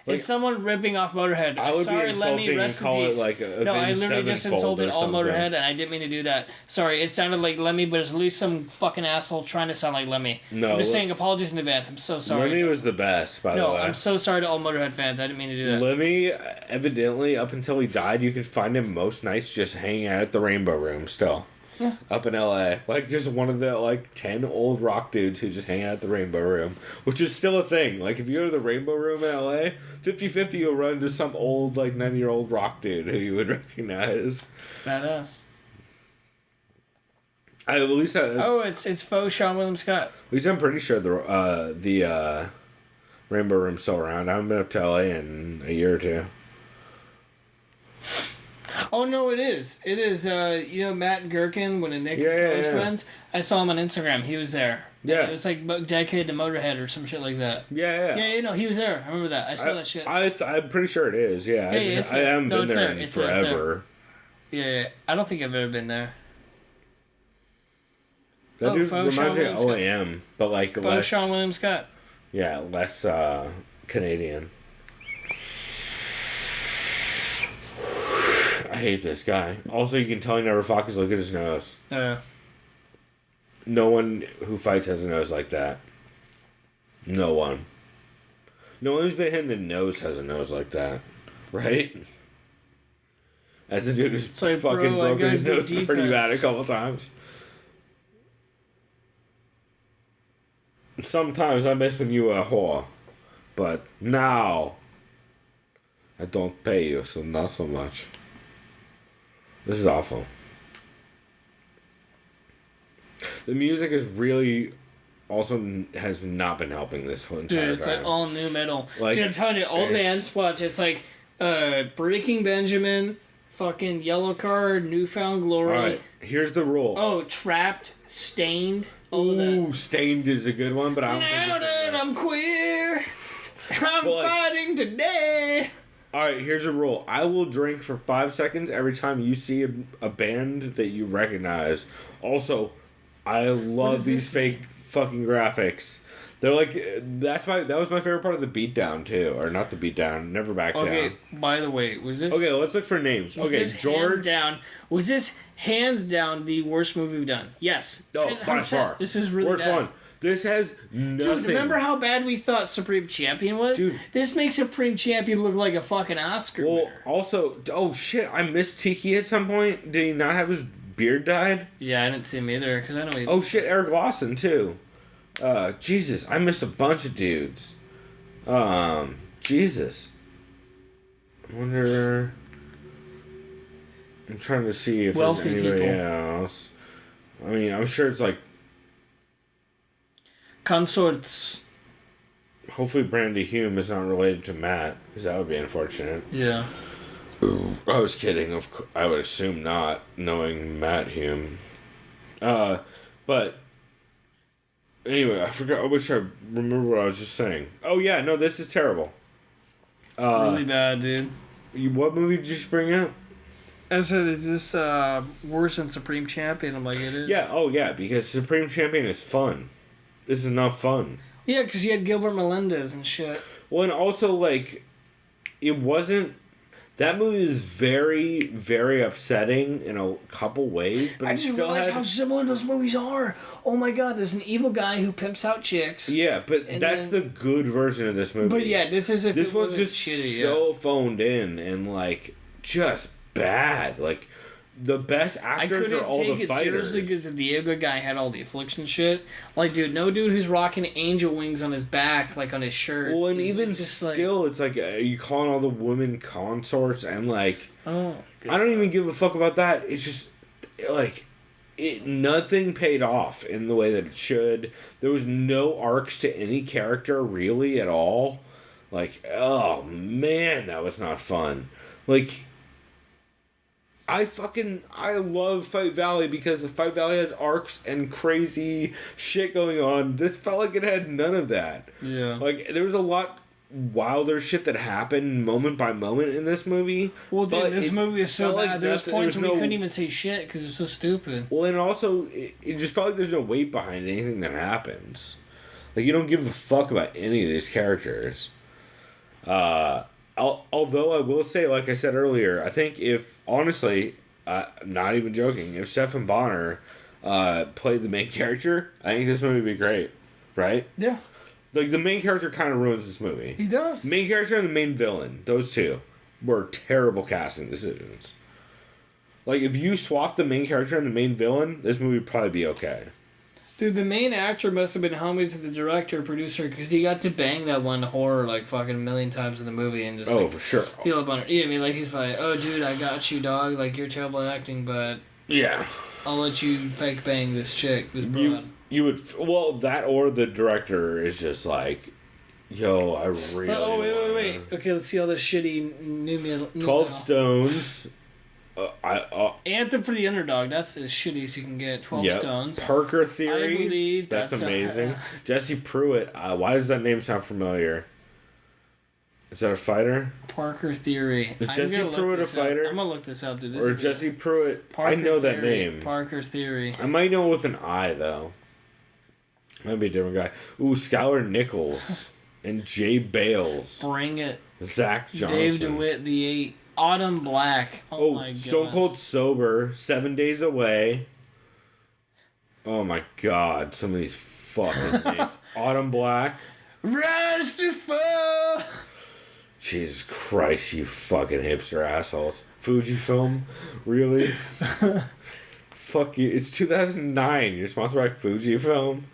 [SPEAKER 5] Like, it's someone ripping off Motorhead.
[SPEAKER 4] I would be insulting and call it like a
[SPEAKER 5] No, I literally just insulted all Motorhead, and I didn't mean to do that. Sorry, it sounded like Lemmy, but it's at least some fucking asshole trying to sound like Lemmy.
[SPEAKER 4] No,
[SPEAKER 5] I'm just saying apologies in advance. I'm so sorry.
[SPEAKER 4] Lemmy was the best, by the way.
[SPEAKER 5] No, I'm so sorry to all Motorhead fans. I didn't mean to do that.
[SPEAKER 4] Lemmy, evidently, up until he died, you could find him most nights just hanging out at the Rainbow Room still.
[SPEAKER 5] Yeah.
[SPEAKER 4] Up in LA. Like, just one of the, 10 old rock dudes who just hang out at the Rainbow Room. Which is still a thing. Like, if you go to the Rainbow Room in LA, 50-50 you'll run into some old, 90-year-old rock dude who you would recognize.
[SPEAKER 5] Badass.
[SPEAKER 4] It's
[SPEAKER 5] faux Sean William Scott.
[SPEAKER 4] At least I'm pretty sure the Rainbow Room's still around. I haven't been up to LA in a year or two.
[SPEAKER 5] Oh, no, it is. It is, Matt Gherkin, one of Nick Kelly's friends. I saw him on Instagram. He was there.
[SPEAKER 4] Yeah.
[SPEAKER 5] It was dedicated to Motorhead or some shit like that.
[SPEAKER 4] Yeah.
[SPEAKER 5] Yeah, he was there. I remember that. I saw that shit.
[SPEAKER 4] I'm pretty sure it is, yeah. I haven't been there in forever.
[SPEAKER 5] Yeah. I don't think I've ever been there.
[SPEAKER 4] That dude reminds me of OAM, but less...
[SPEAKER 5] Sean William Scott.
[SPEAKER 4] Yeah, less Canadian. I hate this guy. Also, you can tell he never fucks. Look at his nose. No one who fights has a nose like that. No one. No one who's been hit in the nose has a nose like that. Right? As a dude who's
[SPEAKER 5] like,
[SPEAKER 4] fucking
[SPEAKER 5] bro,
[SPEAKER 4] broken his nose
[SPEAKER 5] defense.
[SPEAKER 4] pretty bad a couple times. Sometimes I miss when you were a whore. But now, I don't pay you, so not so much. This is awful. The music is really also has not been helping this whole entire
[SPEAKER 5] Dude, it's
[SPEAKER 4] time.
[SPEAKER 5] like all new metal.
[SPEAKER 4] Like,
[SPEAKER 5] Dude, I'm telling you, all band spots, it's like Breaking Benjamin, fucking Yellow Card, Newfound Glory.
[SPEAKER 4] Alright, here's the rule.
[SPEAKER 5] Oh, Trapped, Stained, all of that.
[SPEAKER 4] Ooh, Stained is a good one, but I don't
[SPEAKER 5] Now
[SPEAKER 4] think
[SPEAKER 5] that I'm queer, I'm
[SPEAKER 4] But, like,
[SPEAKER 5] fighting today.
[SPEAKER 4] Alright, here's a rule. I will drink for 5 seconds every time you see a band that you recognize. Also, I love
[SPEAKER 5] does
[SPEAKER 4] these
[SPEAKER 5] this
[SPEAKER 4] fake fucking graphics. They're like that was my favorite part of the beatdown too, or not the beatdown, Never Back
[SPEAKER 5] Okay,
[SPEAKER 4] Down.
[SPEAKER 5] by the way, was this...
[SPEAKER 4] Okay, let's look for names.
[SPEAKER 5] was
[SPEAKER 4] Okay,
[SPEAKER 5] this
[SPEAKER 4] George.
[SPEAKER 5] Was this hands down the worst movie we've done? Yes.
[SPEAKER 4] Oh, by
[SPEAKER 5] 100%.
[SPEAKER 4] far.
[SPEAKER 5] This is really
[SPEAKER 4] Worst
[SPEAKER 5] bad.
[SPEAKER 4] one. This has nothing.
[SPEAKER 5] Dude, remember how bad we thought Supreme Champion was?
[SPEAKER 4] Dude.
[SPEAKER 5] This makes Supreme Champion look like a fucking Oscar
[SPEAKER 4] Well,
[SPEAKER 5] winner.
[SPEAKER 4] also, oh shit, I missed Tiki at some point. Did he not have his beard dyed?
[SPEAKER 5] Yeah, I didn't see him either, because I know he...
[SPEAKER 4] Oh shit, Eric Lawson too. Jesus, I missed a bunch of dudes. Jesus. I wonder. I'm trying to see if
[SPEAKER 5] Wealthy
[SPEAKER 4] there's anybody
[SPEAKER 5] people.
[SPEAKER 4] else. I mean, I'm sure it's like.
[SPEAKER 5] Consorts.
[SPEAKER 4] Hopefully, Brandy Hume is not related to Matt, because that would be unfortunate.
[SPEAKER 5] Yeah.
[SPEAKER 4] I was kidding. I would assume not, knowing Matt Hume. But anyway, I forgot. I wish I remember what I was just saying. Oh yeah, no, this is terrible.
[SPEAKER 5] Really bad, dude.
[SPEAKER 4] What movie did you just bring up?
[SPEAKER 5] I said, is this worse than Supreme Champion? I'm like, it is.
[SPEAKER 4] Yeah. Oh yeah, because Supreme Champion is fun. This is not fun.
[SPEAKER 5] Yeah, because you had Gilbert Melendez and shit.
[SPEAKER 4] Well, and also like, it wasn't. That movie is very, very upsetting in a couple ways, but
[SPEAKER 5] I
[SPEAKER 4] it
[SPEAKER 5] just
[SPEAKER 4] still
[SPEAKER 5] realized
[SPEAKER 4] had.
[SPEAKER 5] how similar those movies are. Oh my god, there's an evil guy who pimps out chicks.
[SPEAKER 4] Yeah, but
[SPEAKER 5] And
[SPEAKER 4] that's
[SPEAKER 5] then-
[SPEAKER 4] the good version of this movie.
[SPEAKER 5] But yeah, this is if
[SPEAKER 4] This
[SPEAKER 5] it
[SPEAKER 4] one's
[SPEAKER 5] wasn't
[SPEAKER 4] just
[SPEAKER 5] shitty.
[SPEAKER 4] so phoned in and like just bad. Like the best
[SPEAKER 5] I
[SPEAKER 4] actors
[SPEAKER 5] couldn't
[SPEAKER 4] are all
[SPEAKER 5] take
[SPEAKER 4] the
[SPEAKER 5] it
[SPEAKER 4] fighters.
[SPEAKER 5] seriously because the Diego guy had all the affliction shit. Like, dude, no dude who's rocking angel wings on his back, like on his shirt.
[SPEAKER 4] Well, and
[SPEAKER 5] is-
[SPEAKER 4] even
[SPEAKER 5] is just
[SPEAKER 4] still, it's like you calling all the women consorts and like
[SPEAKER 5] oh,
[SPEAKER 4] I don't even give a fuck about that. It's just like nothing paid off in the way that it should. There was no arcs to any character really at all. Like, oh man, that was not fun. Like, I love Fight Valley because Fight Valley has arcs and crazy shit going on. This felt like it had none of that.
[SPEAKER 5] yeah.
[SPEAKER 4] Like, there was a lot wilder shit that happened moment by moment in this movie.
[SPEAKER 5] Well, dude,
[SPEAKER 4] but
[SPEAKER 5] this
[SPEAKER 4] it
[SPEAKER 5] movie is so
[SPEAKER 4] felt like
[SPEAKER 5] bad. There's
[SPEAKER 4] nothing-
[SPEAKER 5] points
[SPEAKER 4] there
[SPEAKER 5] where
[SPEAKER 4] was
[SPEAKER 5] we
[SPEAKER 4] no-
[SPEAKER 5] couldn't even say shit because it's so stupid.
[SPEAKER 4] Well, and also, it just felt like there's no weight behind anything that happens. Like, you don't give a fuck about any of these characters. Although I will say, like I said earlier, I think if, honestly, I'm not even joking, if Stephen Bonner played the main character, I think this movie would be great. Right?
[SPEAKER 5] Yeah,
[SPEAKER 4] Like, the main character kind of ruins this movie.
[SPEAKER 5] he does.
[SPEAKER 4] Main character and the main villain, those two, were terrible casting decisions. Like, if you swap the main character and the main villain, this movie would probably be okay.
[SPEAKER 5] Dude, the main actor must have been homies with the director, producer, because he got to bang that one whore like fucking a million times in the movie and just
[SPEAKER 4] Oh,
[SPEAKER 5] like
[SPEAKER 4] for sure.
[SPEAKER 5] feel up on her. You know what I mean? Like he's probably, oh dude, I got you, dog. Like you're terrible at acting, but
[SPEAKER 4] Yeah.
[SPEAKER 5] I'll let you fake bang this chick, this broad.
[SPEAKER 4] You would, well, that or the director is just like, yo, I really
[SPEAKER 5] Oh wait.
[SPEAKER 4] wanna-
[SPEAKER 5] Okay, let's see all this shitty new metal.
[SPEAKER 4] 12 Stones.
[SPEAKER 5] Anthem for the Underdog. That's as shitty as you can get. 12
[SPEAKER 4] Yep.
[SPEAKER 5] Stones.
[SPEAKER 4] Parker Theory.
[SPEAKER 5] I believe
[SPEAKER 4] that's
[SPEAKER 5] that's
[SPEAKER 4] amazing. Jesse Pruitt. Why does that name sound familiar? Is that a fighter?
[SPEAKER 5] Parker Theory.
[SPEAKER 4] Is
[SPEAKER 5] I'm
[SPEAKER 4] Jesse
[SPEAKER 5] gonna look
[SPEAKER 4] Pruitt a
[SPEAKER 5] this up.
[SPEAKER 4] fighter?
[SPEAKER 5] I'm gonna look this up, dude. This
[SPEAKER 4] Or
[SPEAKER 5] is
[SPEAKER 4] Jesse Pruitt?
[SPEAKER 5] Parker
[SPEAKER 4] I know that
[SPEAKER 5] Theory.
[SPEAKER 4] name.
[SPEAKER 5] Parker's Theory.
[SPEAKER 4] I might know with an I, though. Might be a different guy. Ooh, Skylar Nichols. And Jay Bales.
[SPEAKER 5] Bring it.
[SPEAKER 4] Zach Johnson.
[SPEAKER 5] Dave DeWitt, the 8. Autumn Black. Oh, my god.
[SPEAKER 4] Stone Cold Sober. 7 Days Away. Oh my god, some of these fucking names. Autumn Black.
[SPEAKER 5] Rise to fall.
[SPEAKER 4] Jesus Christ, you fucking hipster assholes. Fujifilm? Really? Fuck you. It's 2009. You're sponsored by Fujifilm?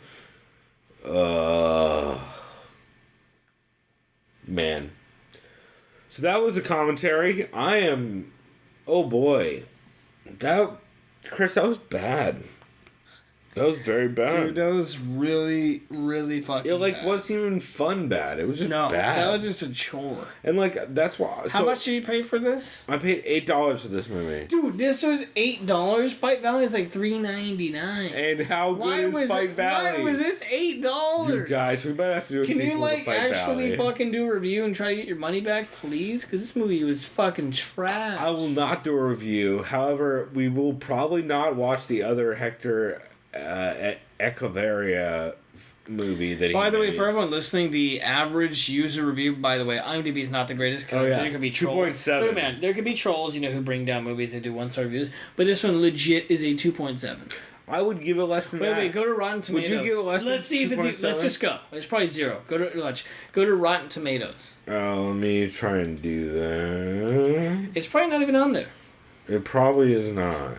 [SPEAKER 4] Man. So that was a commentary. Oh boy. Chris, that was bad. That was very bad.
[SPEAKER 5] Dude, that was really, really fucking
[SPEAKER 4] It
[SPEAKER 5] bad.
[SPEAKER 4] wasn't even fun bad. It was just bad.
[SPEAKER 5] That was just a chore.
[SPEAKER 4] And that's why.
[SPEAKER 5] How much did you pay for this?
[SPEAKER 4] I paid $8 for this movie.
[SPEAKER 5] Dude, this was $8. Fight Valley is like $3.99.
[SPEAKER 4] And how good is Fight Valley?
[SPEAKER 5] Why was this $8?
[SPEAKER 4] You guys, we might have to do a
[SPEAKER 5] Can
[SPEAKER 4] sequel
[SPEAKER 5] you
[SPEAKER 4] to Fight
[SPEAKER 5] actually
[SPEAKER 4] Valley.
[SPEAKER 5] fucking do a review and try to get your money back, please? Because this movie was fucking trash.
[SPEAKER 4] I will not do a review. However, we will probably not watch the other Hector Echevarria movie that he
[SPEAKER 5] By the way,
[SPEAKER 4] made.
[SPEAKER 5] for everyone listening, the average user review, by the way, IMDb is not the greatest.
[SPEAKER 4] Oh, yeah.
[SPEAKER 5] There could be trolls.
[SPEAKER 4] 2.7.
[SPEAKER 5] Look, man, there could be trolls, who bring down movies and do one-star reviews. But this one legit is a 2.7.
[SPEAKER 4] I would give it less than that.
[SPEAKER 5] Wait, go to Rotten Tomatoes.
[SPEAKER 4] Would you give it less
[SPEAKER 5] Let's
[SPEAKER 4] than
[SPEAKER 5] see if it's.
[SPEAKER 4] 2.7?
[SPEAKER 5] Let's just go. It's probably 0. Go to Rotten Tomatoes.
[SPEAKER 4] Oh, let me try and do that.
[SPEAKER 5] It's probably not even on there.
[SPEAKER 4] It probably is not.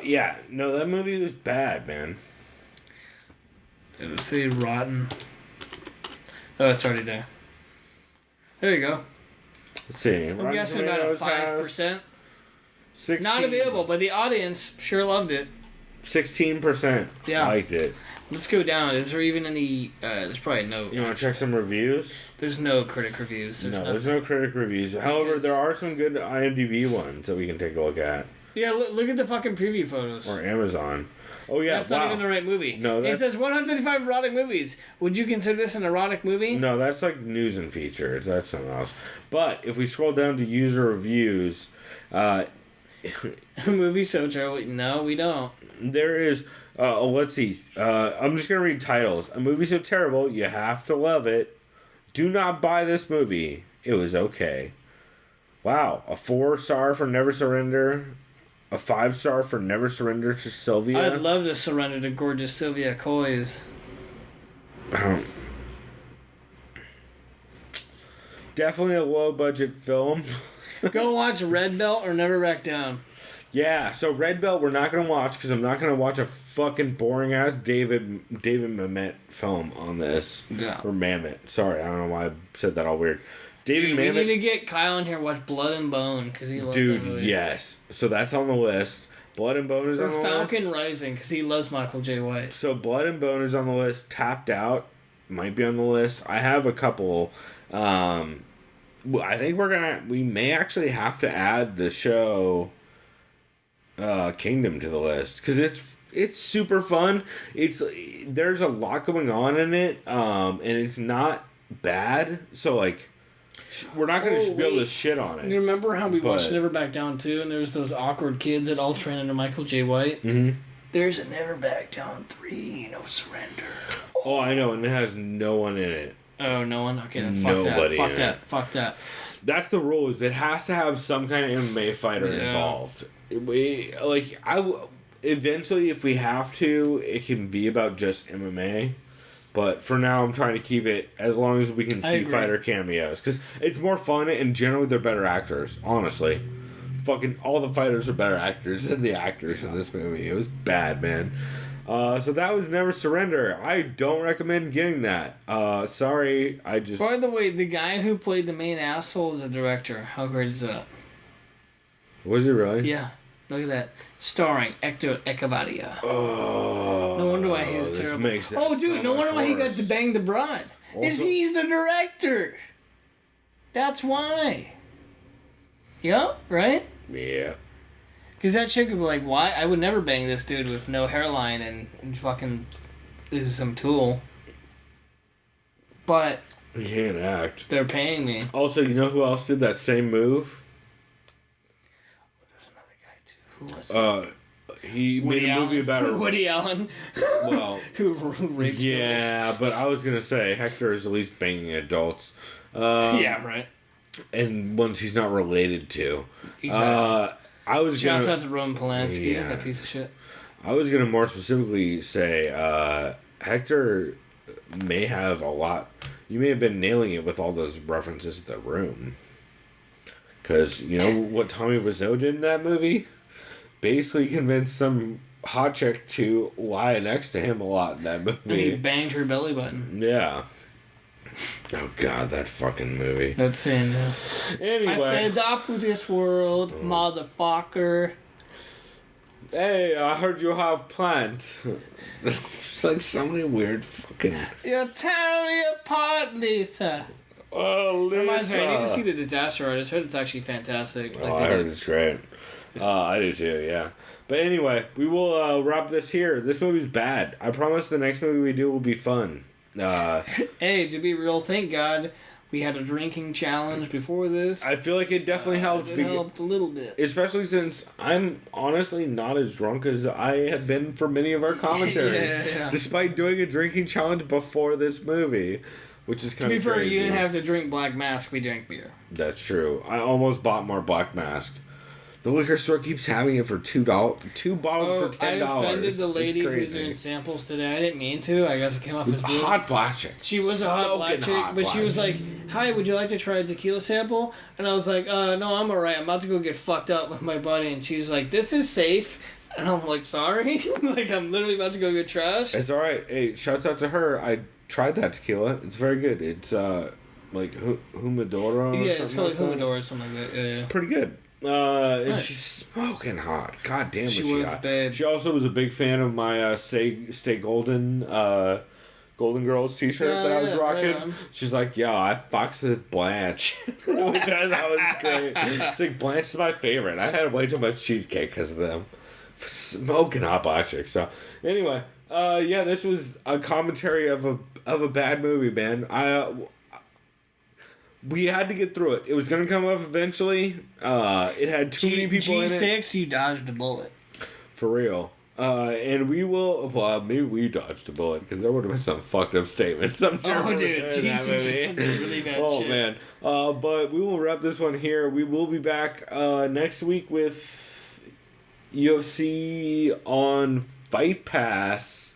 [SPEAKER 4] Yeah. No, that movie was bad, man.
[SPEAKER 5] Let's see, Rotten. Oh, it's already there. There you go.
[SPEAKER 4] Let's see.
[SPEAKER 5] I'm guessing about a 5%.
[SPEAKER 4] 16,
[SPEAKER 5] Not available, but the audience sure loved it.
[SPEAKER 4] 16%
[SPEAKER 5] Yeah.
[SPEAKER 4] liked it.
[SPEAKER 5] Let's go down. Is there even any? There's probably no.
[SPEAKER 4] You want to check some reviews?
[SPEAKER 5] There's no critic reviews.
[SPEAKER 4] There's no critic reviews. However,
[SPEAKER 5] Because-
[SPEAKER 4] there are some good IMDb ones that we can take a look at.
[SPEAKER 5] Yeah, look at the fucking preview photos.
[SPEAKER 4] Or Amazon. Oh, yeah,
[SPEAKER 5] That's
[SPEAKER 4] wow.
[SPEAKER 5] not even the right movie.
[SPEAKER 4] No,
[SPEAKER 5] It
[SPEAKER 4] that's-
[SPEAKER 5] says 155 erotic movies. Would you consider this an erotic movie?
[SPEAKER 4] No, that's like news and features. That's something else. But if we scroll down to user reviews,
[SPEAKER 5] A movie so terrible. No, we don't.
[SPEAKER 4] there is... let's see. I'm just going to read titles. A movie so terrible, you have to love it. Do not buy this movie. It was okay. Wow. A 4-star for Never Surrender. A 5-star for Never Surrender to Sylvia.
[SPEAKER 5] I'd love to surrender to gorgeous Sylvia Coys.
[SPEAKER 4] Definitely a low-budget film.
[SPEAKER 5] Go watch Red Belt or Never Back Down.
[SPEAKER 4] Yeah, so Red Belt we're not going to watch because I'm not going to watch a fucking boring-ass David Mamet film on this.
[SPEAKER 5] Yeah.
[SPEAKER 4] Or Mamet. Sorry, I don't know why I said that all weird. David
[SPEAKER 5] Dude, we
[SPEAKER 4] Mamet...
[SPEAKER 5] need to get Kyle in here and watch Blood and Bone because he loves that
[SPEAKER 4] Dude,
[SPEAKER 5] movie.
[SPEAKER 4] yes. So that's on the list. Blood and Bone is
[SPEAKER 5] Or
[SPEAKER 4] on the
[SPEAKER 5] Falcon
[SPEAKER 4] list.
[SPEAKER 5] Rising because he loves Michael J. White.
[SPEAKER 4] So Blood and Bone is on the list. Tapped Out might be on the list. I have a couple. I think we may actually have to add the show Kingdom to the list because it's super fun. There's a lot going on in it, and it's not bad. So we're not going to be able to shit on it.
[SPEAKER 5] You remember how we watched
[SPEAKER 4] But-
[SPEAKER 5] Never Back Down 2 and there was those awkward kids that all trained under Michael J. White?
[SPEAKER 4] Mm-hmm.
[SPEAKER 5] There's a Never Back Down 3, no surrender.
[SPEAKER 4] Oh, I know, and it has no one in it.
[SPEAKER 5] Oh, no one? Okay, then fuck
[SPEAKER 4] Nobody
[SPEAKER 5] that. Fuck
[SPEAKER 4] in
[SPEAKER 5] that.
[SPEAKER 4] it.
[SPEAKER 5] Fuck that.
[SPEAKER 4] That's the rule. Is it has to have some kind of MMA fighter
[SPEAKER 5] Yeah.
[SPEAKER 4] involved. Eventually, if we have to, it can be about just MMA. But for now, I'm trying to keep it as long as we can
[SPEAKER 5] I
[SPEAKER 4] see
[SPEAKER 5] agree.
[SPEAKER 4] fighter cameos because it's more fun and generally they're better actors. Honestly, fucking all the fighters are better actors than the actors in this movie. It was bad, man. So that was Never Surrender. I don't recommend getting that. Sorry, I just...
[SPEAKER 5] By the way, the guy who played the main asshole is a director. How great is that?
[SPEAKER 4] Was it really?
[SPEAKER 5] Yeah. Look at that. Starring Hector Echevarria.
[SPEAKER 4] Oh,
[SPEAKER 5] No wonder why he was
[SPEAKER 4] this
[SPEAKER 5] terrible.
[SPEAKER 4] makes that
[SPEAKER 5] Oh, dude,
[SPEAKER 4] so
[SPEAKER 5] no
[SPEAKER 4] much
[SPEAKER 5] wonder why he got
[SPEAKER 4] worse.
[SPEAKER 5] to bang the bride. Is
[SPEAKER 4] Also-
[SPEAKER 5] he's the director. That's why. Yup, right?
[SPEAKER 4] Yeah.
[SPEAKER 5] Because that chick would be like, why? I would never bang this dude with no hairline and fucking... This is some tool. But
[SPEAKER 4] He can't act.
[SPEAKER 5] they're paying me.
[SPEAKER 4] Also, you know who else did that same move?
[SPEAKER 5] There's another guy, too. Who was it?
[SPEAKER 4] He made a movie about a...
[SPEAKER 5] Woody Allen.
[SPEAKER 4] Well,
[SPEAKER 5] who raped
[SPEAKER 4] yeah, but I was going to say Hector is at least banging adults.
[SPEAKER 5] girls. Yeah, right.
[SPEAKER 4] and ones he's not related to.
[SPEAKER 5] Exactly.
[SPEAKER 4] I was
[SPEAKER 5] Shouts
[SPEAKER 4] gonna,
[SPEAKER 5] out to Roman Polanski,
[SPEAKER 4] Yeah.
[SPEAKER 5] that piece of shit.
[SPEAKER 4] I was gonna more specifically say Hector may have a lot. You may have been nailing it with all those references to The Room. Because you know what Tommy Wiseau did in that movie? Basically convinced some hot chick to lie next to him a lot in that
[SPEAKER 5] And he
[SPEAKER 4] movie.
[SPEAKER 5] banged her belly button.
[SPEAKER 4] Yeah. Oh god, that fucking movie.
[SPEAKER 5] That's saying. I
[SPEAKER 4] Anyway,
[SPEAKER 5] fed up with this world, motherfucker.
[SPEAKER 4] hey, I heard you have plans. It's like so many weird fucking.
[SPEAKER 5] You're tearing me apart, Lisa.
[SPEAKER 4] Oh, Lisa.
[SPEAKER 5] Reminds me, I need to see The Disaster Artist. I heard it's actually fantastic.
[SPEAKER 4] Oh, I heard it's great. I do too, yeah. But anyway, we will wrap this here. This movie's bad. I promise the next movie we do will be fun.
[SPEAKER 5] Hey, to be real, thank God we had a drinking challenge before this.
[SPEAKER 4] I feel like it definitely helped.
[SPEAKER 5] It helped a little bit.
[SPEAKER 4] Especially since I'm honestly not as drunk as I have been for many of our commentaries.
[SPEAKER 5] Yeah.
[SPEAKER 4] Despite doing a drinking challenge before this movie, which is kind
[SPEAKER 5] To be
[SPEAKER 4] of
[SPEAKER 5] fair,
[SPEAKER 4] crazy.
[SPEAKER 5] you didn't have to drink Black Mask. We drank beer.
[SPEAKER 4] That's true. I almost bought more Black Mask. The liquor store keeps having it for $2, 2 bottles for $10.
[SPEAKER 5] I offended the lady
[SPEAKER 4] It's
[SPEAKER 5] who's
[SPEAKER 4] crazy.
[SPEAKER 5] doing samples today. I didn't mean to. I guess it came off as rude.
[SPEAKER 4] Hot black chick.
[SPEAKER 5] She was a hot black
[SPEAKER 4] Smoking
[SPEAKER 5] chick,
[SPEAKER 4] hot
[SPEAKER 5] but she
[SPEAKER 4] black
[SPEAKER 5] was like, "Hi, would you like to try a tequila sample?" And I was like, "No, I'm alright. I'm about to go get fucked up with my buddy." And she's like, "This is safe." And I'm like, "Sorry." Like, I'm literally about to go get trashed.
[SPEAKER 4] It's alright. Hey, shouts out to her. I tried that tequila. It's very good. It's like Humidoro or
[SPEAKER 5] Yeah, it's
[SPEAKER 4] something
[SPEAKER 5] called
[SPEAKER 4] like that.
[SPEAKER 5] Humidor or something like that. Yeah, yeah.
[SPEAKER 4] It's pretty good. And
[SPEAKER 5] Nice.
[SPEAKER 4] she's smoking hot. God damn,
[SPEAKER 5] She
[SPEAKER 4] was she
[SPEAKER 5] was
[SPEAKER 4] hot.
[SPEAKER 5] bad.
[SPEAKER 4] She also was a big fan of my Stay Golden Golden Girls t-shirt that I was
[SPEAKER 5] yeah,
[SPEAKER 4] rocking.
[SPEAKER 5] right on.
[SPEAKER 4] She's like, yo, I fucks with Blanche. Which I thought was great. It's like, Blanche is my favorite. I had way too much cheesecake because of them. Smoking hot black chick. So, anyway, yeah, this was a commentary of a bad movie, man. We had to get through it. It was going to come up eventually. It had too many people in it.
[SPEAKER 5] G6, you dodged a bullet.
[SPEAKER 4] For real. And we will... Well, maybe we dodged a bullet, because there would have been some fucked up statements, I'm sure.
[SPEAKER 5] Oh,
[SPEAKER 4] from
[SPEAKER 5] dude,
[SPEAKER 4] that
[SPEAKER 5] G6
[SPEAKER 4] movie.
[SPEAKER 5] is some really bad
[SPEAKER 4] Oh,
[SPEAKER 5] shit.
[SPEAKER 4] man. But we will wrap this one here. We will be back next week with UFC on Fight Pass.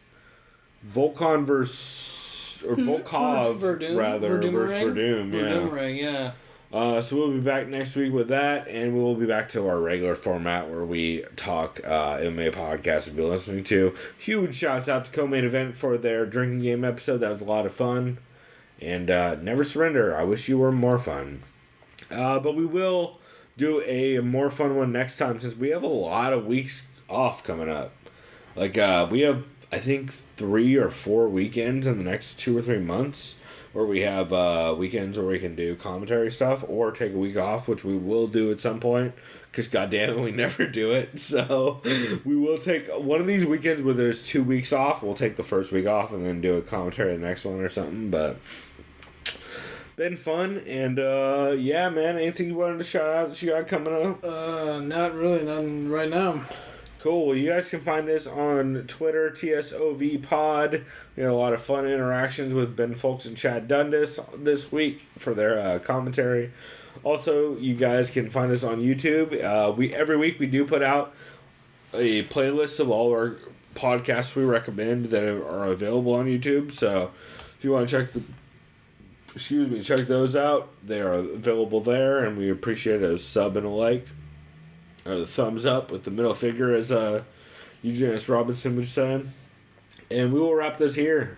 [SPEAKER 4] Volkov versus
[SPEAKER 5] Verdum?
[SPEAKER 4] rather, versus
[SPEAKER 5] Verdum
[SPEAKER 4] Verdum, yeah.
[SPEAKER 5] Verdum, yeah.
[SPEAKER 4] So we'll be back next week with that, and we will be back to our regular format where we talk MMA podcasts you've been listening to. Huge shouts out to Co-Main Event for their drinking game episode. That was a lot of fun. And Never Surrender. I wish you were more fun. But we will do a more fun one next time, since we have a lot of weeks off coming up. Like, we have, I think, 3 or 4 weekends in the next 2 or 3 months where we have weekends where we can do commentary stuff or take a week off, which we will do at some point, because goddamn it, we never do it. So we will take one of these weekends where there's 2 weeks off. We'll take the first week off and then do a commentary the next one or something. But been fun, and yeah, man, anything you wanted to shout out that you got coming up?
[SPEAKER 5] Not really, nothing right now.
[SPEAKER 4] Cool. Well, you guys can find us on Twitter, TSOV Pod. We had a lot of fun interactions with Ben Folks and Chad Dundas this week for their commentary. Also, you guys can find us on YouTube. Every week we do put out a playlist of all our podcasts we recommend that are available on YouTube. So if you want to check those out, they are available there, and we appreciate a sub and a like. Or the thumbs up with the middle finger, as Eugene S. Robinson was saying. And we will wrap this here.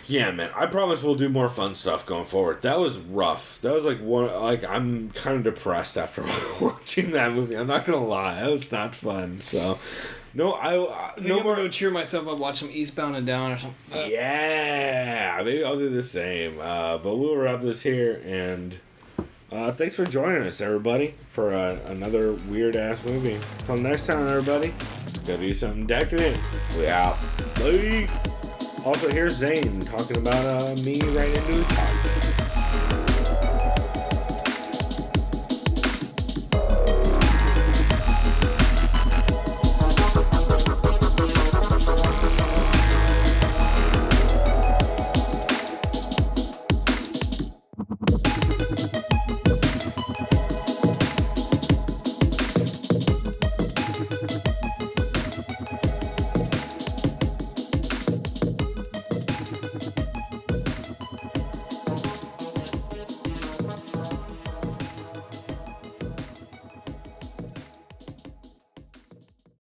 [SPEAKER 4] Yeah, man. I promise we'll do more fun stuff going forward. That was rough. That was I'm kind of depressed after watching that movie. I'm not gonna lie. That was not fun. So, no,
[SPEAKER 5] I think I'm gonna go cheer myself up, watch some Eastbound and Down or something.
[SPEAKER 4] Yeah, maybe I'll do the same. But we'll wrap this here, and thanks for joining us, everybody, for another weird-ass movie. Until next time, everybody, go do something decadent. We out. Bye. Also, here's Zane talking about me right into his podcast.